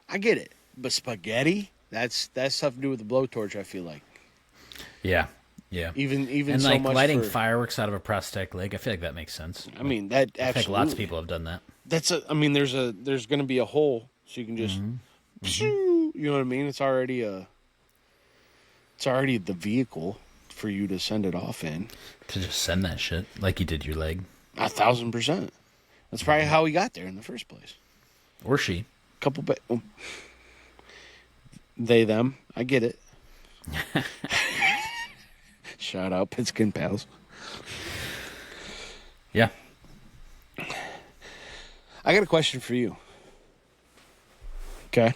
I get it. But spaghetti, that's tough to do with the blowtorch, I feel like. Yeah. Yeah. Even And so like much lighting for, fireworks out of a prosthetic leg, I feel like that makes sense. I mean, that absolutely. I think lots of people have done that. There's going to be a hole, so you can just, you know what I mean? It's already the vehicle for you to send it off in. To just send that shit like you did your leg. 1,000%. That's probably how he got there in the first place. Or she. They, them. I get it. Shout out, Pigskin Pals. Yeah. I got a question for you. Okay.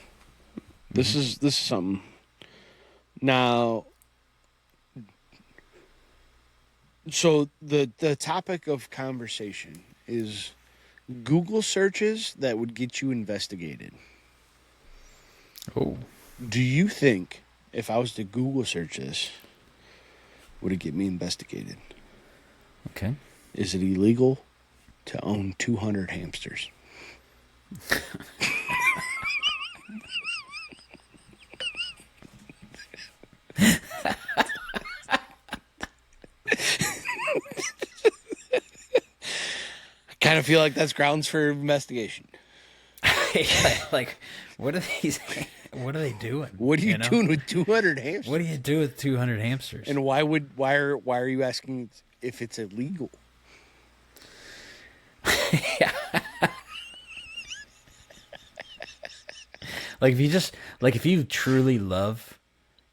This is something. Now, so the topic of conversation is Google searches that would get you investigated. Oh. Do you think if I was to Google search this, would it get me investigated? Okay. Is it illegal to own 200 hamsters? I kind of feel like that's grounds for investigation. Like, what are these? What are they doing? What are you doing with 200 hamsters? What do you do with 200 hamsters? And why are you asking if it's illegal? Like if you truly love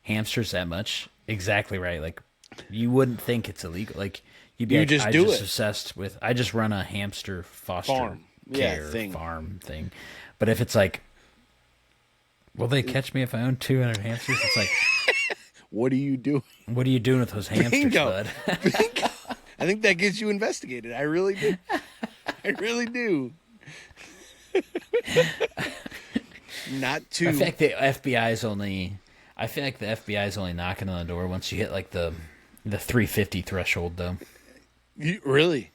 hamsters that much, exactly right. Like you wouldn't think it's illegal. Like you'd be You like, just I do just it. obsessed with. I just run a hamster foster Farm. Yeah, care thing. farm thing. But if it's like, will they catch me if I own 200 hamsters? It's like, What are you doing? what are you doing with those hamsters, Bingo. bud? Bingo. I think that gets you investigated. I really do. I really do. Not too. I feel like the FBI is only. I feel like the FBI is only knocking on the door once you hit like the 350 threshold, though. Really?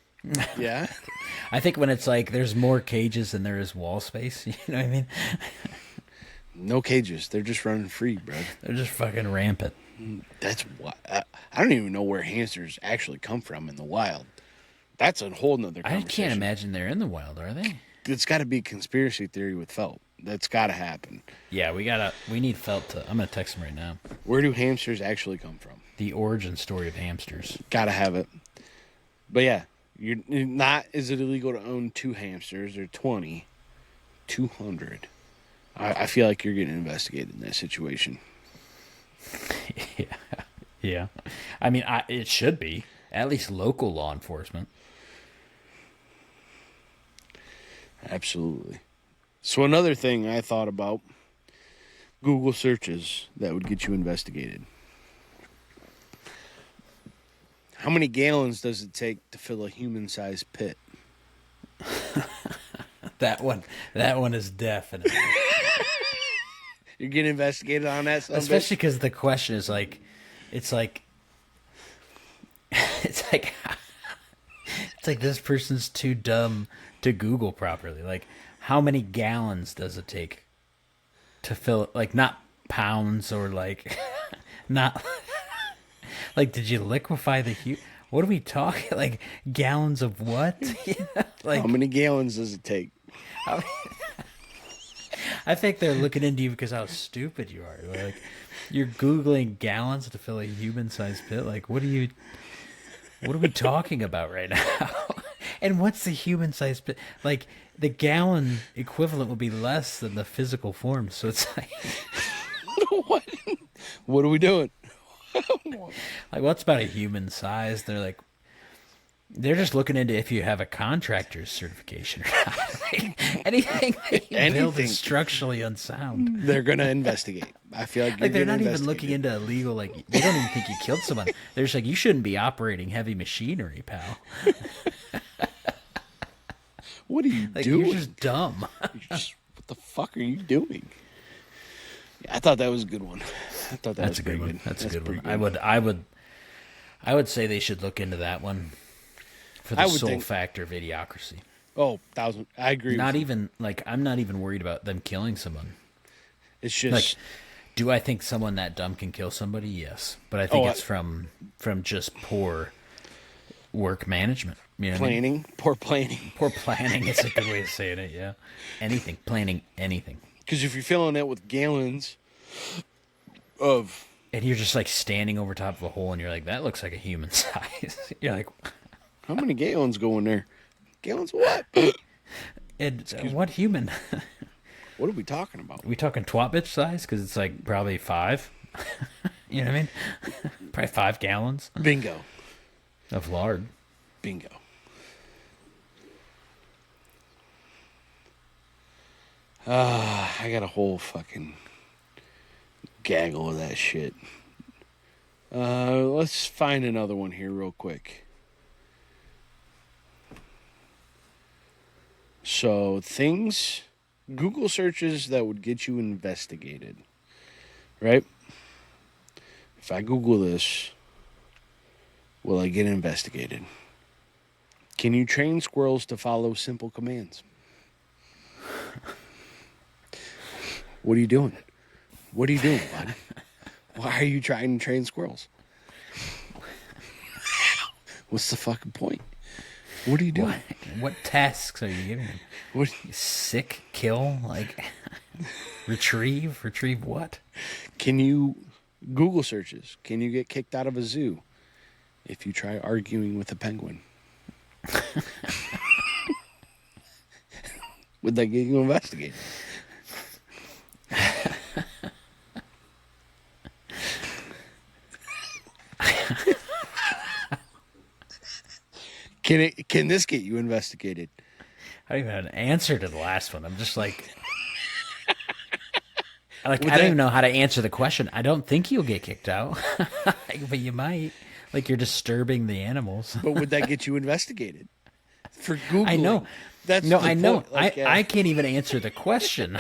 Yeah. I think when it's like there's more cages than there is wall space. You know what I mean? No cages. They're just running free, bro. They're just fucking rampant. That's why I don't even know where hamsters actually come from in the wild. That's a whole nother I conversation. can't imagine they're in the wild, are they? It's got to be a conspiracy theory with felt. That's got to happen. Yeah, we need Felt to. I'm gonna text him right now. Where do hamsters actually come from? The origin story of hamsters. Got to have it. But yeah, you're not. Is it illegal to own 2 hamsters or 20? 200. I feel like you're getting investigated in that situation. Yeah. I mean, it should be at least local law enforcement. Absolutely. So another thing I thought about, Google searches that would get you investigated. How many gallons does it take to fill a human-sized pit? That one is definite. You're getting investigated on that, Especially because the question is like, it's like this person's too dumb to Google properly. Like, how many gallons does it take to fill it? Like, not pounds or like, not like, did you liquefy the what are we talking? Like, gallons of what? Like, how many gallons does it take? I think they're looking into you because how stupid you are. Like, you're Googling gallons to fill a human-sized pit. Like, what are we talking about right now? And what's the human-sized pit? Like, the gallon equivalent will be less than the physical form. So it's like, What are we doing? like, what's about a human size? They're just looking into if you have a contractor's certification or not. Like, anything that you build is structurally unsound. They're gonna investigate. I feel like They're not even looking into illegal. Like, they don't even think you killed someone. They're just like, you shouldn't be operating heavy machinery, pal. What are you Like, doing? you're just dumb. What the fuck are you doing? Yeah, I thought that was a good one. I thought that was That's a good pretty one. That's a good pretty one. I would say they should look into that one for the sole factor of idiocracy. Oh, 1,000. I agree. Not with you. even like I'm not even worried about them killing someone. It's just Like, do I think someone that dumb can kill somebody? Yes, but I think it's from just poor work management. You know what I mean? planning, poor planning. Poor planning is a good way of saying it. Yeah, planning anything. Because if you're filling it with gallons of, And you're just like standing over top of a hole, and you're like, that looks like a human size. You're like, how many gallons go in there? Gallons of what? what human? What are we talking about? Are we talking twat bitch size? Because it's like probably 5. You know what I mean? Probably 5 gallons Bingo. of lard. Bingo. I got a whole fucking gaggle of that shit. Let's find another one here real quick. So, Google searches that would get you investigated, right? If I Google this, will I get investigated? Can you train squirrels to follow simple commands? What are you doing? What are you doing, bud? Why are you trying to train squirrels? What's the fucking point? What are you doing? What tasks are you giving him? What? Sick, kill, like retrieve what? Can you Google searches? Can you get kicked out of a zoo if you try arguing with a penguin? Would that get you investigated? Can this get you investigated? I don't even have an answer to the last one. I'm just like, I don't that- even know how to answer the question. I don't think you'll get kicked out, but you might. Like you're disturbing the animals. But would that get you investigated? For Googling. I know. That's No, the I know. point. Like, I can't even answer the question.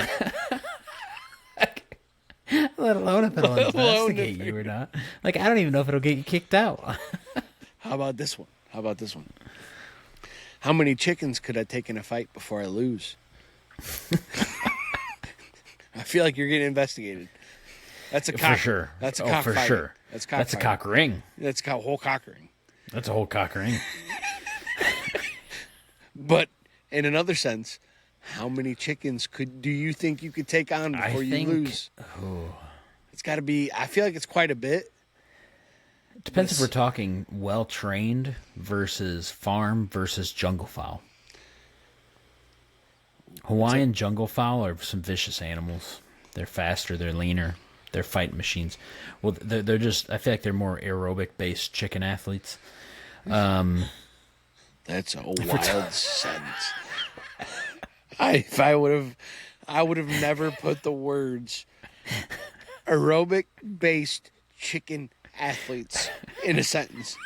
Let alone if it'll investigate you or not. Like I don't even know if it'll get you kicked out. How about this one? How many chickens could I take in a fight before I lose? I feel like you're getting investigated. That's a cock. For sure. That's a Oh, for cockfighting. sure. That's a cock ring. That's a whole cock ring. That's a whole cock ring. But in another sense, how many chickens do you think you could take on before you lose? It's got to be. I feel like it's quite a bit. It depends if we're talking well trained versus farm versus jungle fowl. Hawaiian jungle fowl are some vicious animals. They're faster, they're leaner, they're fighting machines. Well, they're just. I feel like they're more aerobic based chicken athletes. That's a wild sentence. I would have never put the words aerobic based chicken athletes in a sentence.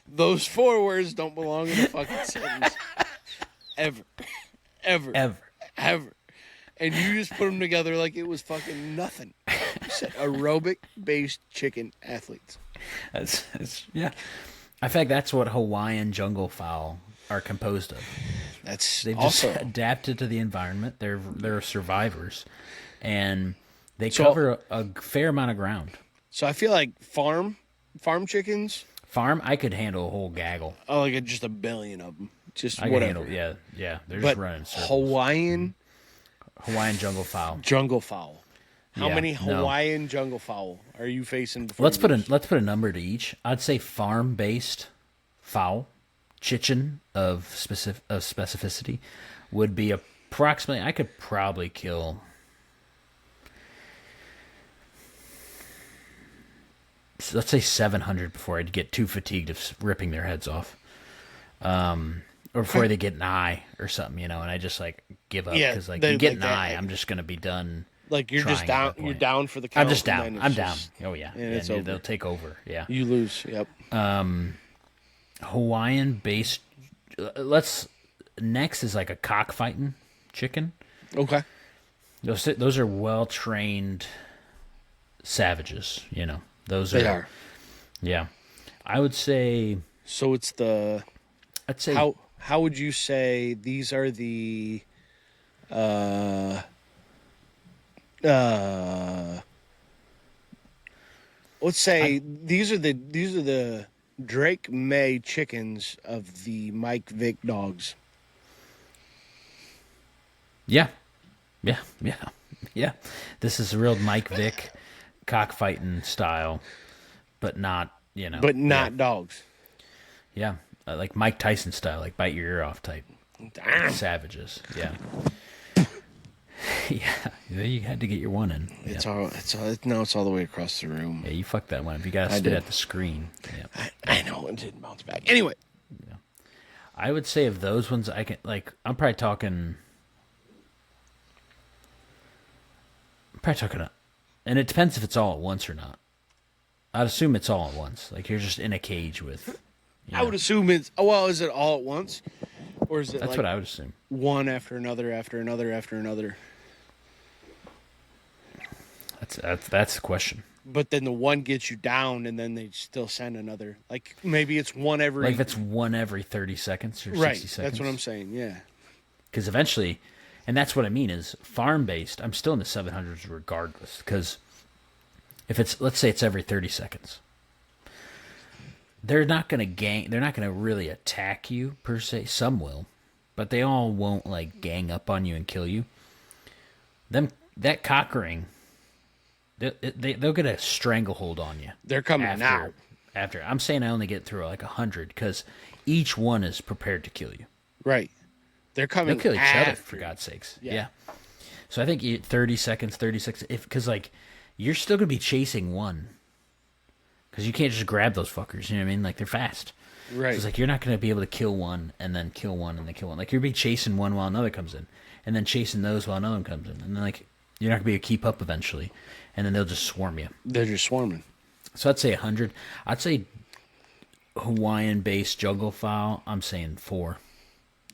Those 4 words don't belong in a fucking sentence. Ever. And you just put them together like it was fucking nothing. You said aerobic based chicken athletes. Yeah. I think that's what Hawaiian jungle fowl are composed of. They've just adapted to the environment. They're survivors, and they cover a fair amount of ground. So I feel like farm chickens. Farm, I could handle a whole gaggle. Oh, like just a billion of them. Just I whatever. Could handle, yeah. They're just running circles. Hawaiian jungle fowl. Jungle fowl. How Yeah, many no. Hawaiian jungle fowl are you facing before? Let's put a number to each. I'd say farm based fowl, chicken of specificity, would be approximately. I could probably kill. Let's say 700 before I'd get too fatigued of ripping their heads off, or before they get an eye or something, and I just like give up because you get an eye, I'm just gonna be done. Like you're just down. You're down for the count. I'm just down. I'm down. Oh yeah, and they'll take over. Yeah, you lose. Yep. Hawaiian based. Next is like a cockfighting chicken. Okay. Those are well trained savages. Those They are. Yeah, I would say. So it's the. I'd say how would you say these are the. Let's say these are the Drake May chickens of the Mike Vick dogs. Yeah. This is a real Mike Vick cockfighting style, but not But not dogs. Yeah, like Mike Tyson style, like bite your ear off type. Damn. Savages. Yeah. Yeah, you had to get your one in. It's all the way across the room. Yeah, you fucked that one up. You got to sit at the screen. Yeah. I know it didn't bounce back. Anyway, yeah. I would say of those ones, I can I'm probably talking. And it depends if it's all at once or not. I'd assume it's all at once. Like you're just in a cage with. I would assume it's. Well, is it all at once, or is it? That's what I would assume. One after another, after another, after another. That's the question. but then the one gets you down, and then they still send another. Like maybe it's one every. Like if it's one every 30 seconds or 60 seconds. That's what I'm saying. Yeah. Because eventually, and that's what I mean is farm based. I'm still in the 700s regardless. Because if it's, let's say it's every 30 seconds, they're not gonna gang. They're not gonna really attack you per se. Some will, but they all won't like gang up on you and kill you. That cock ring. They'll get a stranglehold on you. They're coming now. After I'm saying I only get through like 100 because each one is prepared to kill you. Right. They're coming. They'll kill each other after. for God's sakes. Yeah. Yeah. So I think 30 seconds, because like you're still gonna be chasing one because you can't just grab those fuckers. You know what I mean? Like they're fast. Right. So it's like you're not gonna be able to kill one and then kill one and then kill one. Like you'll be chasing one while another comes in, and then chasing those while another one comes in, and then like you're not gonna be able to keep up eventually. And then they'll just swarm you. They're just swarming. So I'd say 100. I'd say Hawaiian-based jungle fowl. I'm saying 4.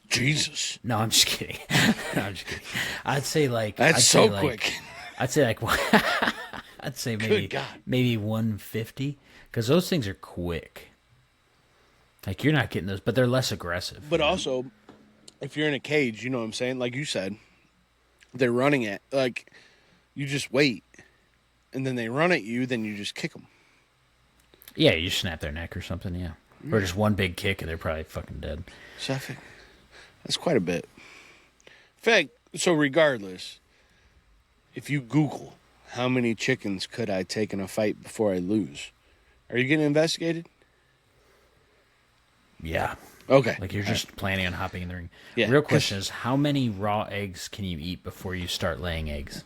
Jesus. No, I'm just kidding. No, I'm just kidding. I'd say like That's I'd so say, like, quick. I'd say like I'd say maybe 150 because those things are quick. Like you're not getting those, but they're less aggressive. But also, if you're in a cage, you know what I'm saying? Like you said, they're running it. Like you just wait, and then they run at you. Then you just kick them. Yeah, you snap their neck or something. Yeah, or just one big kick and they're probably fucking dead. So I think that's quite a bit. In fact, so regardless, if you Google how many chickens could I take in a fight before I lose, are you getting investigated? Yeah. Okay. Like you're just planning on hopping in the ring. Yeah, Real question is, how many raw eggs can you eat before you start laying eggs?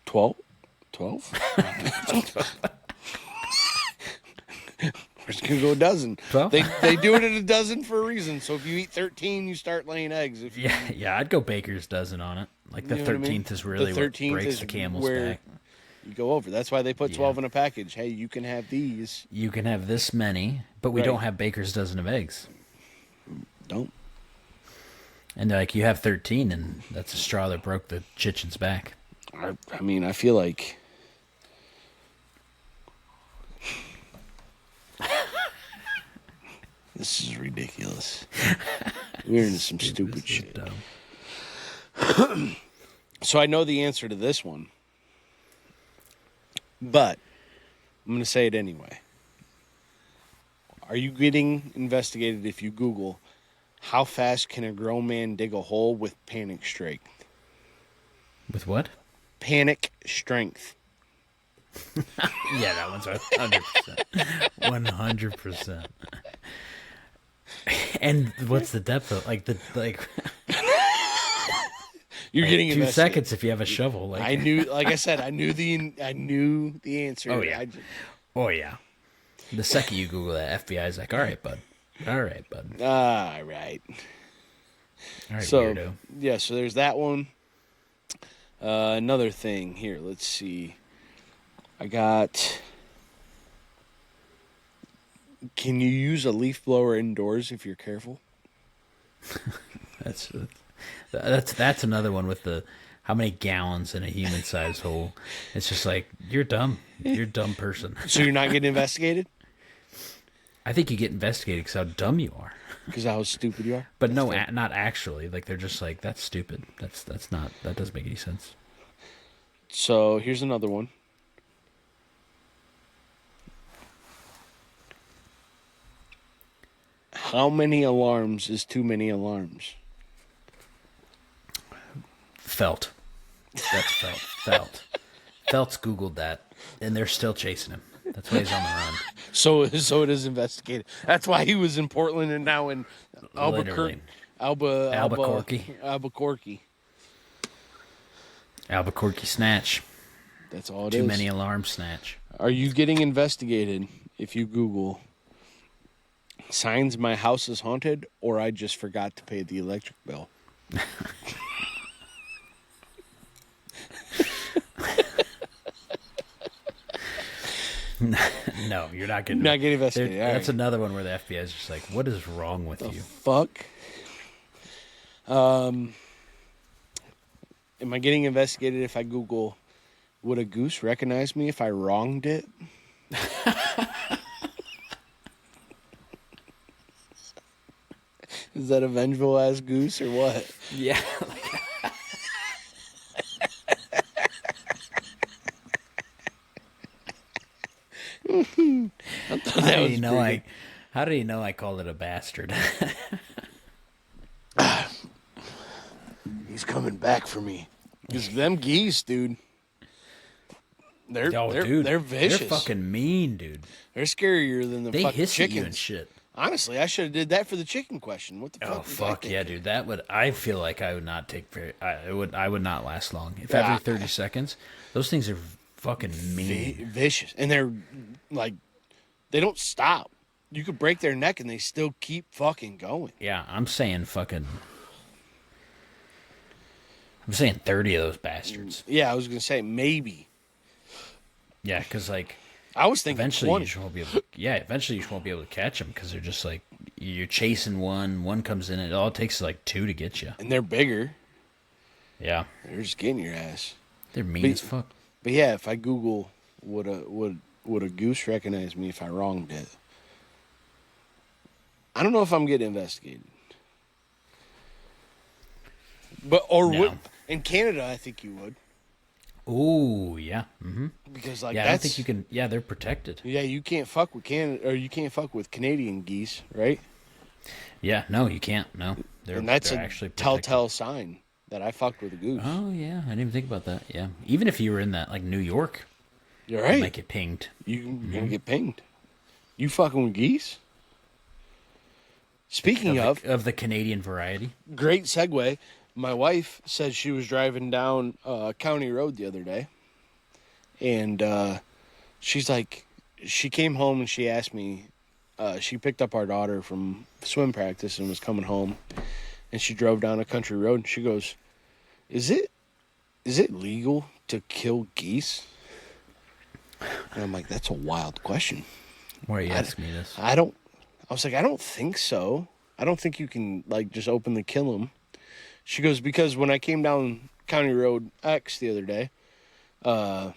12? 12? We're just going to go a dozen. 12? They do it at a dozen for a reason. So if you eat 13, you start laying eggs. If you, Yeah, I'd go baker's dozen on it. Like the You know what I 13th mean? is really The what 13th breaks is the camel's where back. you go over. That's why they put Yeah. 12 in a package. Hey, you can have these. You can have this many, but we Right. don't have baker's dozen of eggs. Don't. And like you have 13, and that's a straw that broke the chicken's back. I mean, I feel like... This is ridiculous. We're into some stupid This is shit. dumb. So I know the answer to this one. But I'm going to say it anyway. Are you getting investigated if you Google how fast can a grown man dig a hole with panic strength? With what? Panic strength. Yeah, that one's 100%. 100%. And what's the depth of You're getting 2 investigated. seconds if you have a shovel? Like I knew, like I said, I knew the answer. Oh, yeah. Oh yeah. The second you Google that, FBI is like, all right, bud. All right, bud. All right. All right, So weirdo. yeah, so there's that one. Another thing here. Let's see. I got. Can you use a leaf blower indoors if you're careful? That's another one with the how many gallons in a human-sized hole. It's just like you're dumb. You're a dumb person. So you're not getting investigated I think you get investigated because how dumb you are. because how stupid you are. But no, not actually. Like they're just like that's stupid. That's not. That doesn't make any sense. So here's another one. How many alarms is too many alarms? Felt. That's Felt. Felt. Felt's Googled that, and they're still chasing him. That's why he's on the run. So it is investigated. That's why he was in Portland and now in Literally. Albuquerque. Albuquerque snatch. That's all it Too is. many alarm snatch. Are you getting investigated if you Google signs my house is haunted or I just forgot to pay the electric bill? No, you're not getting. Not getting investigated. All That's right. another one where the FBI is just like, "What is wrong with you?" Fuck. am I getting investigated if I Google, would a goose recognize me if I wronged it? Is that a vengeful ass goose or what? Yeah. That was pretty How did he know I called it a bastard? He's coming back for me. Because them geese, dude. They're vicious. They're fucking mean, dude. They're scarier than the They fucking hiss at chickens. you and shit. Honestly, I should have did that for the chicken question. What the fuck? Oh was I fuck thinking? yeah, dude! That would. I feel like I would not take very. I would not last long. If Yeah. every 30 seconds, those things are fucking mean. Vicious, and they're like, they don't stop. You could break their neck and they still keep fucking going. Yeah, I'm saying 30 of those bastards. Yeah, I was gonna say maybe. Yeah, because like I was thinking eventually 20. you just won't be able. Eventually you just won't be able to catch them because they're just like you're chasing one comes in. It all takes like two to get you. And they're bigger. Yeah, They're just getting your ass. they're mean as fuck. But yeah, if I Google would a goose recognize me if I wronged it? I don't know if I'm getting investigated. But No. in Canada, I think you would. Ooh, yeah. Mm-hmm. Because like Yeah, I that's don't think you can. Yeah, they're protected. yeah, you can't fuck with Canada or you can't fuck with Canadian geese, right? Yeah, no, you can't. No, And that's they're a actually protected. telltale sign that I fucked with a goose. Oh yeah, I didn't even think about that. Yeah, even if you were in that like New York, You're you right. might get pinged. You're gonna get pinged. You fucking with geese? Speaking of Of the Canadian variety. great segue. My wife said she was driving down County Road the other day, and she's like, she came home and she asked me. She picked up our daughter from swim practice and was coming home, and she drove down a country road. And she goes, "Is it legal to kill geese?" And I'm like, "That's a wild question." Why are you asking me this? I was like, I don't think so. I don't think you can like just openly kill them. She goes, because when I came down County Road X the other day, or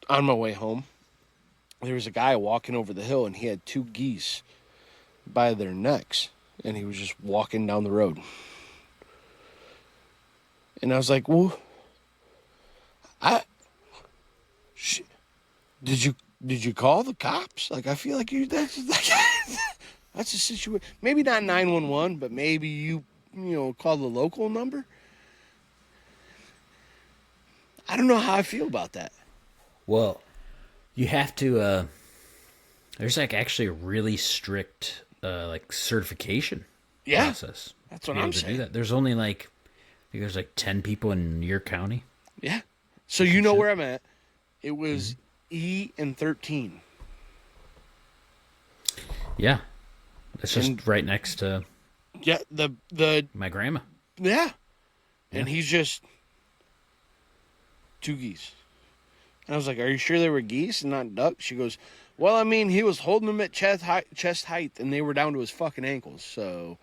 on my way home, there was a guy walking over the hill and he had two geese by their necks and he was just walking down the road. And I was like, well, did you call the cops? Like, I feel like that's a situation. Maybe not 911, but maybe you call the local number. I don't know how I feel about that. Well, you have to. There's like actually a really strict like certification process. That's to what be I'm able to saying. do that. There's only like, I think there's like 10 people in your county. Yeah. So you know where I'm at. It was E and 13. Yeah, it's just right next to Yeah, the my grandma. yeah. And he's just two geese. And I was like, "Are you sure they were geese and not ducks?" She goes, "Well, I mean, he was holding them at chest height, and they were down to his fucking ankles. So,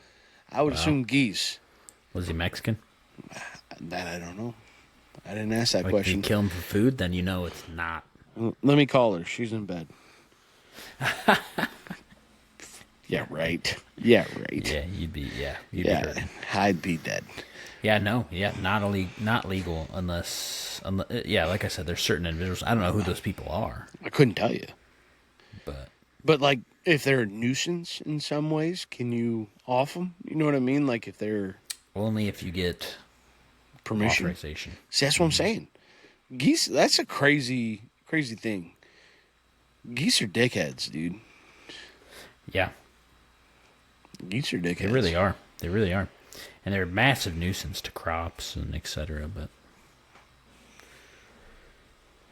I would assume geese." Was he Mexican? That I don't know. I didn't ask that Like, question. did you kill him for food? Then you know it's not. Let me call her. She's in bed. Yeah, right. Yeah, right. Yeah, you'd be be Yeah, hurting. I'd be dead. Yeah, no, yeah, not legal unless, yeah, like I said, there's certain individuals. I don't know who those people are, I couldn't tell you. but like, if they're a nuisance in some ways, can you off them? You know what I mean? Like, if they're only if you get permission. authorization. See, that's what I'm saying. Geese, that's a crazy thing. Geese are dickheads, dude. Yeah, Geese are dickheads. they really are. They really are, and they're a massive nuisance to crops and etc. But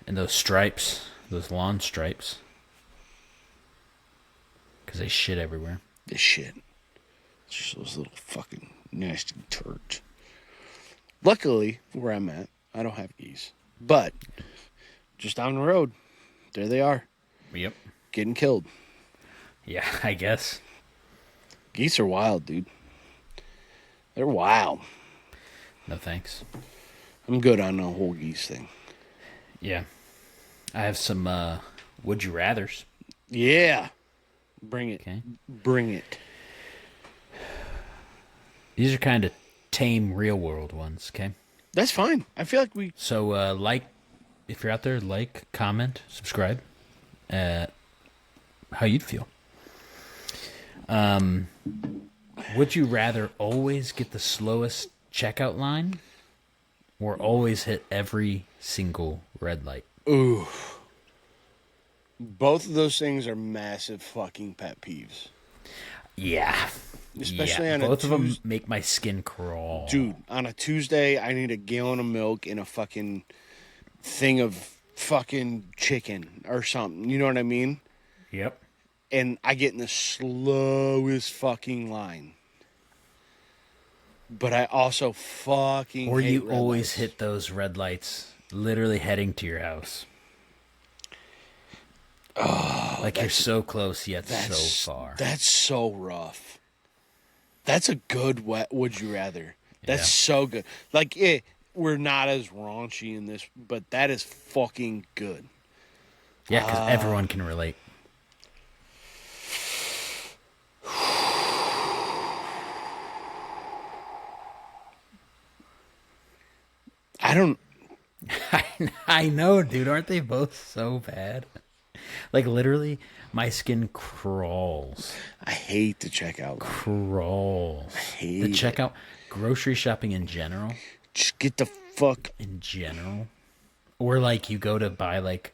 and those stripes, those lawn stripes, because they shit everywhere. This shit. It's just those little fucking nasty turds. Luckily, where I'm at, I don't have geese. But just down the road, there they are, Yep. getting killed. Yeah, I guess. Geese are wild, dude. They're wild. No thanks. I'm good on the whole geese thing. Yeah. I have some would you rathers. Yeah. Bring it. Okay. Bring it. These are kind of tame real world ones, okay? That's fine. I feel like we... So if you're out there, like, comment, subscribe. How you'd feel. Would you rather always get the slowest checkout line or always hit every single red light? Ooh. Both of those things are massive fucking pet peeves. Yeah. Especially yeah. on both a of them make my skin crawl. Dude, on a Tuesday, I need a gallon of milk and a fucking thing of fucking chicken or something. You know what I mean? Yep. And I get in the slowest fucking line. But I also fucking Or hate you red always lights. hit those red lights literally heading to your house. Oh, like you're so close yet so far. That's so rough. That's a good would you rather. That's Yeah. so good. Like, we're not as raunchy in this, but that is fucking good. Yeah, because everyone can relate. I don't... I know, dude. Aren't they both so bad? Like, literally, my skin crawls. I hate the checkout line. Crawls. hate the it. checkout, grocery shopping in general. Just get the fuck... In general. Or, like, you go to buy, like,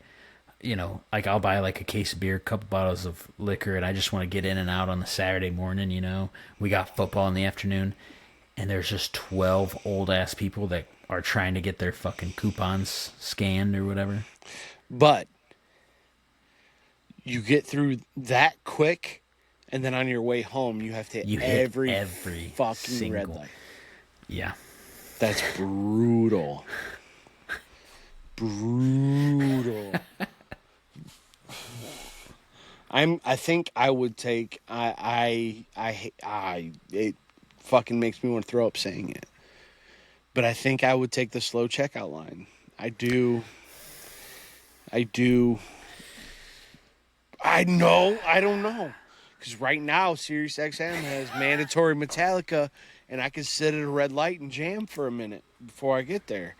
you know, like, I'll buy, like, a case of beer, a couple bottles of liquor, and I just want to get in and out on a Saturday morning, you know. We got football in the afternoon, and there's just 12 old-ass people that are trying to get their fucking coupons scanned or whatever. But you get through that quick, and then on your way home, you have to hit every fucking single red light. Yeah. That's brutal. Brutal. I think I would take... it fucking makes me want to throw up saying it. But I think I would take the slow checkout line. I do. I know. I don't know. Because right now, SiriusXM has mandatory Metallica, and I can sit at a red light and jam for a minute before I get there.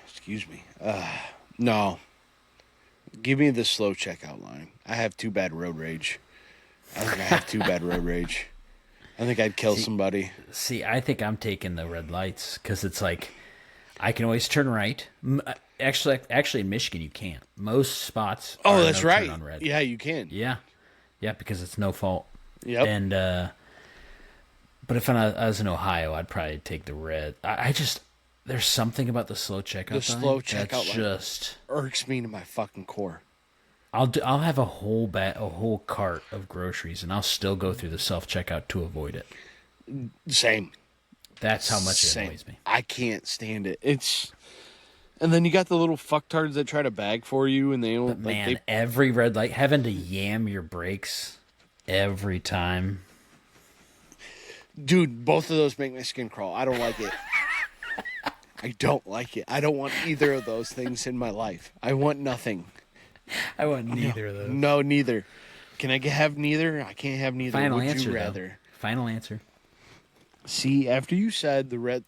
Excuse me. No. Give me the slow checkout line. I have too bad road rage. I think I have too bad road rage. I think I'd kill somebody. See, I think I'm taking the red lights because it's like I can always turn right. Actually, in Michigan, you can't. Most spots. Oh, are that's no right. Turn on red. Yeah, you can. Yeah, because it's no fault. Yep. And but if I was in Ohio, I'd probably take the red. I just there's something about the slow checkout. The slow checkout that's line just irks me to my fucking core. I'll have a whole cart of groceries, and I'll still go through the self checkout to avoid it. Same. That's how much it Same. annoys me. I can't stand it. And then you got the little fucktards that try to bag for you, and they don't. But man, every red light, having to yam your brakes every time. Dude, both of those make my skin crawl. I don't like it. I don't like it. I don't want either of those things in my life. I want nothing. I want neither of those. No, neither. Can I have neither? I can't have neither. Final Would answer, you rather? Final answer. See, after you said the red,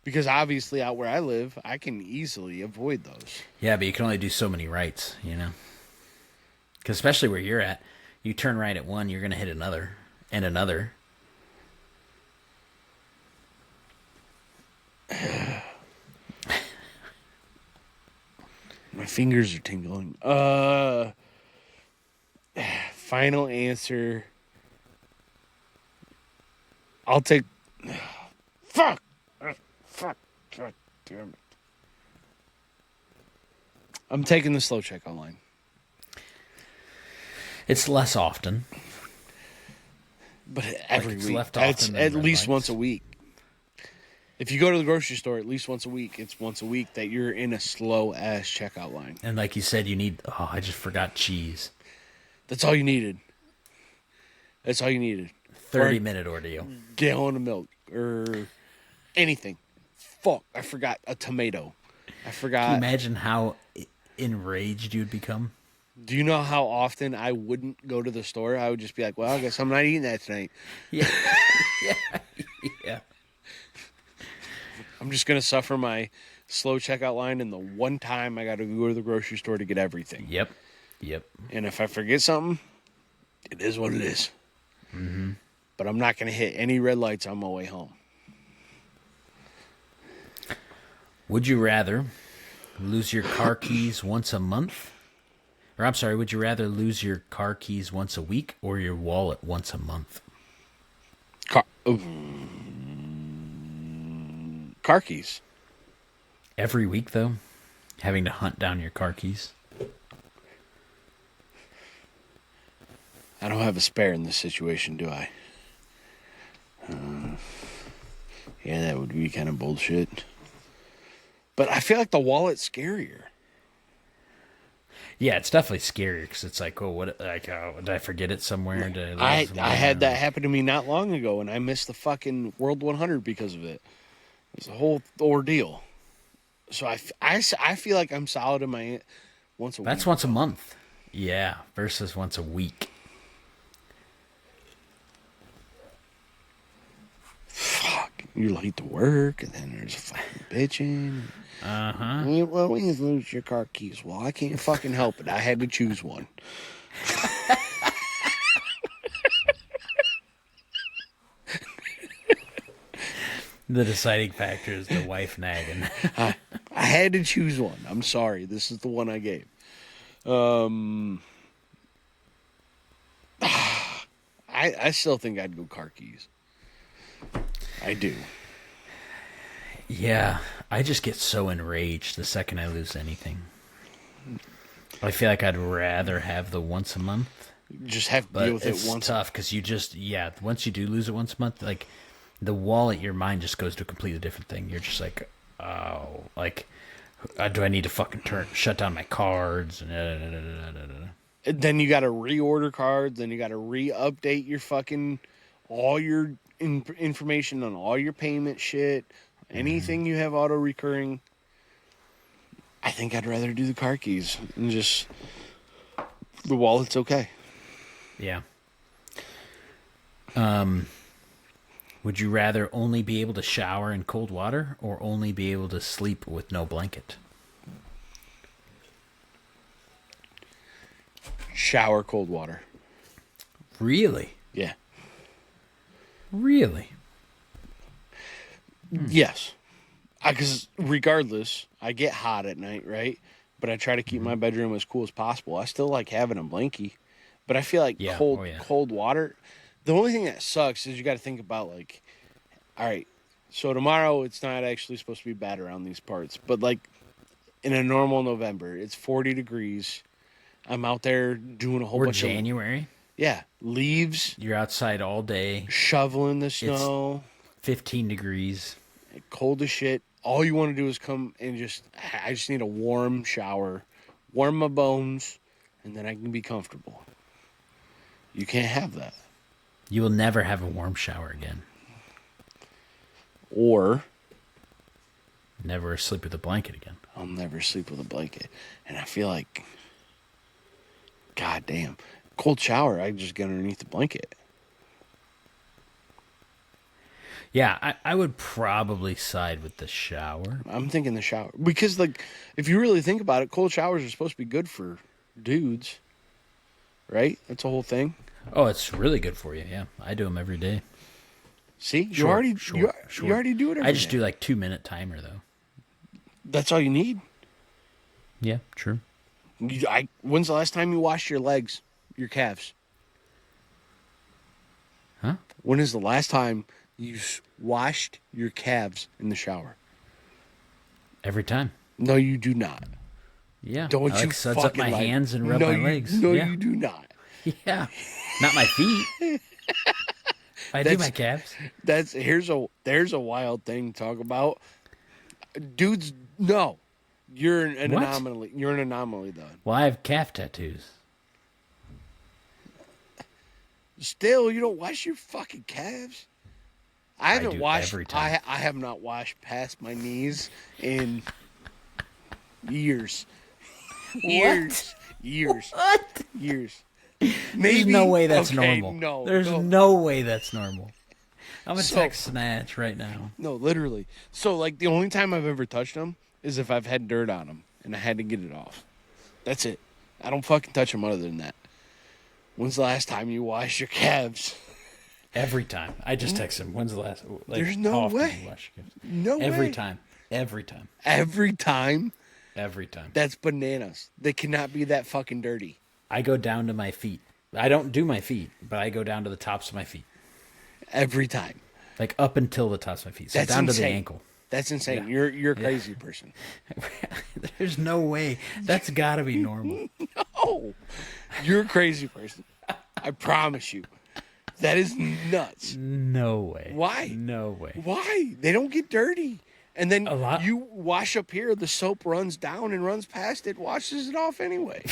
because obviously out where I live, I can easily avoid those. Yeah, but you can only do so many rights, you know? Because especially where you're at, you turn right at one, you're going to hit another, and another. My fingers are tingling. Final answer. I'll take... Fuck! Fuck. God damn it. I'm taking the slow checkout line. It's less often. But every it's week. left That's often than at red least lights. once a week. If you go to the grocery store at least once a week, it's once a week that you're in a slow-ass checkout line. And like you said, you need... Oh, I just forgot cheese. That's all you needed. That's all you needed. 30-minute ordeal. Gallon of milk. Or anything. Fuck, I forgot a tomato. I Can you forgot. imagine how enraged you'd become? Do you know how often I wouldn't go to the store? I would just be like, well, I guess I'm not eating that tonight. Yeah. Yeah. I'm just going to suffer my slow checkout line and the one time I got to go to the grocery store to get everything. Yep. And if I forget something, it is what it is. Mm-hmm. But I'm not going to hit any red lights on my way home. Would you rather lose your car keys once a month? Or I'm sorry, would you rather lose your car keys once a week or your wallet once a month? Car keys. Every week, though? Having to hunt down your car keys? I don't have a spare in this situation, do I? Yeah, that would be kind of bullshit. But I feel like the wallet's scarier. Yeah, it's definitely scarier because it's like, oh, what? Like, oh, did I forget it somewhere? Did I lose it had somewhere? that happen to me not long ago, and I missed the fucking World 100 because of it. It's a whole ordeal. So I feel like I'm solid in my once a week. That's once a month. Yeah, versus once a week. Fuck, you're late to work, and then there's fucking bitching. Uh-huh. Well, when you lose your car keys, well, I can't fucking help it. I had to choose one. The deciding factor is the wife nagging. I had to choose one. I'm sorry. This is the one I gave. I still think I'd go car keys. I do. Yeah, I just get so enraged the second I lose anything. I feel like I'd rather have the once a month, Just have to but deal with it's it once. tough because once you do lose it once a month, like the wallet, your mind just goes to a completely different thing. You're just like, oh, like, do I need to fucking shut down my cards? And then you got to reorder cards. Then you got to re-update your fucking all your information on all your payment shit. Anything you have auto recurring. I think I'd rather do the car keys and just the wallet's okay. Yeah. Would you rather only be able to shower in cold water or only be able to sleep with no blanket? Shower cold water. Really? Yeah. Really? Yes. Because regardless, I get hot at night, right? But I try to keep my bedroom as cool as possible. I still like having a blankie, but I feel like Yeah. cold Oh, yeah. cold water. The only thing that sucks is you got to think about like, all right, so tomorrow it's not actually supposed to be bad around these parts, but like in a normal November, it's 40 degrees. I'm out there doing a whole Or bunch of January? leaves, You're outside all day, shoveling the snow, 15 degrees. cold as shit. All you want to do is come and I just need a warm shower, warm my bones, and then I can be comfortable. You can't have that. You will never have a warm shower again. Or Never sleep with a blanket again. I'll never sleep with a blanket. And I feel like, god damn, cold shower, I just get underneath the blanket. Yeah, I would probably side with the shower. I'm thinking the shower. Because, like, if you really think about it, cold showers are supposed to be good for dudes. Right? That's the whole thing. Oh, it's really good for you. Yeah, I do them every day. See? You Sure, already sure. you already do it every I just day. do like 2-minute timer though. That's all you need. Yeah, true. When's the last time you washed your legs, your calves? Huh? When is the last time you washed your calves in the shower? Every time. No, you do not. Yeah. Don't I you like suds up fucking my lie. hands and rub No, my you- legs. No, yeah. you do not. Yeah. Not my feet. I do my calves. There's a wild thing to talk about. Dudes, no. You're an What? anomaly. You're an anomaly, though. Well, I have calf tattoos. Still, you don't wash your fucking calves. I haven't do washed. every time. I have not washed past my knees in years. Years. Years. What? Years. There's Maybe no way that's okay, normal. No, There's no. no way that's normal. I'm gonna So- text Snatch right now. No, literally. So, like, the only time I've ever touched them is if I've had dirt on them and I had to get it off. That's it. I don't fucking touch them other than that. When's the last time you washed your calves? Every time. I just text him. When's the last? Like, There's no how often way. do you wash your calves? No Every way. time. Every time. Every time? Every time. That's bananas. They cannot be that fucking dirty. I go down to my feet. I don't do my feet, but I go down to the tops of my feet. Every time. Like up until the tops of my feet. So That's down to the insane. ankle. That's insane. Yeah. You're a crazy person. There's no way. That's gotta be normal. Oh, you're a crazy person. I promise you. That is nuts. No way. Why? No way. Why? They don't get dirty. And then A lot- you wash up here, the soap runs down and runs past it, washes it off anyway.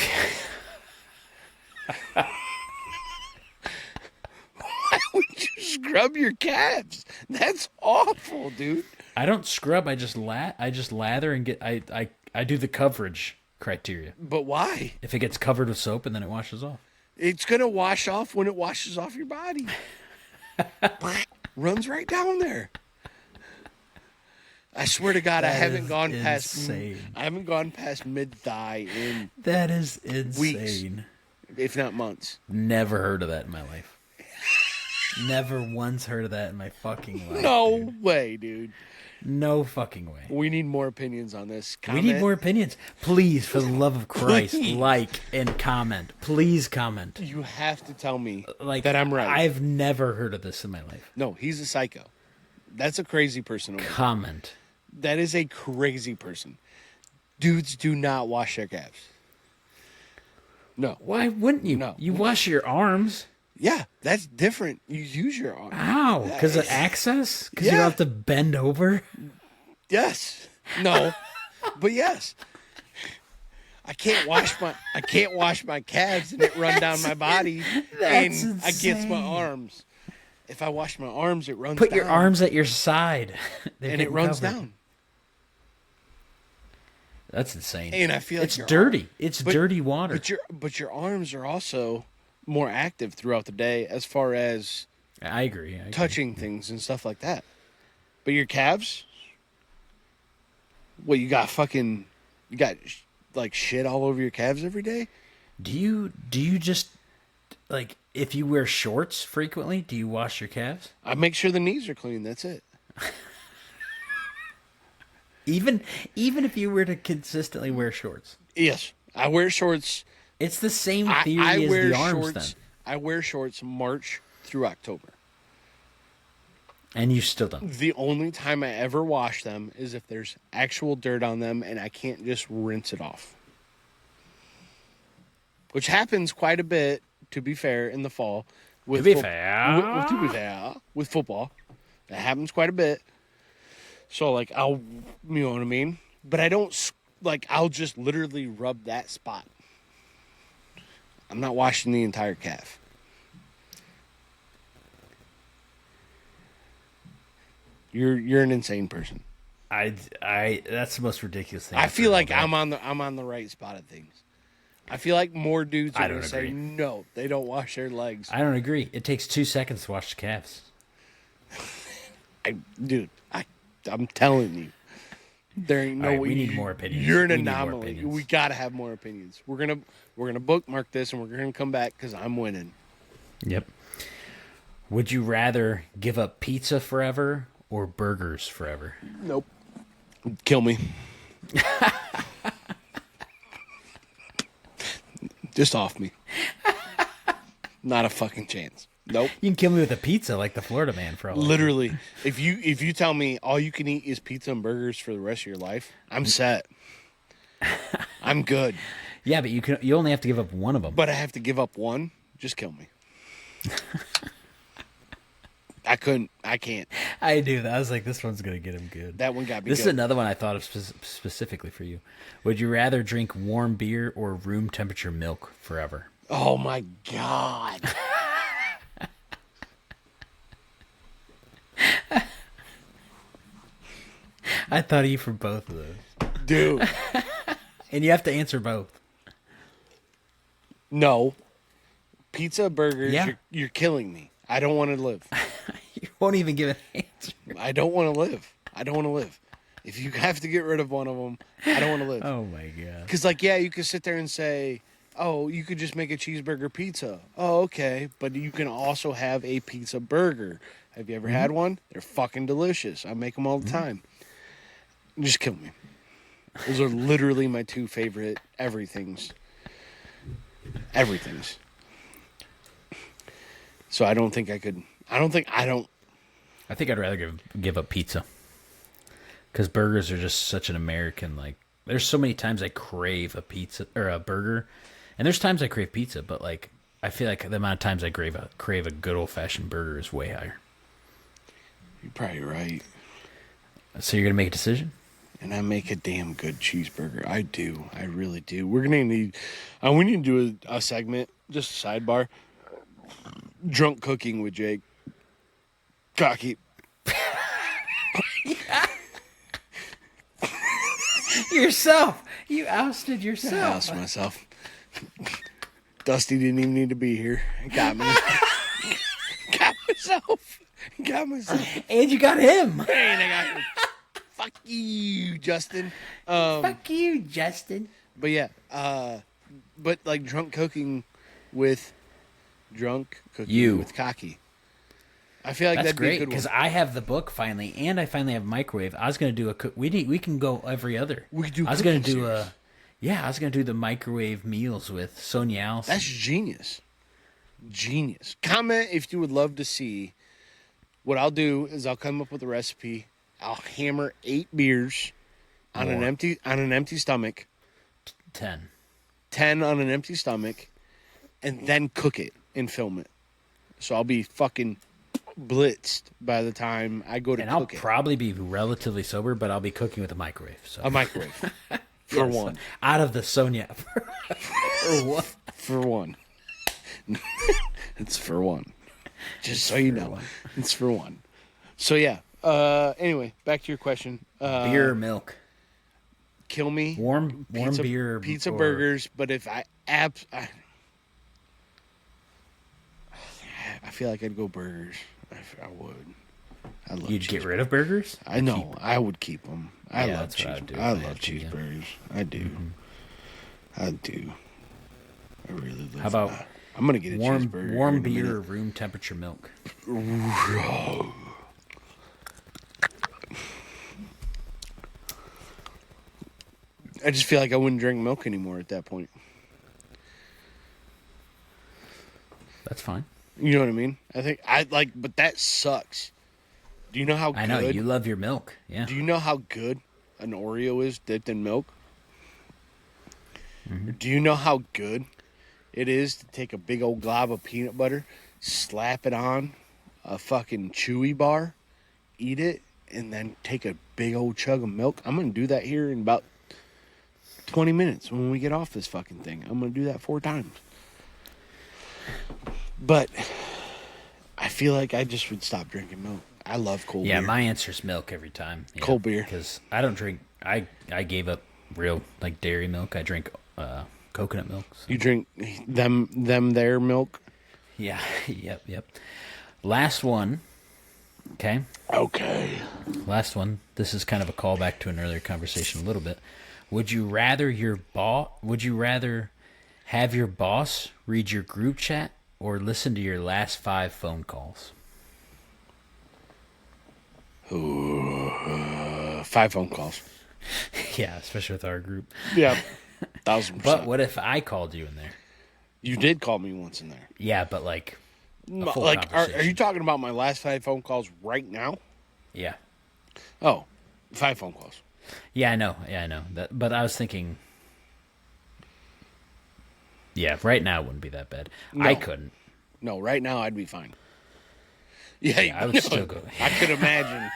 Why would you scrub your calves? That's awful, dude. I don't scrub. I just lather and get. I do the coverage criteria. But why? If it gets covered with soap and then it washes off. It's going to wash off when it washes off your body. Runs right down there. I swear to God, I That haven't is gone insane. past. I haven't gone past mid thigh in That is insane. Weeks. if not months. Never heard of that in my life. Never once heard of that in my fucking life. No dude. way, dude. No fucking way. We need more opinions on this. We need more opinions. Please, for the love of Christ, like and comment. Please comment. You have to tell me Like that I'm right. I've never heard of this in my life. No, he's a psycho. That's a crazy person. Comment. That is a crazy person. Dudes do not wash their calves. No. Why wouldn't you? No. You wash your arms. Yeah, that's different. You use your arm. How? Because of access? Because you Yeah. don't have to bend over? Yes. No. But yes. I can't wash my calves and it run down my body That's and against my insane. arms. If I wash my arms, it runs Put down. your arms at your side. They're and it getting runs covered. down. That's insane. And I feel like it's your dirty. arm- It's but- dirty water. But your arms are also more active throughout the day as far as I agree. touching things and stuff like that. But your calves, what you got like shit all over your calves every day? Do you just like if you wear shorts frequently, do you wash your calves? I make sure the knees are clean. That's it. Even if you were to consistently wear shorts. Yes, I wear shorts. It's the same I theory as wear the arms shorts. then. I wear shorts March through October. And you still don't. The only time I ever wash them is if there's actual dirt on them and I can't just rinse it off. Which happens quite a bit, to be fair, in the fall. To be fair. To be fair, with football. That happens quite a bit. So, like, you know what I mean? But I don't, I'll just literally rub that spot. I'm not washing the entire calf. You're an insane person. I that's the most ridiculous thing. I I've feel heard like all day. I'm on the right spot of things. I feel like more dudes I are don't gonna say agree. no, they don't wash their legs. I don't agree. It takes 2 seconds to wash the calves. I'm telling you, there ain't no All right, way. we need more opinions. You're an We need more anomaly. opinions. We gotta have more opinions. We're gonna bookmark this and we're gonna come back because I'm winning. Yep. Would you rather give up pizza forever or burgers forever? Nope. Kill me. Just off me. Not a fucking chance. Nope. You can kill me with a pizza like the Florida man for all I know. Literally, if you tell me all you can eat is pizza and burgers for the rest of your life, I'm set. I'm good. Yeah, but you only have to give up one of them. But I have to give up one. Just kill me. I can't. I do. I was like, this one's gonna get him good. That one got me This good. is another one I thought of specifically for you. Would you rather drink warm beer or room temperature milk forever? Oh my God. I thought of you for both of those. Dude, And you have to answer both. no. Pizza, burgers, Yeah. you're killing me. I don't want to live. You won't even give an answer. I don't want to live. I don't want to live. If you have to get rid of one of them, I don't want to live. Oh my god. Because, like, yeah, you could sit there and say, oh, you could just make a cheeseburger pizza. Oh, okay. But you can also have a pizza burger. Have you ever had one? They're fucking delicious. I make them all the time. Just kill me. Those are literally my two favorite everythings. Everythings. So I don't think I could. I think I'd rather give up pizza. Because burgers are just such an American, like, there's so many times I crave a pizza or a burger. And there's times I crave pizza, but like I feel like the amount of times I crave a good old fashioned burger is way higher. You're probably right. So you're gonna make a decision? And I make a damn good cheeseburger. I do. I really do. We're gonna need. We need to do a segment, just a sidebar. Drunk cooking with Jake. Cocky. Yourself. You ousted I yourself. asked myself. Dusty didn't even need to be here. Got me. Got myself. Got myself. And you got him. And I got him. Fuck you, Justin. Fuck you, Justin. But yeah, but like drunk cooking with cocky. I feel like That's that'd be a great good one. because I have the book finally, and I finally have a microwave. I was gonna do we can go every other. We could do I was gonna cooking do series. I was gonna do the microwave meals with Sonia Allison. That's genius. Genius. Comment if you would love to see. What I'll do is I'll come up with a recipe. I'll hammer 8 beers on an empty stomach. 10. 10 on an empty stomach, and then cook it and film it. So I'll be fucking blitzed by the time I go to And I'll cook it. probably be relatively sober, but I'll be cooking with a microwave. So A microwave. For Yes. one. Out of the Sonia. For what? For one. It's for one. Just so you know. It's for one. So yeah. Anyway, back to your question. Beer or milk? Kill me. Warm beer. Pizza or- burgers, but if I feel like I'd go burgers. I would. I love You'd get cheeseburgers. rid of burgers? I know. I would keep them. I Yeah, love that's what I would do if I I love had you, yeah. cheeseburgers. I do. I do. I really love. How about I'm gonna get a cheeseburger. warm here in a beer or minute. room temperature milk? I just feel like I wouldn't drink milk anymore at that point. That's fine. You know what I mean? I think but that sucks. Do you know how good? I know you love your milk. Yeah. Do you know how good an Oreo is dipped in milk? Mm-hmm. Do you know how good it is to take a big old glob of peanut butter, slap it on a fucking Chewy bar, eat it, and then take a big old chug of milk? I'm going to do that here in about 20 minutes when we get off this fucking thing. I'm going to do that 4 times. But I feel like I just would stop drinking milk. I love cold Yeah, beer. my answer's milk every time. Yeah, Cold beer. Because I don't drink. I gave up real like dairy milk. I drink coconut milk. So. You drink their milk? Yeah. Yep. Last one. Okay. Okay. Last one. This is kind of a callback to an earlier conversation a little bit. Would you rather have your boss read your group chat or listen to your last 5 phone calls? Ooh, 5 phone calls. Yeah, especially with our group. Yeah, 1,000%. But what if I called you in there? You did call me once in there. Yeah, but like a full Like, are conversation. you talking about my last 5 phone calls right now? Yeah. Oh, 5 phone calls. Yeah, I know. That, but I was thinking, yeah, right now it wouldn't be that bad. No. I couldn't. No, right now I'd be fine. Yeah, I would still go. I could imagine.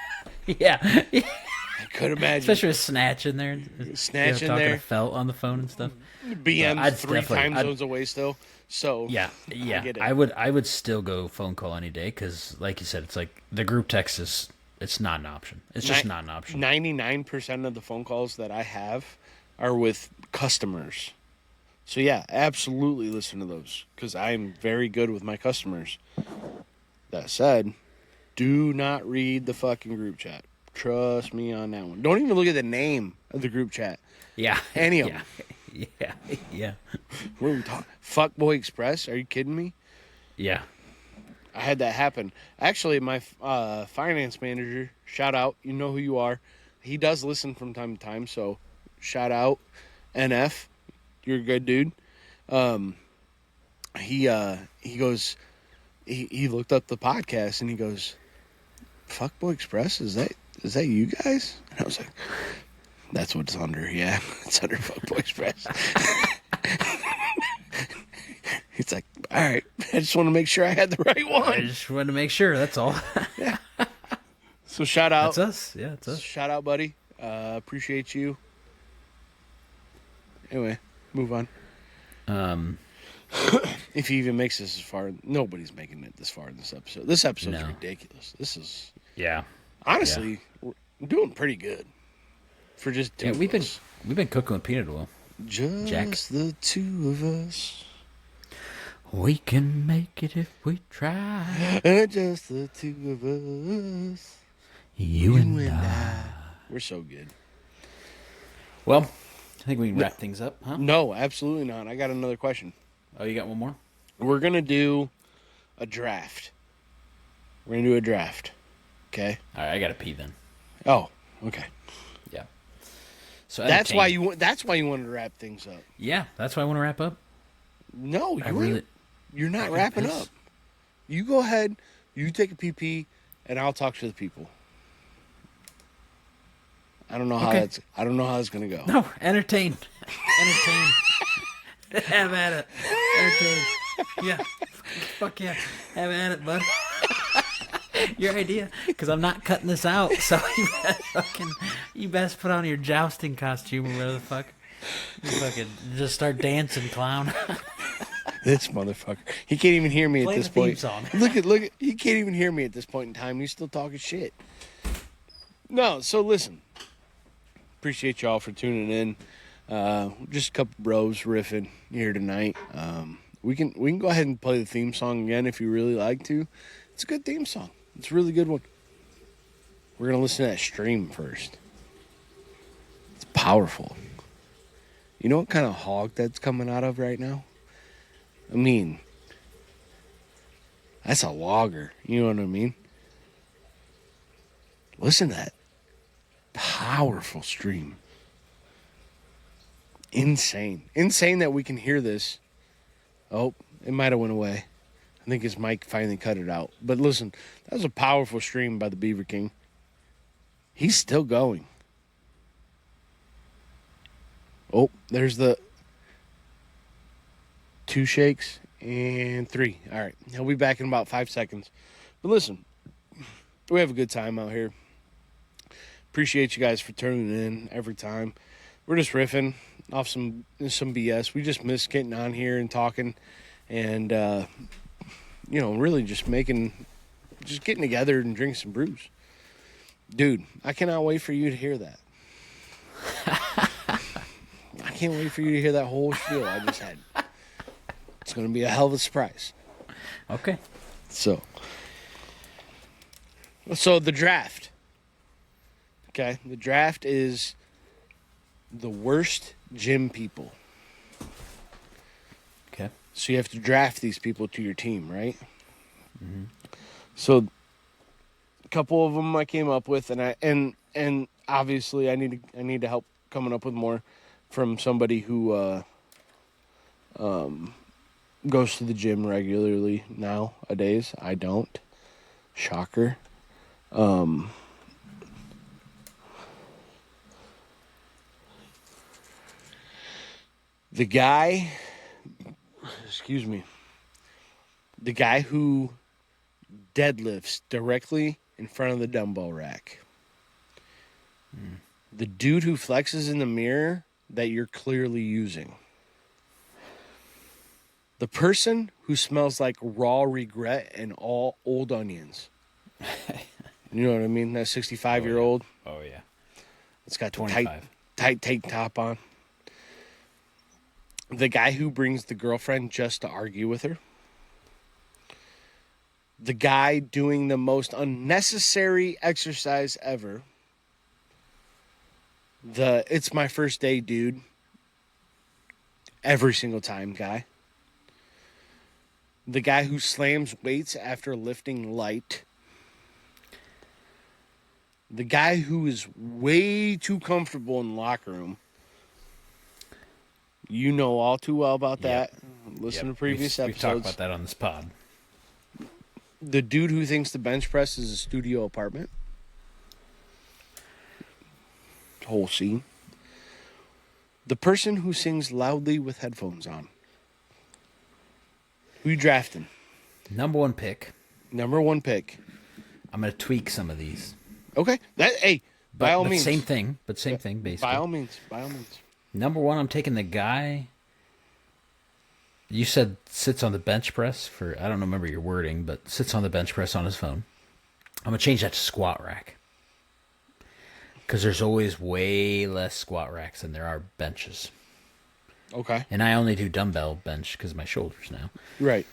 Yeah, I could imagine. especially with Snatch in there. Snatch in talking there. to Felt on the phone and stuff. BM's I'd 3 definitely- time I'd- zones away still. So Yeah. get it. I would still go phone call any day because, like you said, it's like the group text is It's not an option. It's just not an option. 99% of the phone calls that I have are with customers. So yeah, absolutely listen to those because I'm very good with my customers. That said, do not read the fucking group chat. Trust me on that one. Don't even look at the name of the group chat. Yeah. Any of them. Yeah. What are we talking? Fuckboy Express? Are you kidding me? Yeah. I had that happen. Actually, my finance manager, shout out, you know who you are. He does listen from time to time, so shout out, NF. You're a good dude. He goes, he looked up the podcast and he goes, Fuckboy Express, is that you guys? And I was like, that's what it's under, yeah. It's under Fuckboy Express. He's like, all right, I just want to make sure I had the right I one. just wanted to make sure. That's all. Yeah. So shout out. That's us. Yeah, it's us. Shout out, buddy. Appreciate you. Anyway, move on. If he even makes this as far, nobody's making it this far in this episode. This episode's ridiculous. This is honestly we're doing pretty good for just two we've of us. been cooking with peanut oil. Just the two of us. We can make it if we try. Just the two of us. You and I. We're so good. Well, I think we can wrap things up, huh? No, absolutely not. I got another question. Oh, you got one more? We're going to do a draft. We're going to do a draft. Okay? All right, I got to pee then. Oh, okay. Yeah. So That's why you wanted to wrap things up. Yeah, that's why I want to wrap up. No, you're not wrapping up. You go ahead, you take a pee, and I'll talk to the people. I don't know how that's going to go. No, entertain. Have at it. Entertain. Yeah. Fuck yeah. Have at it, bud. Your idea, because I'm not cutting this out. So you best put on your jousting costume or whatever the fuck. You fucking just start dancing, clown. This motherfucker. He can't even hear me Play at this the theme point. song. Look at. He can't even hear me at this point in time. He's still talking shit. No, so listen. Appreciate y'all for tuning in. Just a couple bros riffing here tonight. We can go ahead and play the theme song again if you really like to. It's a good theme song. It's a really good one. We're gonna listen to that stream first. It's powerful. You know what kind of hog that's coming out of right now? I mean, that's a logger. You know what I mean? Listen to that. Powerful stream. Insane. Insane that we can hear this. Oh, it might have went away. I think his mic finally cut it out. But listen, that was a powerful stream by the Beaver King. He's still going. Oh, there's the 2 shakes and 3. All right. He'll be back in about 5 seconds. But listen, we have a good time out here. Appreciate you guys for tuning in every time. We're just riffing off some BS. We just miss getting on here and talking and, really just getting together and drinking some brews. Dude, I cannot wait for you to hear that. I can't wait for you to hear that whole spiel I just had. It's going to be a hell of a surprise. Okay. So the draft. Okay, the draft is the worst gym people. Okay. So you have to draft these people to your team, right? Mm-hmm. So a couple of them I came up with, and obviously I need to help coming up with more from somebody who goes to the gym regularly nowadays. I don't. Shocker. The guy who deadlifts directly in front of the dumbbell rack. The dude who flexes in the mirror that you're clearly using. The person who smells like raw regret and all old onions. You know what I mean? That 65-year-old. Oh yeah. It's got the 25. tight tank top on. The guy who brings the girlfriend just to argue with her. The guy doing the most unnecessary exercise ever. The "it's my first day, dude" every single time guy. The guy who slams weights after lifting light. The guy who is way too comfortable in the locker room. You know all too well about that. Listen to previous We've episodes. talked about that on this pod. The dude who thinks the bench press is a studio apartment. Whole scene. The person who sings loudly with headphones on. Who you drafting? Number 1 pick. Number 1 pick. I'm gonna tweak some of these. Okay. By all means. Same thing, basically. By all means. Number 1, I'm taking the guy you said sits on the bench press for, I don't remember your wording, but sits on the bench press on his phone. I'm going to change that to squat rack. Because there's always way less squat racks than there are benches. Okay. And I only do dumbbell bench because of my shoulders now. Right.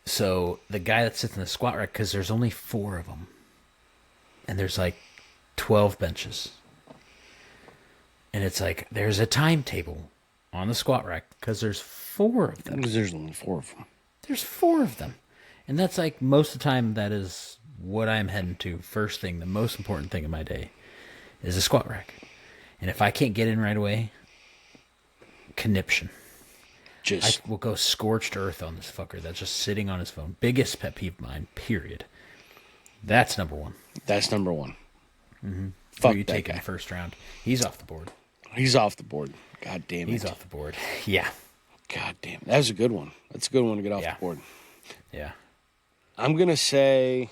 So the guy that sits in the squat rack, because there's only 4 of them. And there's like 12 benches. And it's like, there's a timetable on the squat rack because there's 4 of them. There's only 4 of them. There's 4 of them. And that's like most of the time that is what I'm heading to. First thing, the most important thing in my day is a squat rack. And if I can't get in right away, conniption. I will go scorched earth on this fucker that's just sitting on his phone. Biggest pet peeve of mine, period. That's number 1. That's number 1. Mm-hmm. Fuck Who you that take in guy. the first round? He's off the board. He's off the board. God damn it. He's off the board. Yeah. God damn. That was a good one. That's a good one to get off Yeah. the board. Yeah. I'm going to say...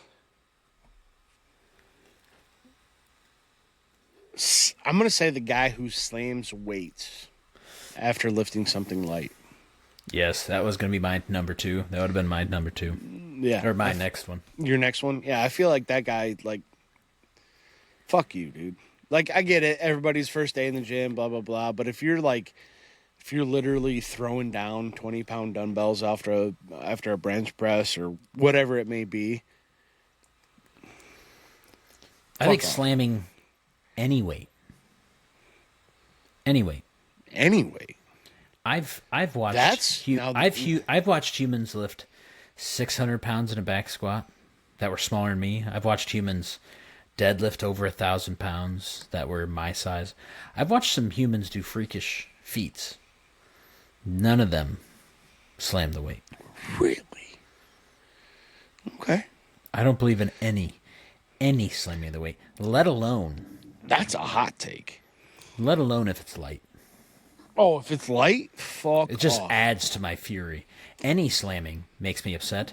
the guy who slams weights after lifting something light. Yes, that was going to be my number 2. That would have been my number 2. Yeah. Or my next one. Your next one? Yeah, I feel like that guy, like... Fuck you, dude. Like, I get it. Everybody's first day in the gym, blah, blah, blah. But if you're literally throwing down 20-pound dumbbells after a bench press or whatever it may be. I think off. slamming any weight. Any weight. Anyway. I've watched I've watched humans lift 600 pounds in a back squat that were smaller than me. I've watched humans deadlift over 1,000 pounds that were my size. I've watched some humans do freakish feats. None of them slam the weight. Really? Okay. I don't believe in any slamming of the weight, let alone That's a hot take. if it's light. Oh, if it's light, fuck It just off. adds to my fury. Any slamming makes me upset.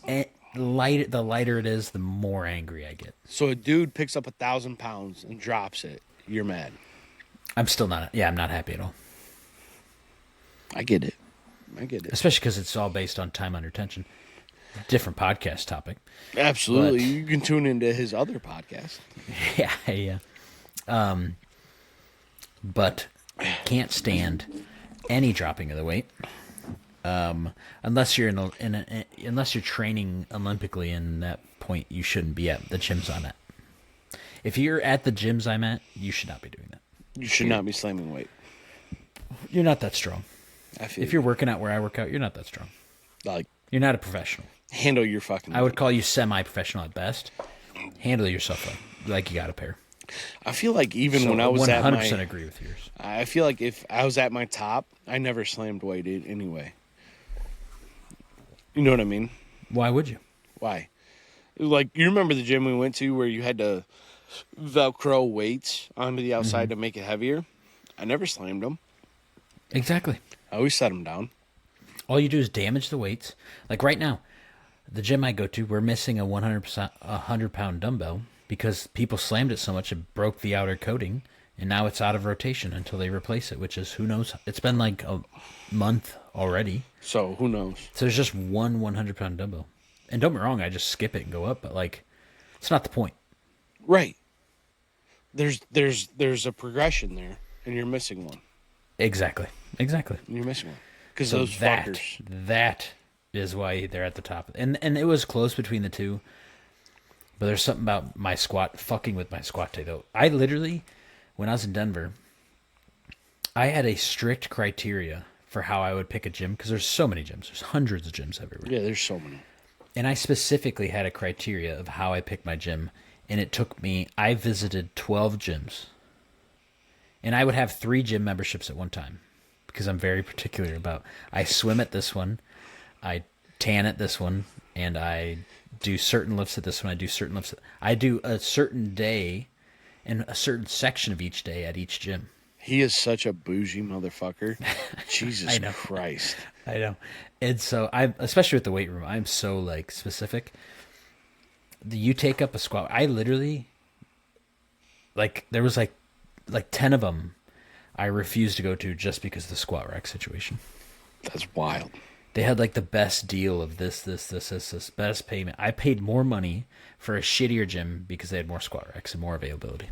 The lighter it is, the more angry I get. So a dude picks up 1,000 pounds and drops it. You're mad. I'm still not. Yeah, I'm not happy at all. I get it. Especially because it's all based on time under tension. Different podcast topic. Absolutely. But- You can tune into his other podcast. Yeah. But can't stand any dropping of the weight. Unless you're unless you're training Olympically, and that point you shouldn't be at the gyms I'm at. If you're at the gyms I'm at, you should not be doing that. You should not be slamming weight. You're not that strong. I feel If you're working out where I work out, you're not that strong. like, You're not a professional. handle your fucking I would call you semi-professional at best. Handle yourself like you got a pair. I feel like even So when I was 100% at my... agree with yours. I feel like if I was at my top, I never slammed weight anyway. You know what I mean? Why would you? Why? Like, you remember the gym we went to where you had to Velcro weights onto the outside to make it heavier? I never slammed them. Exactly. I always set them down. All you do is damage the weights. Like right now, the gym I go to, we're missing a 100-pound dumbbell because people slammed it so much it broke the outer coating, and now it's out of rotation until they replace it, which is, who knows? It's been like a month already. So, who knows? So there's just one 100-pound dumbbell. And don't get me wrong, I just skip it and go up, but like, it's not the point. Right. There's a progression there, and you're missing one. Exactly. You're missing one because So those fuckers. that is why they're at the top. And it was close between the two. But there's something about my squat fucking with my squat day though. I literally, when I was in Denver, I had a strict criteria for how I would pick a gym because there's so many gyms. There's hundreds of gyms everywhere. Yeah, there's so many. And I specifically had a criteria of how I picked my gym. And it took me, I visited 12 gyms. And I would have 3 gym memberships at one time because I'm very particular about, I swim at this one, I tan at this one, and I do certain lifts at this one. I do certain lifts. I do a certain day and a certain section of each day at each gym. He is such a bougie motherfucker. Jesus I know. Christ. I know. And so I'm, especially with the weight room, I'm so like specific. You take up a squat. I literally, like, there was like 10 of them I refused to go to just because of the squat rack situation. That's wild. They had like the best deal of this, best payment. I paid more money for a shittier gym because they had more squat racks and more availability.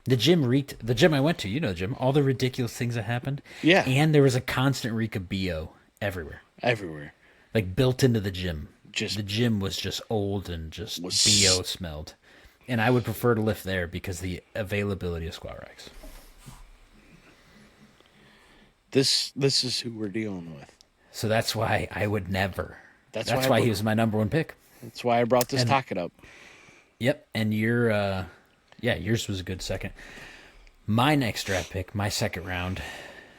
The gym reeked. The gym I went to, you know the gym, all the ridiculous things that happened. Yeah. And there was a constant reek of BO everywhere. Everywhere. Like built into the gym. Just the gym was just old and just was BO smelled. And I would prefer to lift there because the availability of squat racks. This is who we're dealing with. So that's why I would never. That's why why he was my number one pick. That's why I brought this topic up. Yep, and your yours was a good second. My next draft pick, my second round,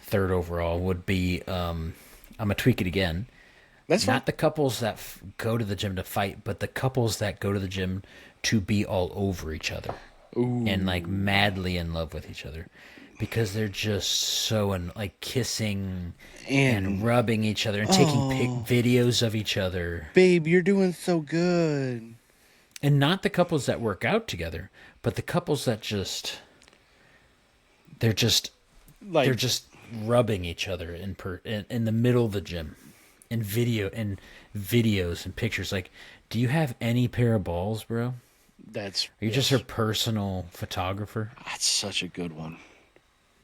third overall, would be I'm gonna tweak it again. That's not fine. the couples that go to the gym to fight, but the couples that go to the gym to be all over each other. Ooh. And like madly in love with each other. Because they're just so like kissing and rubbing each other and taking videos of each other. Babe, you're doing so good. And not the couples that work out together, but the couples that they're just rubbing each other in the middle of the gym, in videos and pictures. Like, do you have any pair of balls, bro? Are you just her personal photographer? That's such a good one.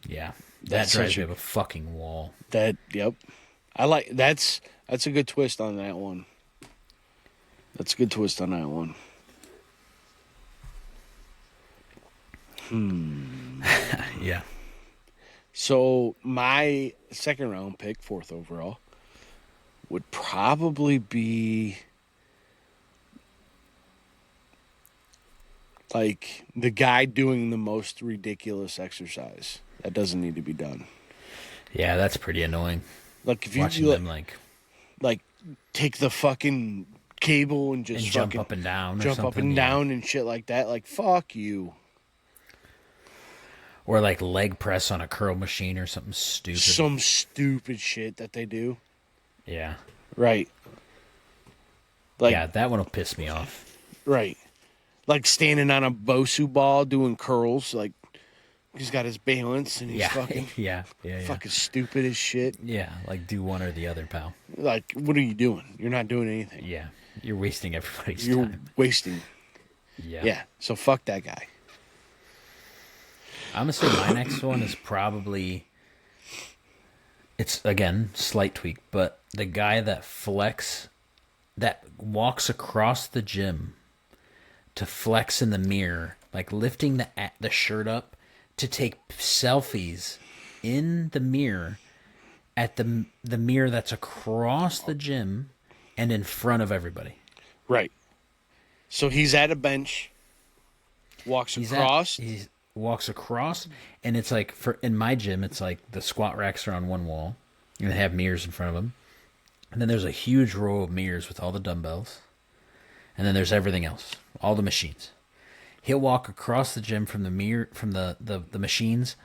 Yeah, that drives me up a fucking wall. Yep. I like that's a good twist on that one. That's a good twist on that one. Yeah. So my second round pick, 4th overall, would probably be like the guy doing the most ridiculous exercise that doesn't need to be done. Yeah, that's pretty annoying. Like if you Watching do, them like take the fucking cable and just jump up and down, jump up and down and shit like that. Like fuck you. Or like leg press on a curl machine or something stupid. Some stupid shit that they do. Yeah. Right. Like, yeah, that one will piss me off. Right. Like standing on a Bosu ball doing curls. Like he's got his balance and he's fucking fucking stupid as shit. Yeah, like do one or the other, pal. Like, what are you doing? You're not doing anything. Yeah, you're wasting everybody's You're time. wasting. Yeah. Yeah. So fuck that guy. I'm gonna say my next one is probably. It's again slight tweak, but the guy that walks across the gym to flex in the mirror, like lifting the shirt up to take selfies in the mirror at the mirror that's across the gym and in front of everybody. Right. So he's at a bench, walks across, and it's like in my gym, it's like the squat racks are on one wall, and they have mirrors in front of them, and then there's a huge row of mirrors with all the dumbbells, and then there's everything else, all the machines. He'll walk across the gym from the mirror, from the machines,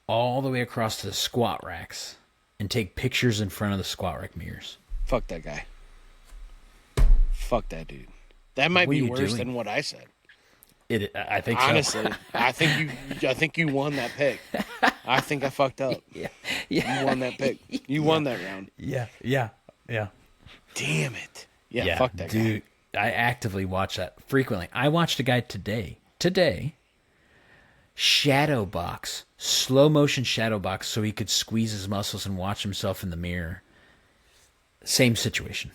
all the way across to the squat racks, and take pictures in front of the squat rack mirrors. Fuck that guy. Fuck that dude. That might be worse than what I said. I think honestly, so. I think you won that pick. I think I fucked up. Yeah. You won that pick. You won that round. Yeah. Damn it. Yeah, fuck that guy. I actively watch that frequently. I watched a guy today, shadow box, slow motion shadow box, so he could squeeze his muscles and watch himself in the mirror. Same situation.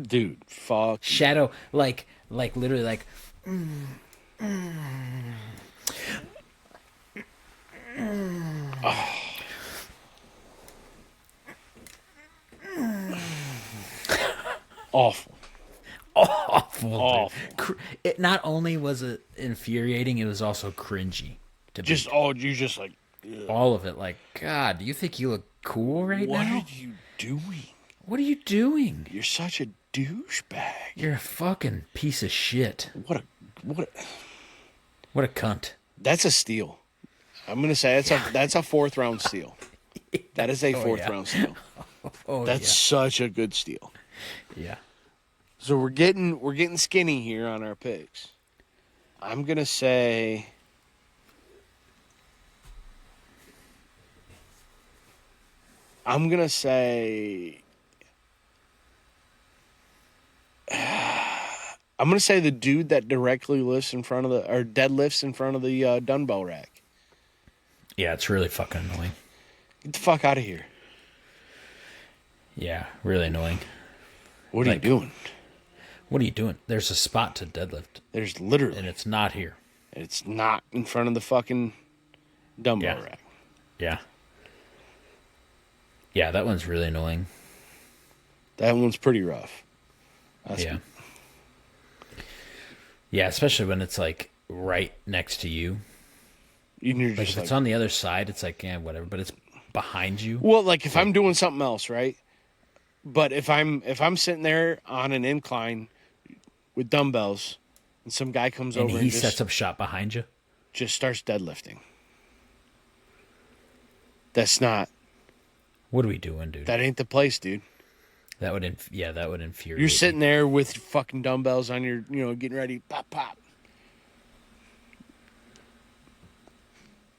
Dude, fuck. Shadow, like literally, like. Awful. Awful. It not only was it infuriating, it was also cringy. Just you just like ugh. All of it. Like, God, do you think you look cool right What now? are you doing? What are you doing? You're such a douchebag. You're a fucking piece of shit. What a What a cunt. That's a steal. I'm gonna say that's a 4th round steal. That is a 4th yeah. round steal. Oh, That's such a good steal. yeah. So we're getting skinny here on our picks. I'm gonna say I'm gonna say the dude that directly lifts in front of or deadlifts in front of the dumbbell rack. Yeah, it's really fucking annoying. Get the fuck out of here. Yeah, really annoying. What are you doing? What are you doing? There's a spot to deadlift, There's literally, and it's not here. it's not in front of the fucking dumbbell rack. Yeah. Yeah, that one's really annoying. That one's pretty rough. Yeah. Yeah, especially when it's like right next to you. You're Like just if like, it's on the other side, it's like, yeah, whatever. But it's behind you. well, like if I'm doing something else, right? But if I'm sitting there on an incline with dumbbells, and some guy comes And over he and sets up shop behind you. just starts deadlifting. That's not. What are we doing, dude? That ain't the place, dude. That would infuriate. You're me. sitting there with fucking dumbbells on your, getting ready, pop, pop.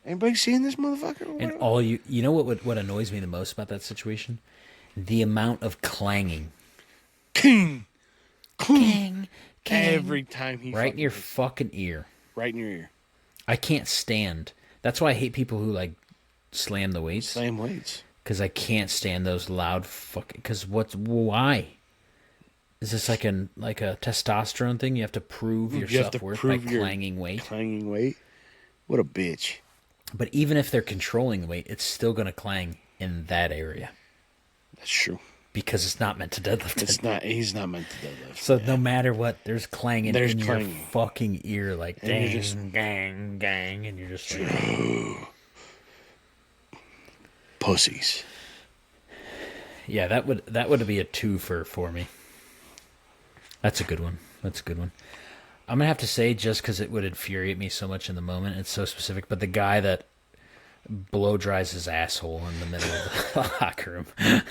Anybody seeing this motherfucker? And all you know what annoys me the most about that situation? The amount of clanging. King, Gang, every time he right in your fucking- fucking ear. right in your ear. I can't stand. That's why I hate people who like slam the weights. Same weights. Because I can't stand those loud fucking. Because why? Is this like a testosterone thing? You have to prove your You have to self-worth prove by your clanging weight. Clanging weight. What a bitch. But even if they're controlling the weight, it's still going to clang in that area That's true. because it's not meant to deadlift. It's not. He's not meant to deadlift. So no matter what, there's clanging There's in clanging. your fucking ear, like And you're dang, just- gang, gang, and you're just like, Pussies. yeah, that would be a 2 for me. That's a good one. I'm gonna have to say, just because it would infuriate me so much in the moment, it's so specific. But the guy that blow dries his asshole in the middle of the locker room.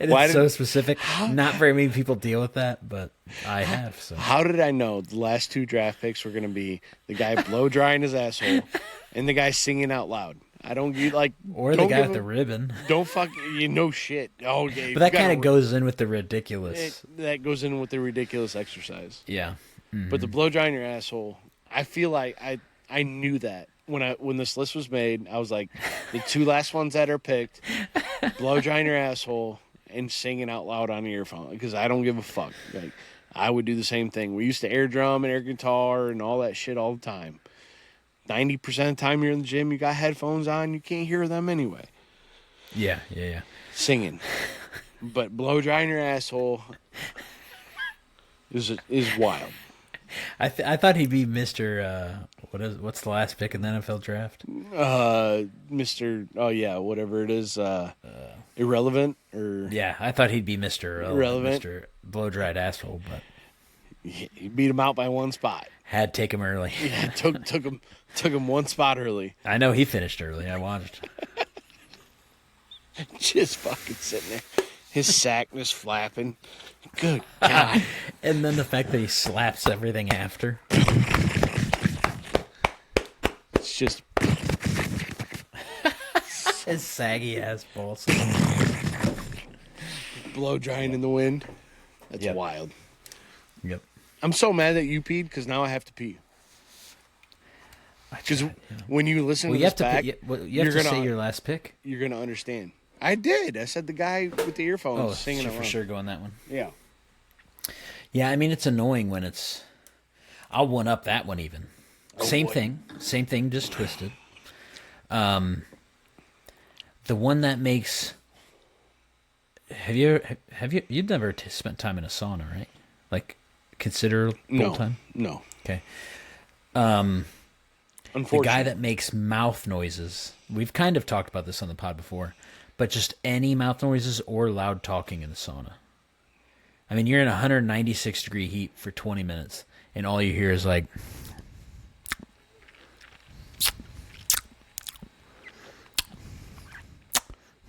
It's so specific. Not very many people deal with that, but I have. So How did I know the last 2 draft picks were going to be the guy blow drying his asshole and the guy singing out loud? I don't like. or the don't guy give with the him- ribbon. Don't fuck. You know shit. Oh, yeah. But that kind of goes in with the ridiculous. That goes in with the ridiculous exercise. Yeah. But the blow drying your asshole, I feel like I knew that when this list was made. I was like, the 2 last ones that are picked, blow drying your asshole and singing out loud on your earphone, because I don't give a fuck. Like, I would do the same thing. We used to air drum and air guitar and all that shit all the time. 90% of the time you're in the gym, you got headphones on, you can't hear them anyway. Yeah. Singing. But blow drying your asshole is wild. I thought he'd be Mr. What's the last pick in the NFL draft? Mr. Oh yeah, whatever it is, irrelevant or Yeah, I thought he'd be Mr. Irrelevant. Mr. Blow dried asshole, but he beat him out by 1 spot. had to take him early. Yeah, took him 1 spot early. I know he finished early. I watched. Just fucking sitting there, his sack just flapping. Good God. And then the fact that he slaps everything after. It's just His saggy ass balls. blow drying in the wind. That's Yep. wild. Yep. I'm so mad that you peed because now I have to pee. Because when you listen Well, to you this have to back, you have to say your last pick. you're gonna understand. I did. I said the guy with the earphones Oh, singing so it for wrong. sure going that one. Yeah. Yeah, I mean it's annoying when it's. I'll one up that one even. Same thing, just twisted. The one that makes. You've never spent time in a sauna, right? Like considerable time. No. Okay. The Unfortunately, guy that makes mouth noises. We've kind of talked about this on the pod before, but just any mouth noises or loud talking in the sauna. I mean, you're in 196 degree heat for 20 minutes, and all you hear is like.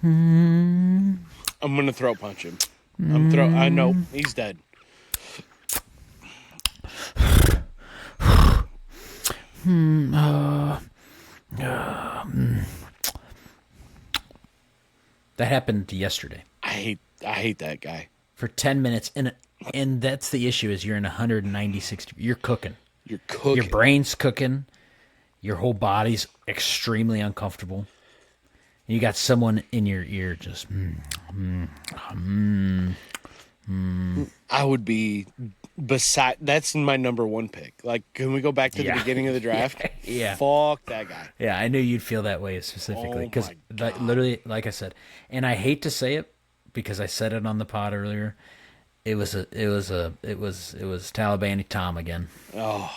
I'm gonna throat punch him. I know he's dead. That happened yesterday. I hate that guy. For 10 minutes, and that's the issue is you're in 196. You're cooking. You're cooking. Your brain's cooking. Your whole body's extremely uncomfortable. And you got someone in your ear just. I would be beside. That's my number one pick. Like, can we go back to the beginning of the draft? Yeah. Fuck that guy. Yeah, I knew you'd feel that way specifically Oh because, my literally, like I said, and I hate to say it because I said it on the pod earlier. It was Talibani Tom again. Oh,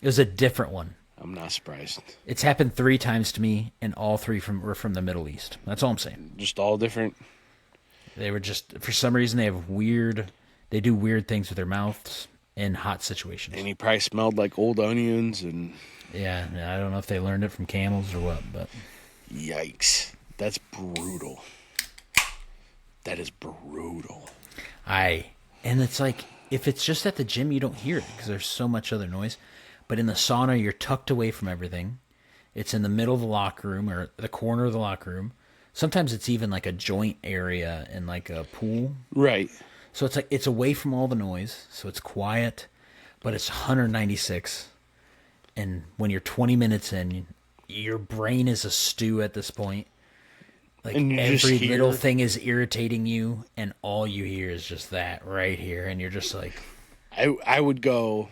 It was a different one. I'm not surprised. It's happened 3 times to me, and all 3 were from the Middle East. That's all I'm saying. Just all different. They were just, for some reason, they do weird things with their mouths in hot situations. And he probably smelled like old onions and. Yeah, I don't know if they learned it from camels or what, but. Yikes. That's brutal. That is brutal. And it's like, if it's just at the gym, you don't hear it because there's so much other noise. But in the sauna, you're tucked away from everything. It's in the middle of the locker room or the corner of the locker room. Sometimes it's even like a joint area in like a pool. Right. So it's like it's away from all the noise. So it's quiet, but it's 196. And when you're 20 minutes in, your brain is a stew at this point. Like every little thing is irritating you, and all you hear is just that right here, and you're just like, I would go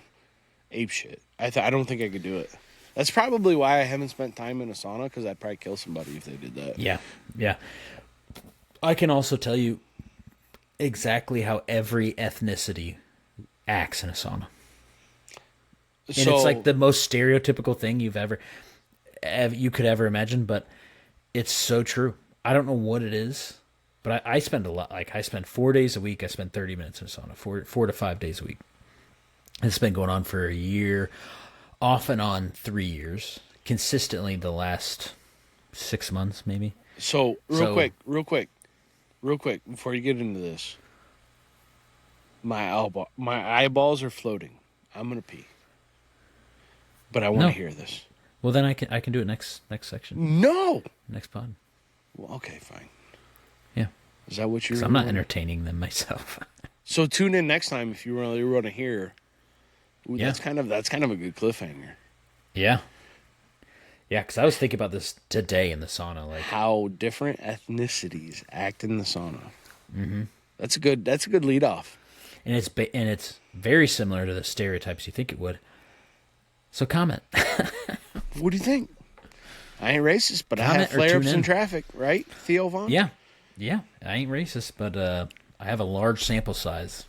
ape shit. I don't think I could do it. That's probably why I haven't spent time in a sauna because I'd probably kill somebody if they did that. Yeah. I can also tell you exactly how every ethnicity acts in a sauna, and it's like the most stereotypical thing you could ever imagine, but it's so true. I don't know what it is, but I spend a lot. Like I spend 4 days a week. I spend 30 minutes in a sauna, 4 to 5 days a week. It's been going on for a year, off and on 3 years, consistently the last 6 months maybe. So real quick, before you get into this, my eyeballs are floating. I'm gonna pee, but I want to hear this. Well, then I can do it next section. No. Next pod. Well, okay, fine. Yeah. Is that what you're? 'Cause I'm not entertaining them myself. So tune in next time if you really want to hear. Ooh, Yeah. that's kind of a good cliffhanger. Yeah. Yeah, because I was thinking about this today in the sauna, like How different ethnicities act in the sauna. Mm-hmm. That's a good lead off. and it's very similar to the stereotypes you think it would. So comment. What do you think? I ain't racist, but I Comment have or flare-ups tune in in. traffic, right, Theo Vaughn? Yeah. I ain't racist, but I have a large sample size,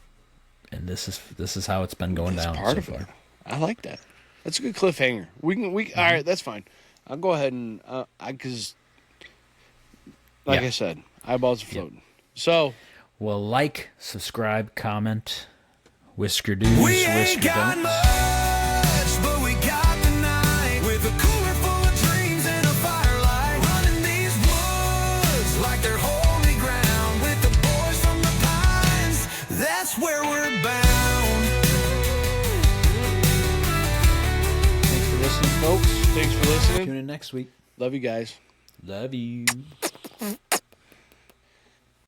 and this is how it's been going down. Part so of far. it. I like that. That's a good cliffhanger. We all right. That's fine. I'll go ahead and because, like Yeah. I said, eyeballs are floating. So Well, like, subscribe, comment, whisker do's, whisker don'ts. But we got the night with a cooler full of dreams and a firelight. Running these woods like they're holy ground with the boys from the pines. That's where we're bound. thanks for listening, folks. Thanks for listening. Tune in next week. Love you guys. Love you.